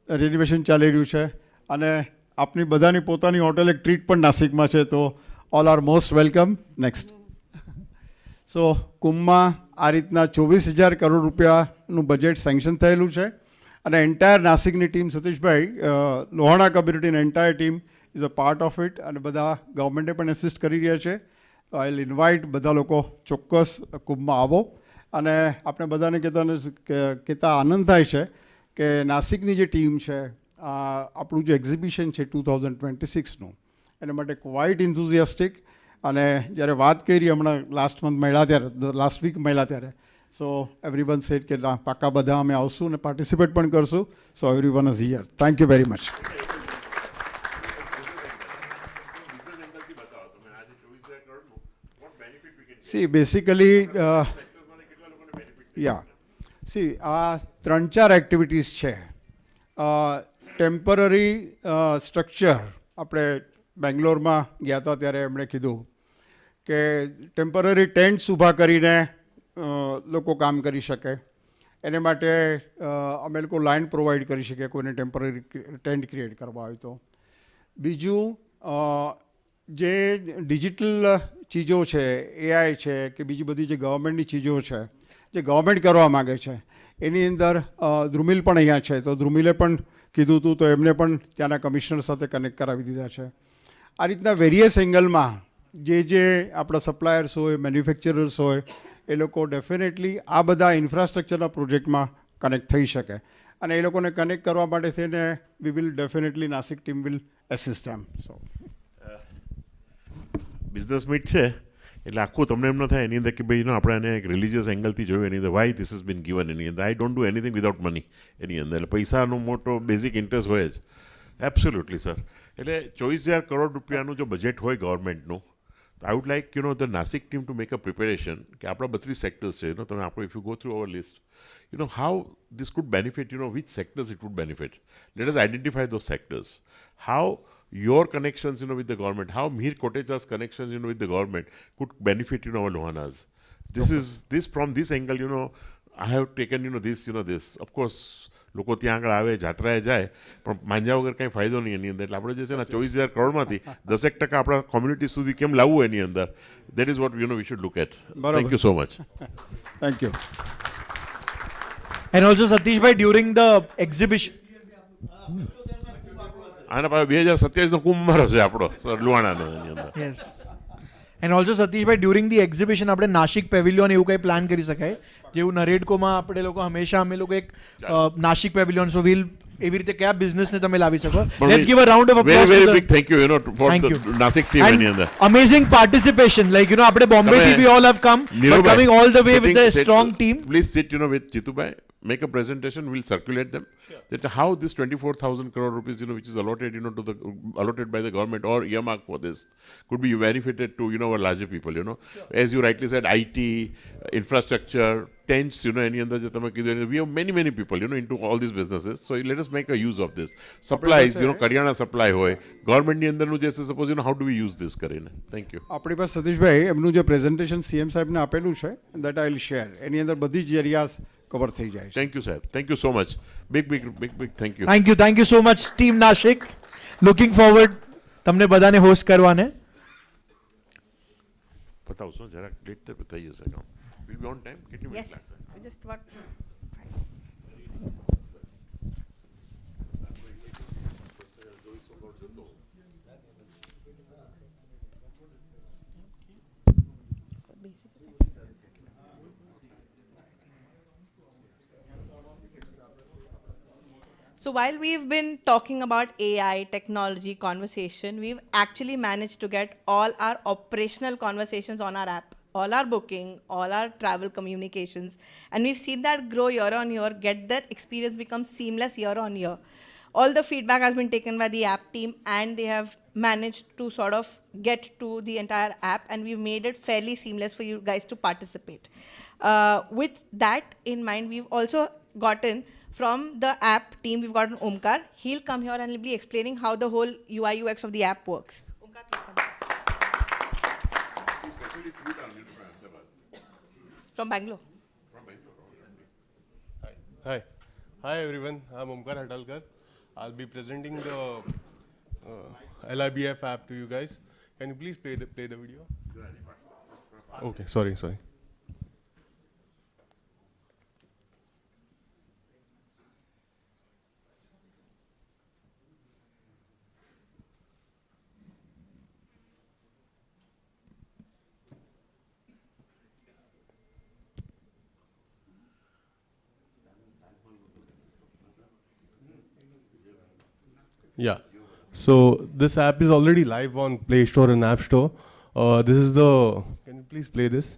રિનોવેશન ચાલી રહ્યું છે અને આપની બધાની પોતાની હોટલ એક ટ્રીટ પણ નાસિકમાં છે, તો all are most welcome. Next. So કુંભમાં આ રીતના 24,000 કરોડ રૂપિયાનું બજેટ સેન્કશન થયેલું છે અને એન્ટાયર નાસિકની ટીમ, સતીશભાઈ, લોહાણા કમ્યુનિટીની entire team is a part of it અને બધા ગવર્મેન્ટે પણ એસિસ્ટ કરી રહ્યા છે. તો આઈ વિલ ઇન્વાઇટ બધા લોકો ચોક્કસ કુંભમાં આવો. અને આપણે બધાને કહેતા આનંદ થાય છે કે નાસિકની જે ટીમ છે, આપણું જે એક્ઝિબિશન છે 2026નું, એના માટે ક્વાઇટ ઇન્થુઝિયાસ્ટિક. અને જ્યારે વાત કરી હમણાં લાસ્ટ વીક મળ્યા ત્યારે, સો એવરીવન સેડ કે પાક્કા બધા અમે આવશું અને પાર્ટિસિપેટ પણ કરશું. So everyone is here. Thank you very much. See basically આ 3-4 એક્ટિવિટીઝ છે. ટેમ્પરરી સ્ટ્રક્ચર, આપણે બેંગ્લોરમાં ગયા હતા ત્યારે એમણે કીધું કે ટેમ્પરરી ટેન્ટ્સ ઊભા કરીને લોકો કામ કરી શકે. એને માટે અમે લોકો લાઇન પ્રોવાઈડ કરી શકીએ કોઈને ટેમ્પરરી ટેન્ટ ક્રિએટ કરવા હોય તો. બીજું, જે ડિજિટલ ચીજો છે, AI છે કે બીજી બધી જે ગવર્મેન્ટની ચીજો છે, જે ગવર્મેન્ટ કરવા માગે છે એની અંદર ધ્રુમિલ પણ અહીંયા છે, તો ધ્રુમિલે પણ કીધું હતું, તો એમને પણ ત્યાંના કમિશનર સાથે કનેક્ટ કરાવી દીધા છે. આ રીતના વેરિયસ એંગલમાં જે આપણા સપ્લાયર્સ હોય, મેન્યુફેક્ચરર્સ હોય, એ લોકો ડેફિનેટલી આ બધા ઇન્ફ્રાસ્ટ્રક્ચરના પ્રોજેક્ટમાં કનેક્ટ થઈ શકે, અને એ લોકોને કનેક્ટ કરવા માટે થઈને we will definitely Nashik team will assist them. So business meet છે એટલે આખું તમને એમ ન થાય એની અંદર કે ભાઈ આપણે એને એક રિલિજિયસ એંગલથી જોયું એની અંદર why this is been given એની અંદર. I don't do anything without money એની અંદર, એટલે પૈસાનો મોટો બેઝિક ઇન્ટરેસ્ટ હોય જ. Absolutely sir. એટલે 24,000 કરોડ રૂપિયાનું જો બજેટ હોય ગવર્મેન્ટનું, તો I would like the Nashik team to make a preparation કે આપણા 32 સેક્ટર્સ છે, તમે આપણે if you go through our list, how this could benefit, which sectors it would benefit. Let us identify those sectors. How your connections, with the government, how Mir Kotecha's connections, with the government could benefit, our Lohanas. This from this angle, I have taken, this. Of course, લોકો ત્યાં આગળ આવે, જાત્રાએ જાય, પણ માંજા વગર કંઈ ફાયદો નહીં એની અંદર. એટલે આપણે જે છે ને 24,000 કરોડમાંથી 10% આપણા કોમ્યુનિટી સુધી કેમ લાવવું એની અંદર, that is what we should look at. Thank you so much. Thank you. And also Satishbhai, during the exhibition. આના પાસે 2027નો કુંભ મારો છે આપણો લુહાણાનો એની અંદર. Yes. And also Satishbhai, during the exhibition આપણે નાશિક પેવિલિયન એવું કંઈ પ્લાન કરી શકાય, જેવું નરેડકોમાં આપણે લોકો હંમેશા અમે લોકો એક નાશિક પેવિલિયન, સો વીલ એવી રીતે કયા બિઝનેસને તમે લાવી શકો. Let's give a round of applause. Very big thank you, for the Nashik team એની અંદર. Amazing participation, like આપણે બોમ્બેથી we all have come, but coming all the way with a strong team. Please sit, with Chitubhai, make a presentation, we'll circulate them. That how this 24,000 crore rupees, which is allotted, allotted by the government or earmarked for this, could be benefited to, our larger people, As you rightly said, IT, infrastructure, tents, any other, we have many people, into all these businesses. So let us make a use of this. Supplies, Karyana supply hoy, government ni અંદર નું જે suppose, how do we use this કરીને? Thank you. આપણી પાસે સતીશભાઈ એમનું જે presentation CM સાહેબને આપેલું છે, that I will share. એની અંદર બધી જ એરિયાસ કવર થઈ જાય છે. Thank you, sir. Thank you so much. Big thank you. Thank you so much, Team Nashik. Looking forward તમને બધાને હોસ્ટ કરવાને. બતાવશો જરા લેટ તે બતાઈ જશે કામ. Will be on time. કેટલી મિનિટ લાગશે? Just what? So while we've been talking about AI, technology, conversation, we've actually managed to get all our operational conversations on our app, all our booking, all our travel communications, and we've seen that grow year on year, get that experience become seamless year on year. All the feedback has been taken by the app team, and they have managed to sort of get to the entire app, and we've made it fairly seamless for you guys to participate. With that in mind, we've also gotten from the app team, we've got an Omkar. He'll come here and he'll be explaining how the whole UI UX of the app works. Omkar, please come. From Bangalore. Hi everyone. I'm Omkar Hatalkar. I'll be presenting the LIBF app to you guys. Can you please play the video? Okay. Sorry. Yeah. So this app is already live on Play Store and App Store. This is the. Can you please play this?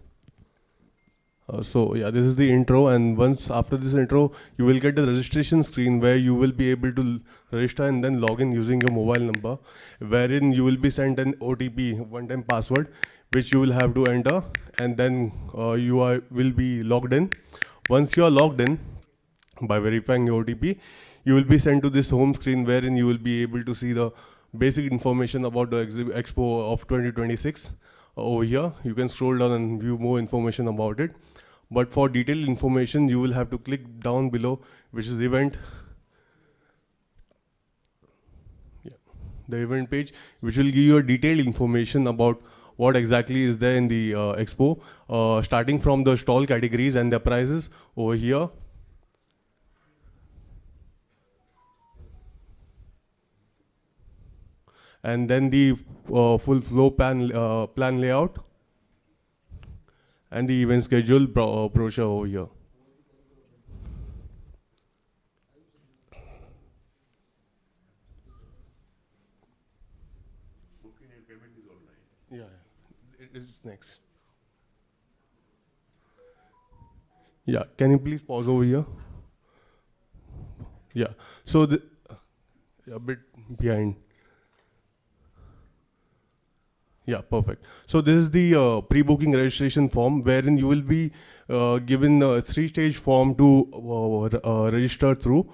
This is the intro, and once after this intro, you will get the registration screen where you will be able to register and then log in using your mobile number, wherein you will be sent an OTP, one-time password, which you will have to enter, and then you will be logged in. Once you are logged in, by verifying your OTP, you will be sent to this home screen wherein you will be able to see the basic information about the Exim Expo of 2026 over here. You can scroll down and view more information about it. But for detailed information, you will have to click down below, which is event. The event page, which will give you a detailed information about what exactly is there in the expo, starting from the stall categories and the prices over here. And then the full flow plan layout and the event schedule brochure over here. Booking and payment is online. Yeah, it is next. Yeah, can you please pause over here? Yeah, so a bit behind. Yeah, perfect. So this is the pre-booking registration form, wherein you will be given a 3-stage form to register through.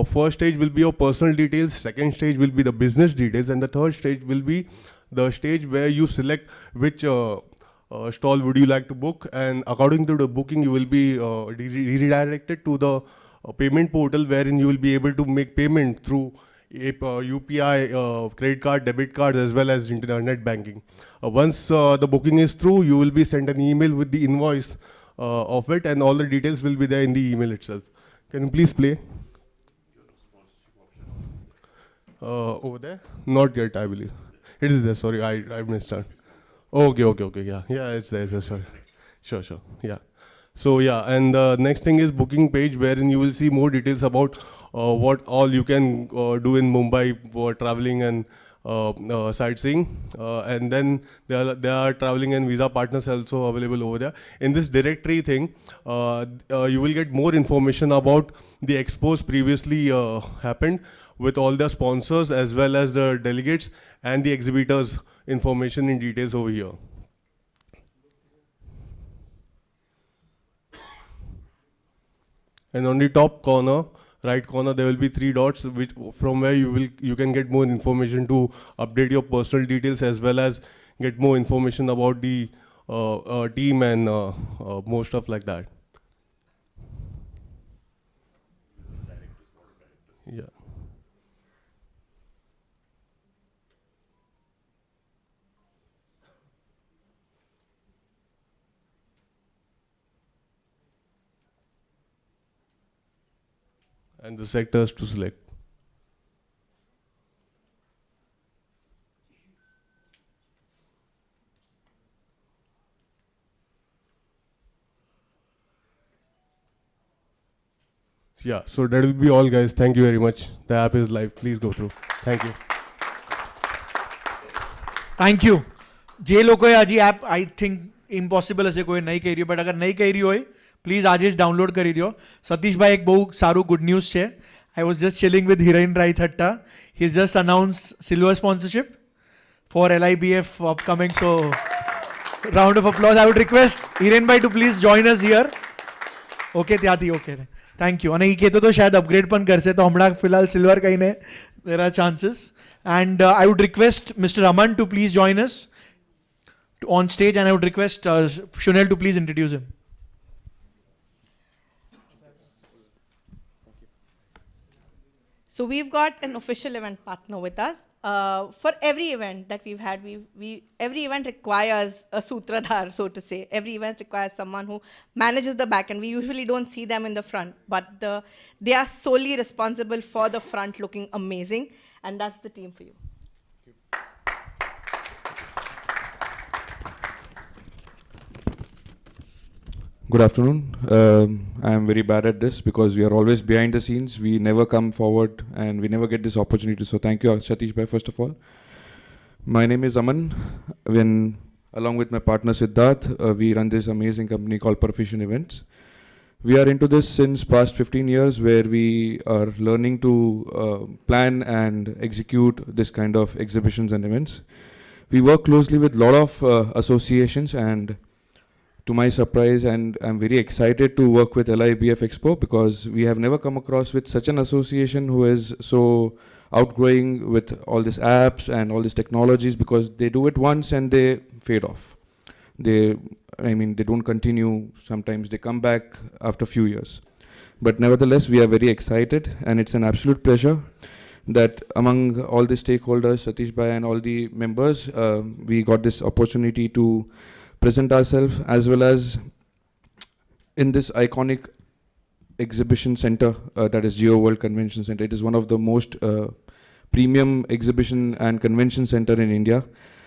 First stage will be your personal details, second stage will be the business details, and the third stage will be the stage where you select which stall would you like to book, and according to the booking you will be redirected to the payment portal, wherein you will be able to make payment through UPI, credit card, debit cards, as well as internet banking. Once the booking is through, you will be sent an email with the invoice of it, and all the details will be there in the email itself. Can you please play? Over there? Not yet, I believe. It is there, sorry, I missed out. Okay, yeah, it's there, sorry. Sure, yeah. So yeah, and the next thing is booking page, wherein you will see more details about what all you can do in Mumbai for traveling and sightseeing. And then there are traveling and visa partners also available over there. In this directory thing, you will get more information about the expos previously happened, with all the sponsors as well as the delegates and the exhibitors information in details over here. And on the top corner, right corner, there will be 3 dots, which from where you can get more information to update your personal details, as well as get more information about the team and more stuff like that. Yeah. And the sectors to select. Yeah, so that will be all, guys. Thank you very much. The app is live. Please go through. Thank you. Thank you. જે લોકોએ હજી app I think impossible હશે કોઈ નહીં કરી, but અગર નહીં કરી હોય પ્લીઝ આજે જ ડાઉનલોડ કરી દો. સતીશભાઈ એક બહુ સારું ગુડ ન્યૂઝ છે. I was just chilling with Hiren Rai Thatta. He's just announced silver sponsorship for LIBF upcoming. So, round of applause. I would request Hiren Bhai to please join us here. Okay, ત્યાંથી okay. Thank you. અને એ કહેતો તો શાયદ upgrade પણ કરશે, તો હમણાં ફિલહાલ silver કહીને there are chances. And I would request Mr. Aman to please join us on stage, and I would request Shunel to please introduce him. So we've got an official event partner with us. For every event that we've had, every event requires a sutradhar, so to say. Every event requires someone who manages the back end. We usually don't see them in the front, but they are solely responsible for the front looking amazing, and that's the team for you. Good afternoon. I am very bad at this because we are always behind the scenes. We never come forward and we never get this opportunity. So thank you, Satish Bhai, first of all. My name is Aman. Along with my partner Siddharth, we run this amazing company called Proficient Events. We are into this since past 15 years, where we are learning to plan and execute this kind of exhibitions and events. We work closely with a lot of associations, and to my surprise, and I'm very excited to work with LIBF Expo, because we have never come across with such an association who is so outgrowing with all these apps and all these technologies, because they do it once and they fade off. They don't continue. Sometimes they come back after a few years. But nevertheless, we are very excited, and it's an absolute pleasure. that among all the stakeholders, Satish Bhai and all the members, we got this opportunity to present ourselves, as well as in this iconic exhibition center that is Geo World Convention Center. It is one of the most premium exhibition and convention center in India,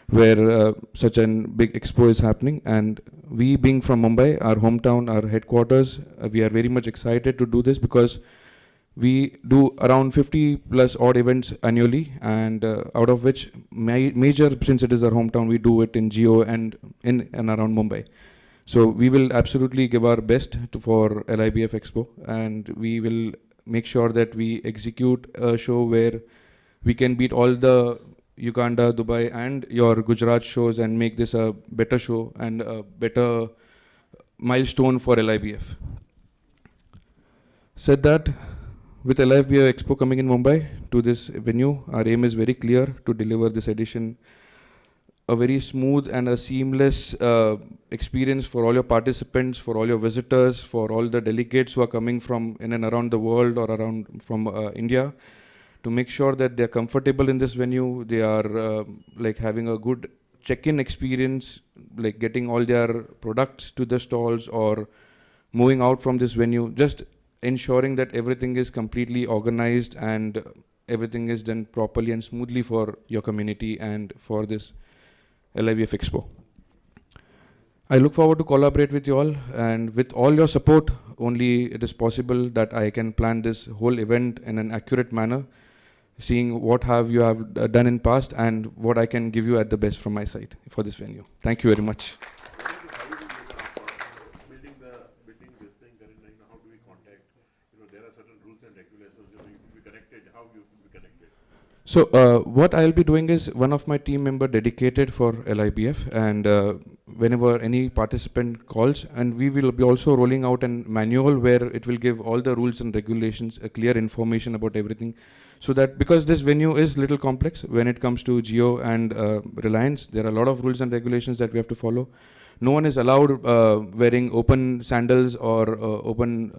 where such a big expo is happening. And we, being from Mumbai, our hometown, our headquarters, we are very much excited to do this, because we do around 50 plus odd events annually, and out of which major, since it is our hometown, we do it in Geo and in and around Mumbai. So we will absolutely give our best for LIBF Expo, and we will make sure that we execute a show where we can beat all the Uganda, Dubai and your Gujarat shows and make this a better show and a better milestone for LIBF. Said that, with LIBF Expo coming in Mumbai to this venue, our aim is very clear to deliver this edition a very smooth and a seamless experience for all your participants, for all your visitors, for all the delegates who are coming from in and around the world or around from India, to make sure that they are comfortable in this venue, they are like having a good check-in experience, like getting all their products to the stalls or moving out from this venue, just ensuring that everything is completely organized and everything is done properly and smoothly for your community and for this LIBF Expo. I look forward to collaborate with you all, and with all your support, only it is possible that I can plan this whole event in an accurate manner, seeing what you have done in past and what I can give you at the best from my side for this venue. Thank you very much. Building this thing, how do we contact? There are certain rules and regulations. You be connected. How you be connected? So what I'll be doing is, one of my team member dedicated for LIBF, and whenever any participant calls, and we will be also rolling out a manual where it will give all the rules and regulations, a clear information about everything, so that, because this venue is little complex when it comes to Geo and Reliance, there are a lot of rules and regulations that we have to follow. No one is allowed wearing open sandals or open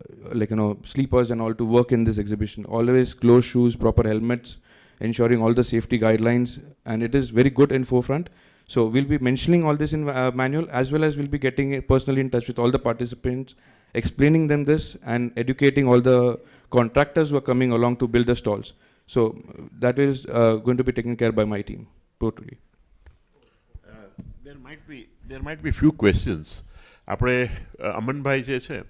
sleepers and all to work in this exhibition. Always closed shoes, proper helmets, ensuring all the safety guidelines, and it is very good in forefront. So we'll be mentioning all this in manual, as well as we'll be getting personally in touch with all the participants, explaining them this and educating all the contractors who are coming along to build the stalls. So that is going to be taken care by my team totally. There might be few questions. આપણે અમનભાઈ જે છે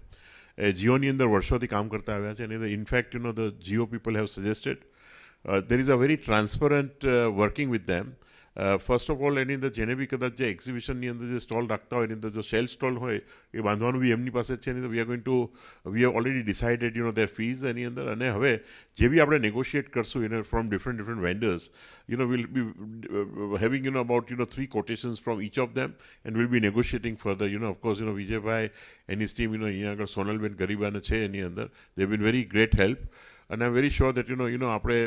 એ જીઓની અંદર વર્ષોથી કામ કરતા આવ્યા છે, અને in fact the Geo people have suggested there is a very transparent working with them. First of all એની અંદર જેને બી કદાચ જે એક્ઝિબિશનની અંદર જે સ્ટોલ રાખતા હોય એની અંદર જો સેલ સ્ટોલ હોય એ બાંધવાનું બી એમની પાસે જ છે. એની we are going to we have already decided their fees એની અંદર. અને હવે જે બી આપણે નેગોશિએટ કરશું from different vendors will be having about 3 quotations from each of them, and we'll be negotiating further. Of course, Vijaybhai any team અહીંયા આગળ સોનલબેન ગરીબાને છે એની અંદર, they have been very great help. And I'm very sure that આપણે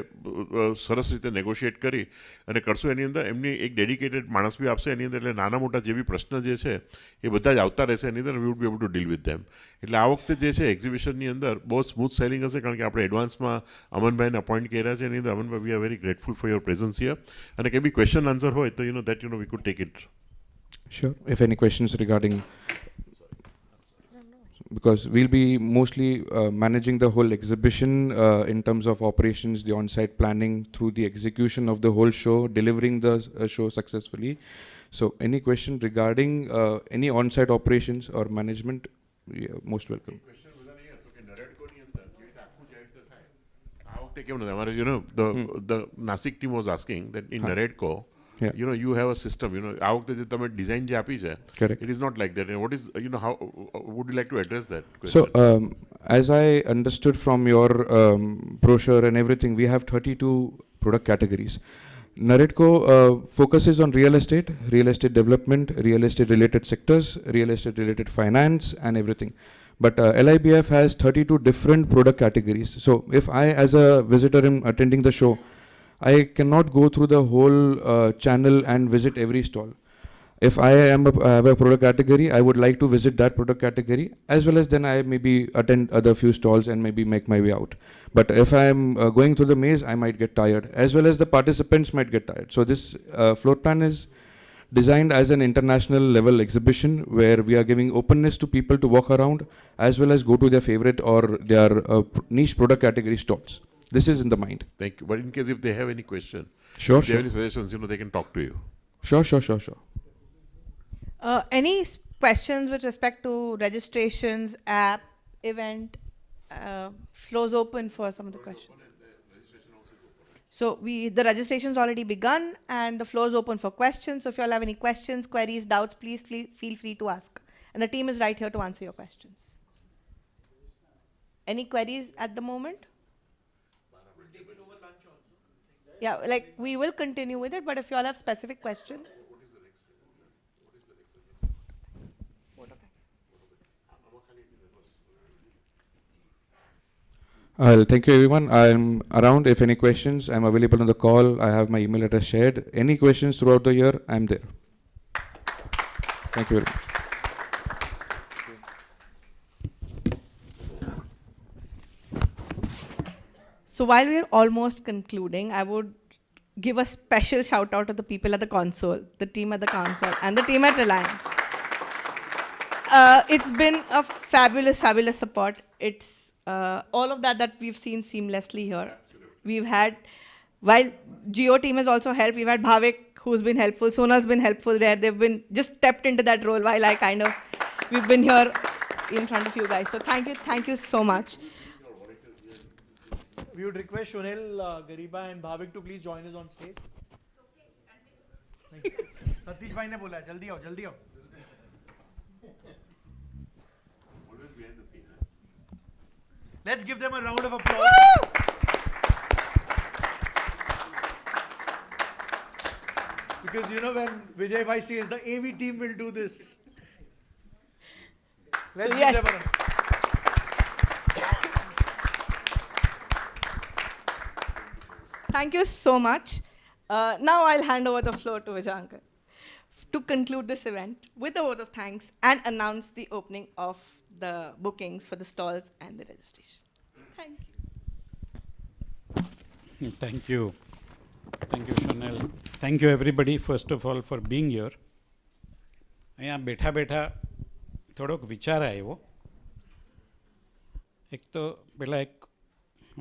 સરસ રીતે negotiate કરી અને કરશું. એની અંદર એમની એક ડેડિકેટેડ માણસ બી આપશે એની અંદર, એટલે નાના મોટા જે બી પ્રશ્ન જે છે એ બધા જ આવતા રહેશે એની અંદર. વી would be able to deal with them. એટલે આ વખતે જે છે એક્ઝિબિશનની અંદર બહુ સ્મૂથ સેલિંગ હશે, કારણ કે આપણે એડવાન્સમાં અમનભાઈને અપોઇન્ટ કર્યા છે એની અંદર. અમનભાઈ, we are very grateful for your presence here. અને કંઈ બી ક્વેશ્ચન આન્સર હોય તો that we could take it. Sure. If any questions regarding, because we'll be mostly managing the whole exhibition in terms of operations, the on-site planning, through the execution of the whole show, delivering the show successfully. So any question regarding any on-site operations or management, most welcome. The Nashik team was asking that in Naredco, you have a system. આ વખતે જે તમે design જે આપી છે, it is not like that. And what is, how would you like to address that question? So as I understood from your brochure and everything, we have 32 product categories. Naredco focuses on real estate development, real estate related sectors, real estate related finance and everything. But LIBF has 32 different product categories. So if I, as a visitor, am attending the show, I cannot go through the whole channel and visit every stall. If I have a product category, I would like to visit that product category, as well as then I maybe attend other few stalls and maybe make my way out. But if I am going through the maze, I might get tired, as well as the participants might get tired. So this floor plan is designed as an international level exhibition where we are giving openness to people to walk around, as well as go to their favorite or their niche product category stalls. This is in the mind. Thank you. But in case if they have any question, Sure, if they have sure. any suggestions, they can talk to you. Sure. Any questions with respect to registrations, app, event? Floors open for some of the questions. So the registration's already begun and the floor's open for questions. So if you all have any questions, queries, doubts, please feel free to ask. And the team is right here to answer your questions. Any queries at the moment? Yeah, like we will continue with it, but if you all have specific questions. Thank you, everyone. I'm around. If any questions, I'm available on the call. I have my email address shared. Any questions throughout the year, I'm there. Thank you very much. So while we're almost concluding, I would give a special shout out to the people at the console, the team at the console, and the team at Reliance. It's been a fabulous support. It's all of that we've seen seamlessly here. We've had, while Geo team has also helped, we've had Bhavik, who's been helpful. Sona's been helpful there. They've been just stepped into that role while we've been here in front of you guys. So thank you so much. We would request Shunil, Gariba and Bhavik to please join us on stage. Satish bhai ne bola, jaldi aao. Let's give them a round of applause. Because you know when Vijay bhai says the AV team will do this. Let's give them a round. Thank you so much. Now I'll hand over the floor to Vijay uncle to conclude this event with a vote of thanks and announce the opening of the bookings for the stalls and the registration. Thank you. Thank you. Thank you, Chanel. Thank you, everybody, first of all, for being here. અહીંયા બેઠા બેઠા થોડોક વિચાર આવ્યો. એક તો પહેલાં એક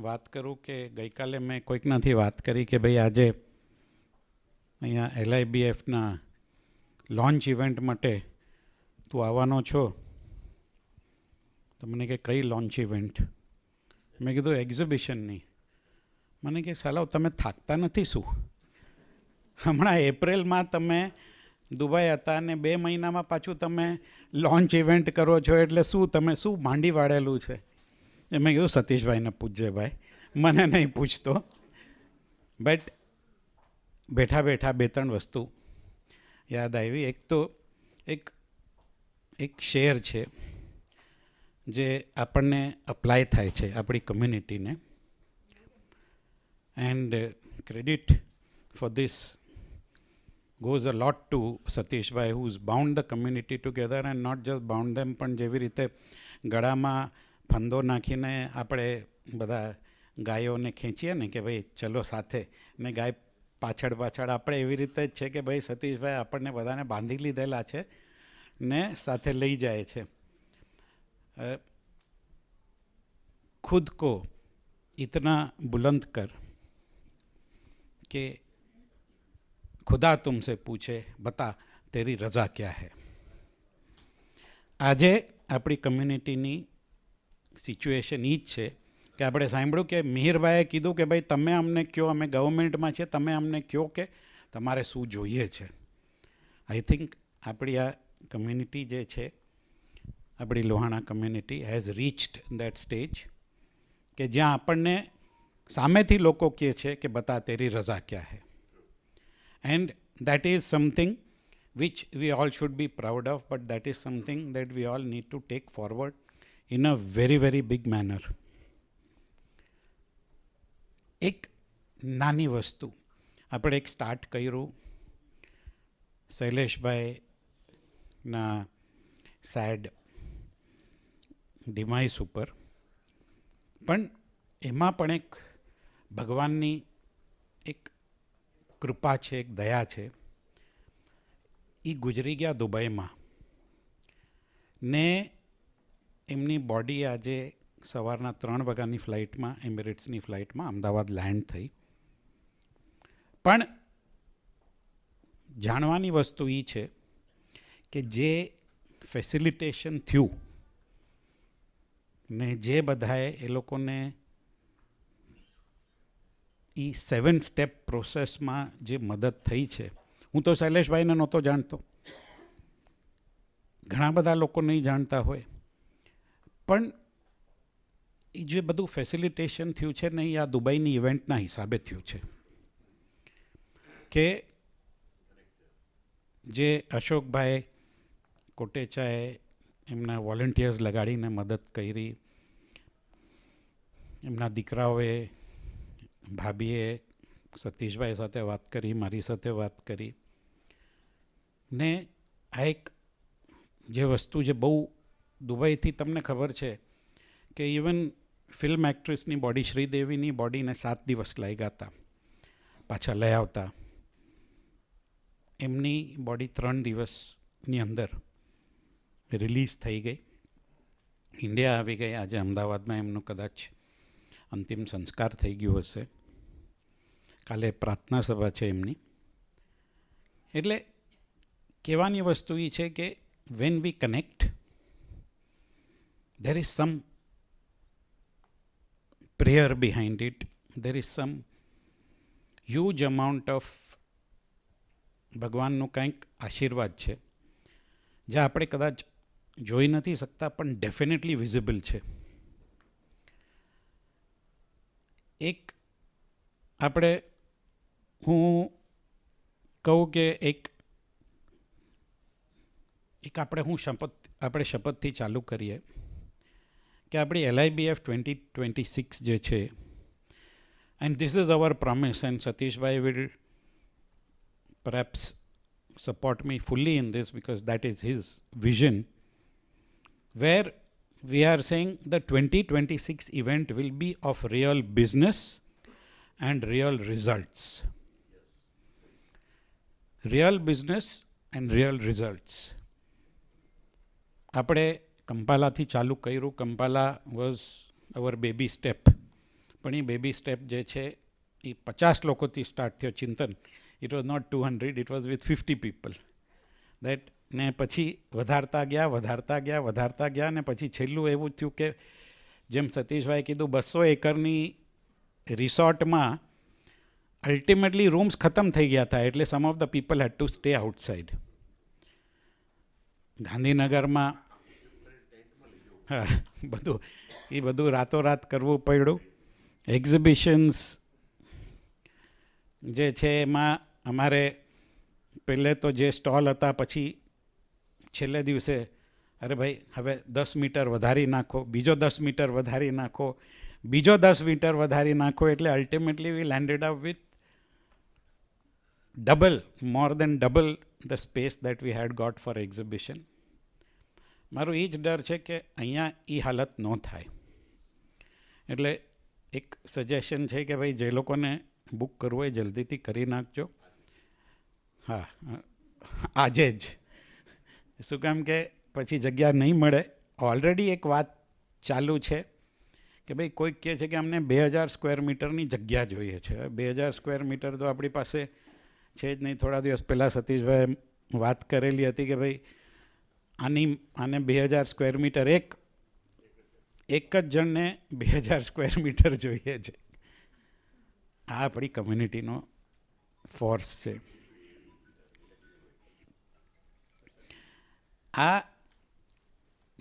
વાત કરું કે ગઈકાલે મેં કોઈકનાથી વાત કરી કે ભાઈ આજે અહીંયા LIBFના લોન્ચ ઇવેન્ટ માટે તું આવવાનો છો. તો મને કે કઈ લોન્ચ ઇવેન્ટ? મેં કીધું એક્ઝિબિશનની. મને કે સાલાવ તમે થાકતા નથી શું? હમણાં એપ્રિલમાં તમે દુબઈ હતા અને 2 મહિનામાં પાછું તમે લોન્ચ ઇવેન્ટ કરો છો એટલે તમે શું માંડી વાળેલું છે? મેં કીધું સતીશભાઈને પૂછજે ભાઈ, મને નહીં પૂછતો. બટ બેઠા બેઠા 2-3 વસ્તુ યાદ આવી. એક તો એક શેર છે જે આપણને અપ્લાય થાય છે આપણી કમ્યુનિટીને. And credit for this goes a lot to Satish bhai, who's bound the community together and not just bound them, પણ જેવી રીતે ગળામાં ફંદો નાખીને આપણે બધા ગાયોને ખેંચીએ ને કે ભાઈ ચલો સાથે, ને ગાય પાછળ આપણે એવી રીતે જ છે કે ભાઈ સતીશભાઈ આપણને બધાને બાંધી લીધેલા છે ને સાથે લઈ જાય છે. खुद को इतना बुलंद कर कि खुदा तुमसे पूछे बता तेरी रज़ा क्या है. આજે આપણી કમ્યુનિટીની સિચ્યુએશન એ જ છે કે આપણે સાંભળ્યું કે મિહિરભાઈએ કીધું કે ભાઈ તમે અમને કહો, અમે ગવર્મેન્ટમાં છીએ, તમે અમને કહો કે તમારે શું જોઈએ છે. આઈ થિંક આપણી આ કમ્યુનિટી જે છે, આપણી Lohana community has reached that stage કે જ્યાં આપણને સામેથી લોકો કહે છે કે બતા તેરી રઝા ક્યા હૈ. And that is something which we all should be proud of, but that is something that we all need to take forward in a very, very big manner. એક નાની વસ્તુ આપણે એક સ્ટાર્ટ કર્યું. શૈલેષભાઈ ના સેડ ડિમાઇસ ઉપર, પણ એમાં પણ એક ભગવાનની એક કૃપા છે, એક દયા છે. એ ગુજરી ગયા દુબઈમાં ને એમની બોડી આજે સવારના 3 વાગ્યાની ફ્લાઇટમાં, એમિરેટ્સની ફ્લાઇટમાં અમદાવાદ લેન્ડ થઈ. પણ જાણવાની વસ્તુ એ છે કે જે ફેસિલિટેશન થયું ને જે બધાએ એ લોકોને એ 7 સ્ટેપ પ્રોસેસમાં જે મદદ થઈ છે. હું તો શૈલેષભાઈને નહોતો જાણતો, ઘણા બધા લોકો નહીં જાણતા હોય, પણ એ જે બધું ફેસિલિટેશન થયું છે ને એ આ દુબઈની ઇવેન્ટના હિસાબે થયું છે. કે જે અશોકભાઈ કોટેચાએ એમના વોલેન્ટિયર્સ લગાડીને મદદ કરી, એમના દીકરાઓએ, ભાભીએ સતીશભાઈ સાથે વાત કરી, મારી સાથે વાત કરી, ને આ એક જે વસ્તુ જે બહુ દુબઈથી તમને ખબર છે કે ઇવન ફિલ્મ એક્ટ્રેસની બોડી, શ્રીદેવીની બોડીને 7 દિવસ લાગ્યા હતા પાછા લઈ આવતા. એમની બોડી 3 દિવસની અંદર રિલીઝ થઈ ગઈ, ઇન્ડિયા આવી ગઈ. આજે અમદાવાદમાં એમનું કદાચ અંતિમ સંસ્કાર થઈ ગયું હશે. કાલે પ્રાર્થના સભા છે એમની. એટલે કહેવાની વસ્તુ એ છે કે when we connect, there is some prayer behind it, there is some huge amount of ભગવાનનું કંઈક આશીર્વાદ છે જે આપણે કદાચ જોઈ નથી શકતા, પણ ડેફિનેટલી વિઝિબલ છે. એક આપણે, હું કહું કે એક આપણે શપથથી ચાલુ કરીએ કે આપણી LIBF 2026 જે છે, and this is our promise, and Satishbhai will perhaps support me fully in this because that is his vision, where we are saying the 2026 event will be of real business and real results. Real business and real results. આપણે કંપાલાથી ચાલુ કર્યું. કંપાલા was hour baby step, પણ એ baby step જે છે એ 50 લોકોથી start થયો. ચિંતન, it was not 200, it was with 50 people. That ને પછી વધારતા ગયા ને પછી છેલ્લું એવું થયું કે જેમ સતીશભાઈ કીધું 200 એકરની રિસોર્ટમાં અલ્ટિમેટલી રૂમ્સ ખતમ થઈ ગયા હતા, એટલે some of the people had to stay outside. ગાંધીનગરમાં હા બધું રાતોરાત કરવું પડ્યું. એક્ઝિબિશન્સ જે છે એમાં અમારે પહેલે તો જે સ્ટોલ હતા, પછી છેલ્લે દિવસે અરે ભાઈ હવે 10 મીટર વધારી નાખો, બીજો 10 મીટર વધારી નાખો, બીજો 10 મીટર વધારી નાખો, એટલે ultimately we landed up with more than double the space that we had got for exhibition. મારો એ જ ડર છે કે અહીંયા એ હાલત ન થાય. એટલે એક સજેશન છે કે ભાઈ જે લોકોને બુક કરવું હોય જલ્દીથી કરી નાખજો. હા, આજે જ. શું કામ કે પછી જગ્યા નહીં મળે. ઓલરેડી એક વાત ચાલુ છે કે ભાઈ કોઈક કહે છે કે અમને 2000 સ્ક્વેર મીટરની જગ્યા જોઈએ છે. 2000 સ્ક્વેર મીટર તો આપણી પાસે છે જ નહીં. થોડા દિવસ પહેલાં સતીશભાઈ વાત કરેલી હતી કે ભાઈ આને 2000 સ્ક્વેર મીટર એક જ જણને 2000 સ્ક્વેર મીટર જોઈએ છે. આ આપણી કમ્યુનિટીનો ફોર્સ છે.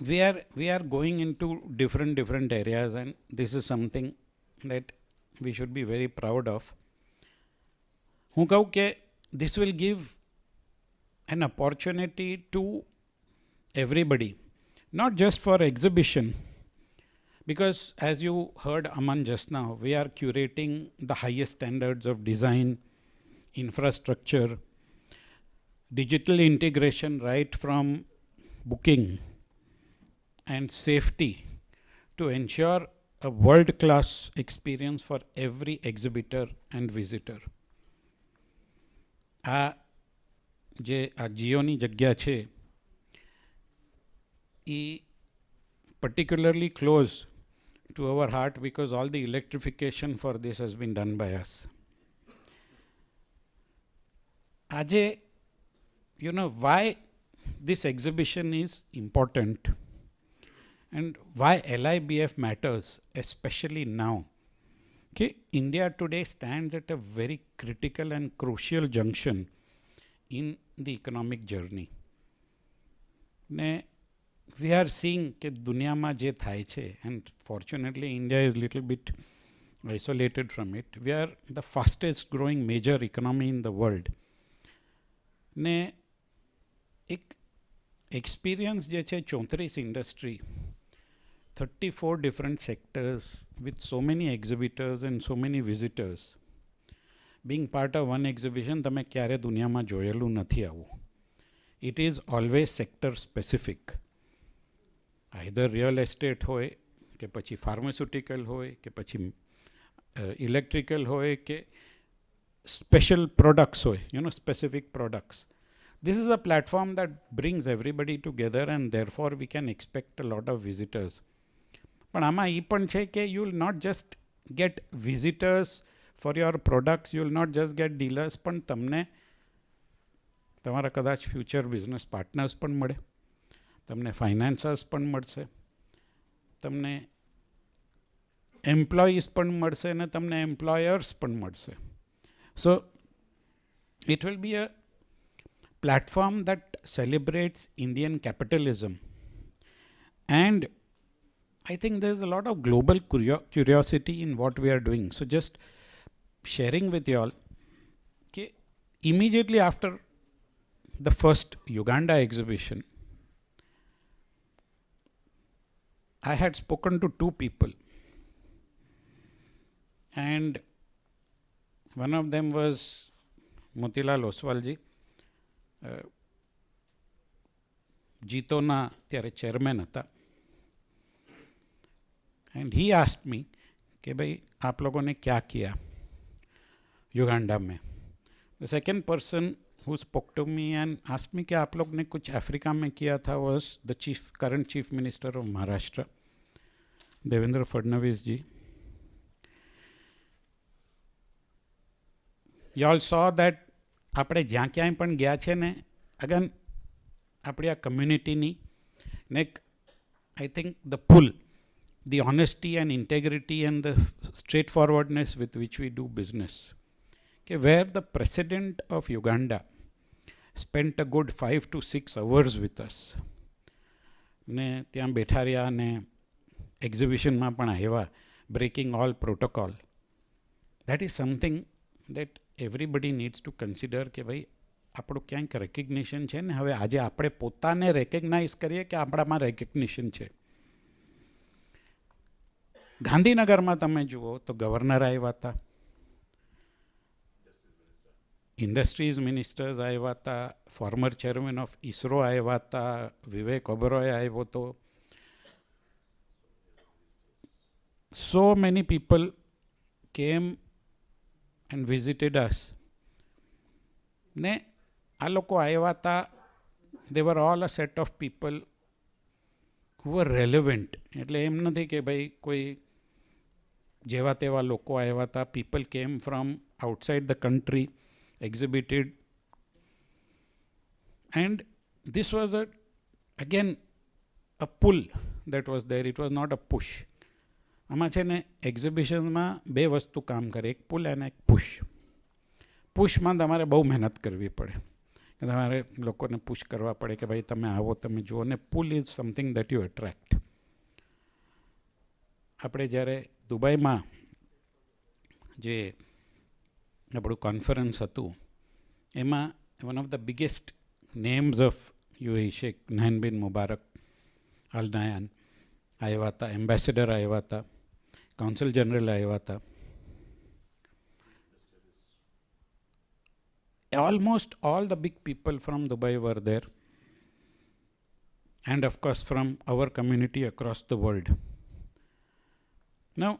we are going into different areas, and this is something that we should be very proud of. હું કહું કે this will give an opportunity to everybody, not just for exhibition, because as you heard Aman just now, we are curating the highest standards of design, infrastructure, digital integration, right from booking and safety to ensure a world-class experience for every exhibitor and visitor. જે આ જીઓની જગ્યા છે એ particularly close to our heart because all the electrification for this has been done by us. આજે, you know, why this exhibition is important and why LIBF matters, especially now. Okay, India today stands at a very critical and crucial junction in the economic journey. We are seeing that दुनियाમાં જે થાય છે, and fortunately India is a little bit isolated from it. We are the fastest growing major economy in the world. ને એક experience જે છે 34 industry, 34 different sectors with so many exhibitors and so many visitors. Being part of one exhibition, તમે ક્યારે દુનિયામાં જોયેલું નથી આવું. It is always sector specific. Either real estate હોય કે પછી pharmaceutical હોય કે પછી electrical હોય કે special products હોય, you know, specific products. This is a platform that brings everybody together and therefore we can expect a lot of visitors. પણ આમાં એ પણ છે કે you will not just get visitors for your products, you will not just get dealers, પણ તમને તમારા કદાચ future business partners પણ મળે, તમને financiers પણ મળશે, તમને employees પણ મળશે અને તમને employers પણ મળશે. So it will be a platform that celebrates Indian capitalism, and I think there's a lot of global curiosity in what we are doing. So just sharing with you all, okay, immediately after the first Uganda exhibition, I had spoken to two people, and one of them was Motilal Oswalji, जीतोना त्यारे chairman था, and he asked me कि भाई आप लोगों ने क्या किया Uganda में. The second person who spoke to me and asked me कि आप लोग ने कुछ अफ्रीका में किया था was the current chief minister of Maharashtra, Devendra Fadnavis ji. You all saw that આપણે જ્યાં ક્યાંય પણ ગયા છે ને, અગન આપણી આ કમ્યુનિટીની ને I think the pull, the honesty and integrity and the straightforwardness with which we do business. Okay, where the president of Uganda spent a good 5 to 6 hours with us. ને ત્યાં બેઠા રહ્યા ને એક્ઝિબિશનમાં પણ આવ્યા, breaking all protocol. That is something that everybody needs to consider કે ભાઈ આપણું ક્યાંક રેકગ્નિશન છે ને, હવે આજે આપણે પોતાને રેકગ્નાઇઝ કરીએ કે આપણામાં રેકગ્નિશન છે. ગાંધીનગરમાં તમે જુઓ તો ગવર્નર આવ્યા હતા, ઇન્ડસ્ટ્રીઝ મિનિસ્ટર્સ આવ્યા હતા, ફોર્મર ચેરમેન ઓફ ઇસરો આવ્યા હતા, વિવેક ઓબેરોય આવ્યો હતો. So many people came and visited us. Ne આ લોકો આવ્યા હતા, they were all a set of people who were relevant. એટલે એમ નથી કે ભાઈ કોઈ જેવા તેવા લોકો આવ્યા હતા. People came from outside the country, exhibited, and this was again a pull that was there. It was not a push. આમાં છે ને એક્ઝિબિશનમાં બે વસ્તુ કામ કરે, એક પુલ અને એક પુશ. પુશમાં તમારે બહુ મહેનત કરવી પડે, તમારે લોકોને પુશ કરવા પડે કે ભાઈ તમે આવો, તમે જુઓ. ને pull is something that you attract. આપણે જ્યારે દુબઈમાં જે આપણું કોન્ફરન્સ હતું એમાં one of the biggest names of UAE Sheikh Nahyan bin Mubarak Al Nahyan આવ્યા હતા, એમ્બેસેડર આવ્યા હતા, કાઉન્સિલ જનરલ આવ્યા હતા. Almost all the big people from Dubai were there. and of course from our community across the world. Now,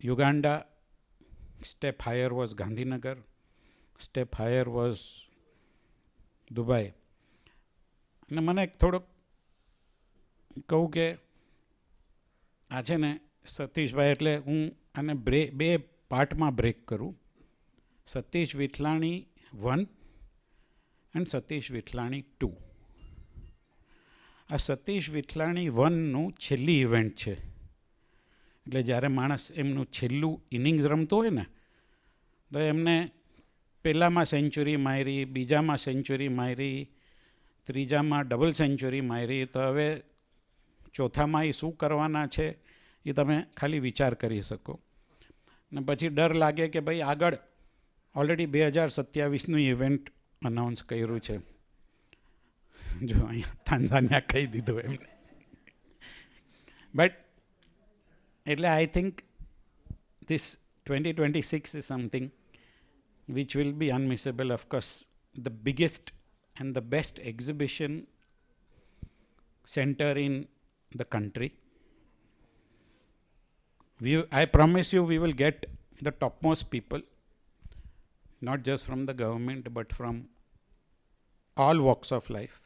Uganda, step higher was Gandhinagar, step higher was Dubai. અને મને એક થોડુંક કહું કે આ છે ને સતીશભાઈ, એટલે હું આને બે પાર્ટમાં બ્રેક કરું. સતીશ વિઠલાણી 1 and સતીશ વિઠલાણી 2. આ સતીશ વિઠલાણી 1નું છેલ્લી ઇવેન્ટ છે. એટલે જ્યારે માણસ એમનું છેલ્લું ઇનિંગ્સ રમતો હોય ને, તો એમને પહેલામાં સેન્ચુરી મારી, બીજામાં સેન્ચુરી મારી, ત્રીજામાં ડબલ સેન્ચુરી મારી, તો હવે ચોથામાં એ શું કરવાના છે એ તમે ખાલી વિચાર કરી શકો. ને પછી ડર લાગે કે ભાઈ આગળ ઓલરેડી 2027નું ઇવેન્ટ અનાઉન્સ કર્યું છે. જો અહીંયા તાન્ઝાનિયા કહી દીધું એમને. બટ એટલે I think this 2026 is something which will be unmissable. Of course, the biggest and the best exhibition center in the country. I promise you we will get the topmost people, not just from the government but from all walks of life.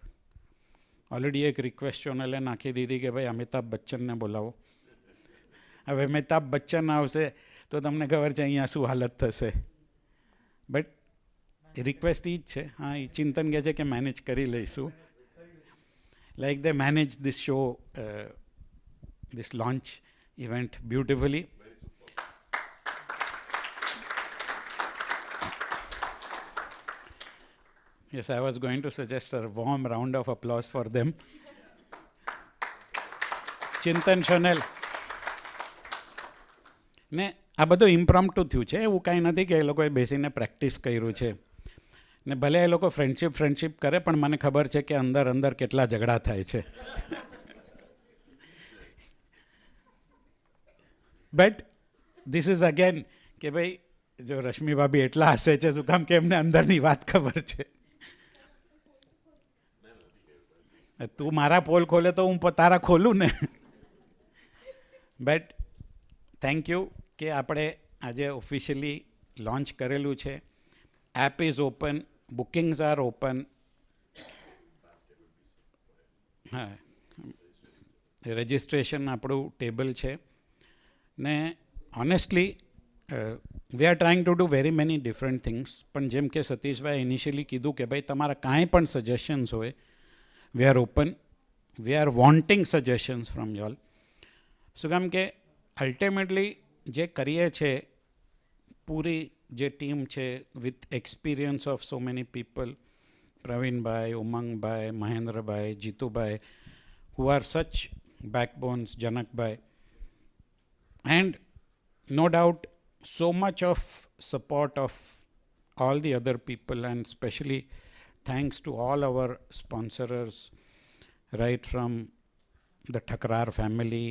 Already એક request ચોનલે નાખી દીધી કે ભાઈ અમિતાભ બચ્ચનને બોલાવો. હવે અમિતાભ બચ્ચન આવશે તો તમને ખબર છે અહીંયા શું હાલત થશે. બટ રિક્વેસ્ટ એ જ છે. હા, એ ચિંતન કહે છે કે મેનેજ કરી લઈશું. Like they manage this show, this launch event beautifully. Yes, I was going to suggest a warm round of applause for them. ચિંતન શોનેલ ને આ બધું ઇમ્પ્રોમ્પ્ટુ થયું છે, એવું કાંઈ નથી કે એ લોકોએ બેસીને પ્રેક્ટિસ કર્યું છે. ને ભલે એ લોકો ફ્રેન્ડશિપ કરે, પણ મને ખબર છે કે અંદર કેટલા ઝઘડા થાય છે. બટ ધીસ ઇઝ અગેન કે ભાઈ જો રશ્મિ ભાભી એટલા હસે છે શું કામ કે એમને અંદરની વાત ખબર છે. તું મારા પોલ ખોલે તો હું તારા ખોલું ને. બટ થેન્ક યુ કે આપણે આજે ઓફિશિયલી લોન્ચ કરેલું છે. App is open, bookings are open. હા, રજિસ્ટ્રેશન આપણું ટેબલ છે. ને honestly we are trying to do very many different things. પણ જેમ કે સતીશભાઈ ઇનિશિયલી કીધું કે ભાઈ તમારા કાંઈ પણ સજેશન્સ હોય, we are open, we are wanting suggestions from y'all. શું કામ કે અલ્ટિમેટલી જે કરીએ છે, પૂરી જે ટીમ છે with experience of so many people, Pravinbhai, Umangbhai, Mahendrabhai, Jitubhai, who are such backbones, Janakbhai. And no doubt so much of support of all the other people, and especially thanks to all our sponsors, right from the Takrar family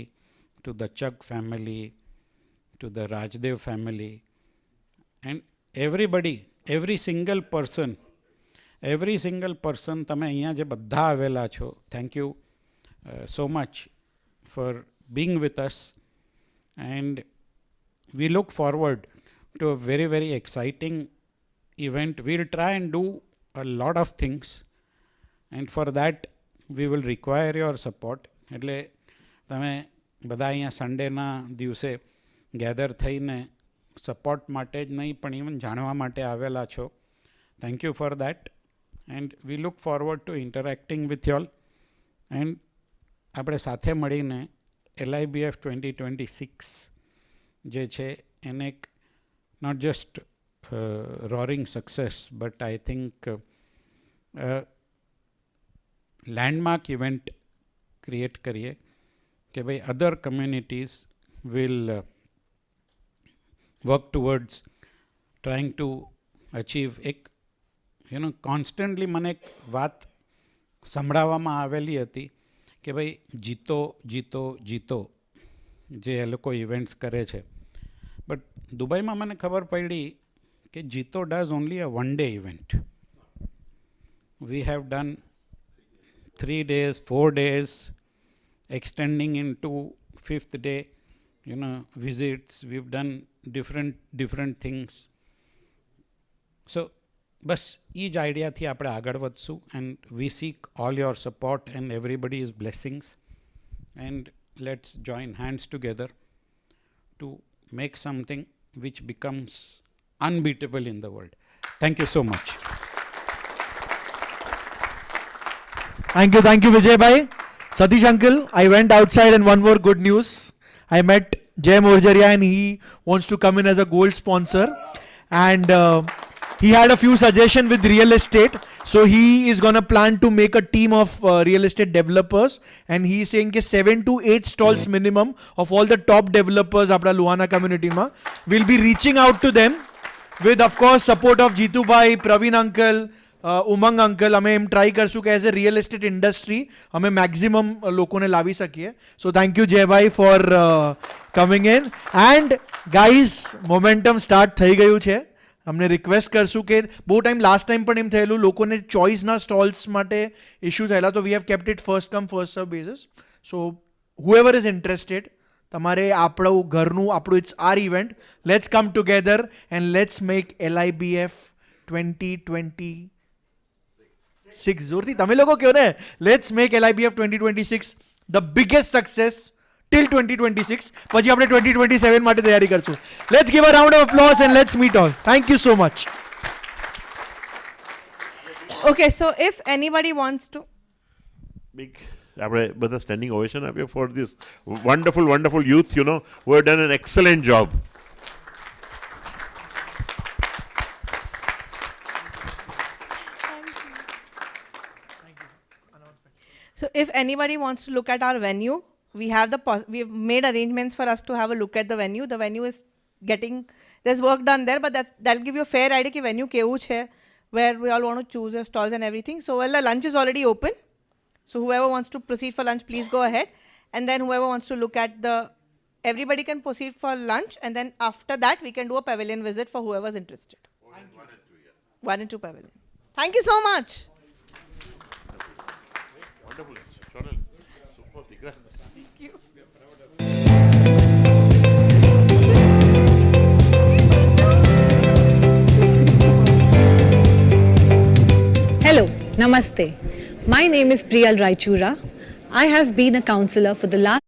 to the Chug family to the Rajdev family, and everybody, every single person તમે અહીંયા જે બધા આવેલા છો, thank you so much for being with us. And we look forward to a very, very exciting event. We'll try and do a lot of things, and for that we will require your support. એટલે તમે બધા અહીંયા સન્ડેના દિવસે gather થઈને support માટે જ નહીં પણ ઇવન જાણવા માટે આવેલા છો. Thank you for that, and we look forward to interacting with y'all. And આપણે સાથે મળીને LIBF 2026 જે છે એને એક not just roaring success but I think landmark event create કરીએ કે ભાઈ other communities will work towards trying to achieve. એક કોન્સ્ટન્ટલી મને એક વાત સંભળાવવામાં આવેલી હતી કે ભાઈ જીતો જીતો જીતો જે એ લોકો ઇવેન્ટ્સ કરે છે. બટ દુબઈમાં મને ખબર પડી કે JITO does only a 1 day event. We have done 3 days, 4 days, extending into 5th day, visits. We've done different things. So, bas ee j idea thi apne agad vadsu, and we seek all your support and everybody's blessings, and let's join hands together to make something which becomes unbeatable in the world. Thank you so much. Thank you, Vijay Bhai. Satish uncle, I went outside, and one more good news. I met Jay Morjaria, and he wants to come in as a gold sponsor. And he had a few suggestions with real estate. So he is going to plan to make a team of real estate developers. And he is saying 7 to 8 stalls minimum of all the top developers apna Luhana community ma. We'll be reaching out to them with, of course, support of Jitu Bhai, Praveen uncle, Umang uncle. અમે એમ try કરશું કે as a real estate industry અમે maximum લોકોને લાવી શકીએ. So thank you Jaybhai four coming in. And guys, momentum start થઈ ગયું છે. અમને રિક્વેસ્ટ કરશું કે બહુ ટાઈમ લાસ્ટ ટાઈમ પણ એમ થયેલું, લોકોને ચોઇસના સ્ટોલ્સ માટે ઇશ્યુ થયેલા, તો we have kept it first come first serve basis. So whoever is interested, તમારે આપણું ઘરનું it's our event. Let's come together and let's make LIBF 2026 જોરથી તમે લોકો કહો ને, let's make LIBF 2026 the biggest success till 2026. પછી આપણે 2027 માટે તૈયારી કરશું. Let's give a round of applause and let's meet all. Thank you so much. Okay, so if anybody wants to big આપણે બધા સ્ટેન્ડિંગ ઓવેશન આપ્યો for this wonderful youth, who have done an excellent job. So if anybody wants to look at our venue, we have we've made arrangements for us to have a look at the venue. The venue is there's work done there, but that'll give you a fair idea ki venue kevu che, where we all want to choose your stalls and everything. So the lunch is already open. So whoever wants to proceed for lunch, please go ahead. And then whoever wants to look at everybody can proceed for lunch, and then after that we can do a pavilion visit for whoever's interested. 1 and 2 pavilion. Thank you so much. Wonderful. Sonal. Super. Thank you. Hello, Namaste. My name is Priyal Raichura. I have been a counsellor for the last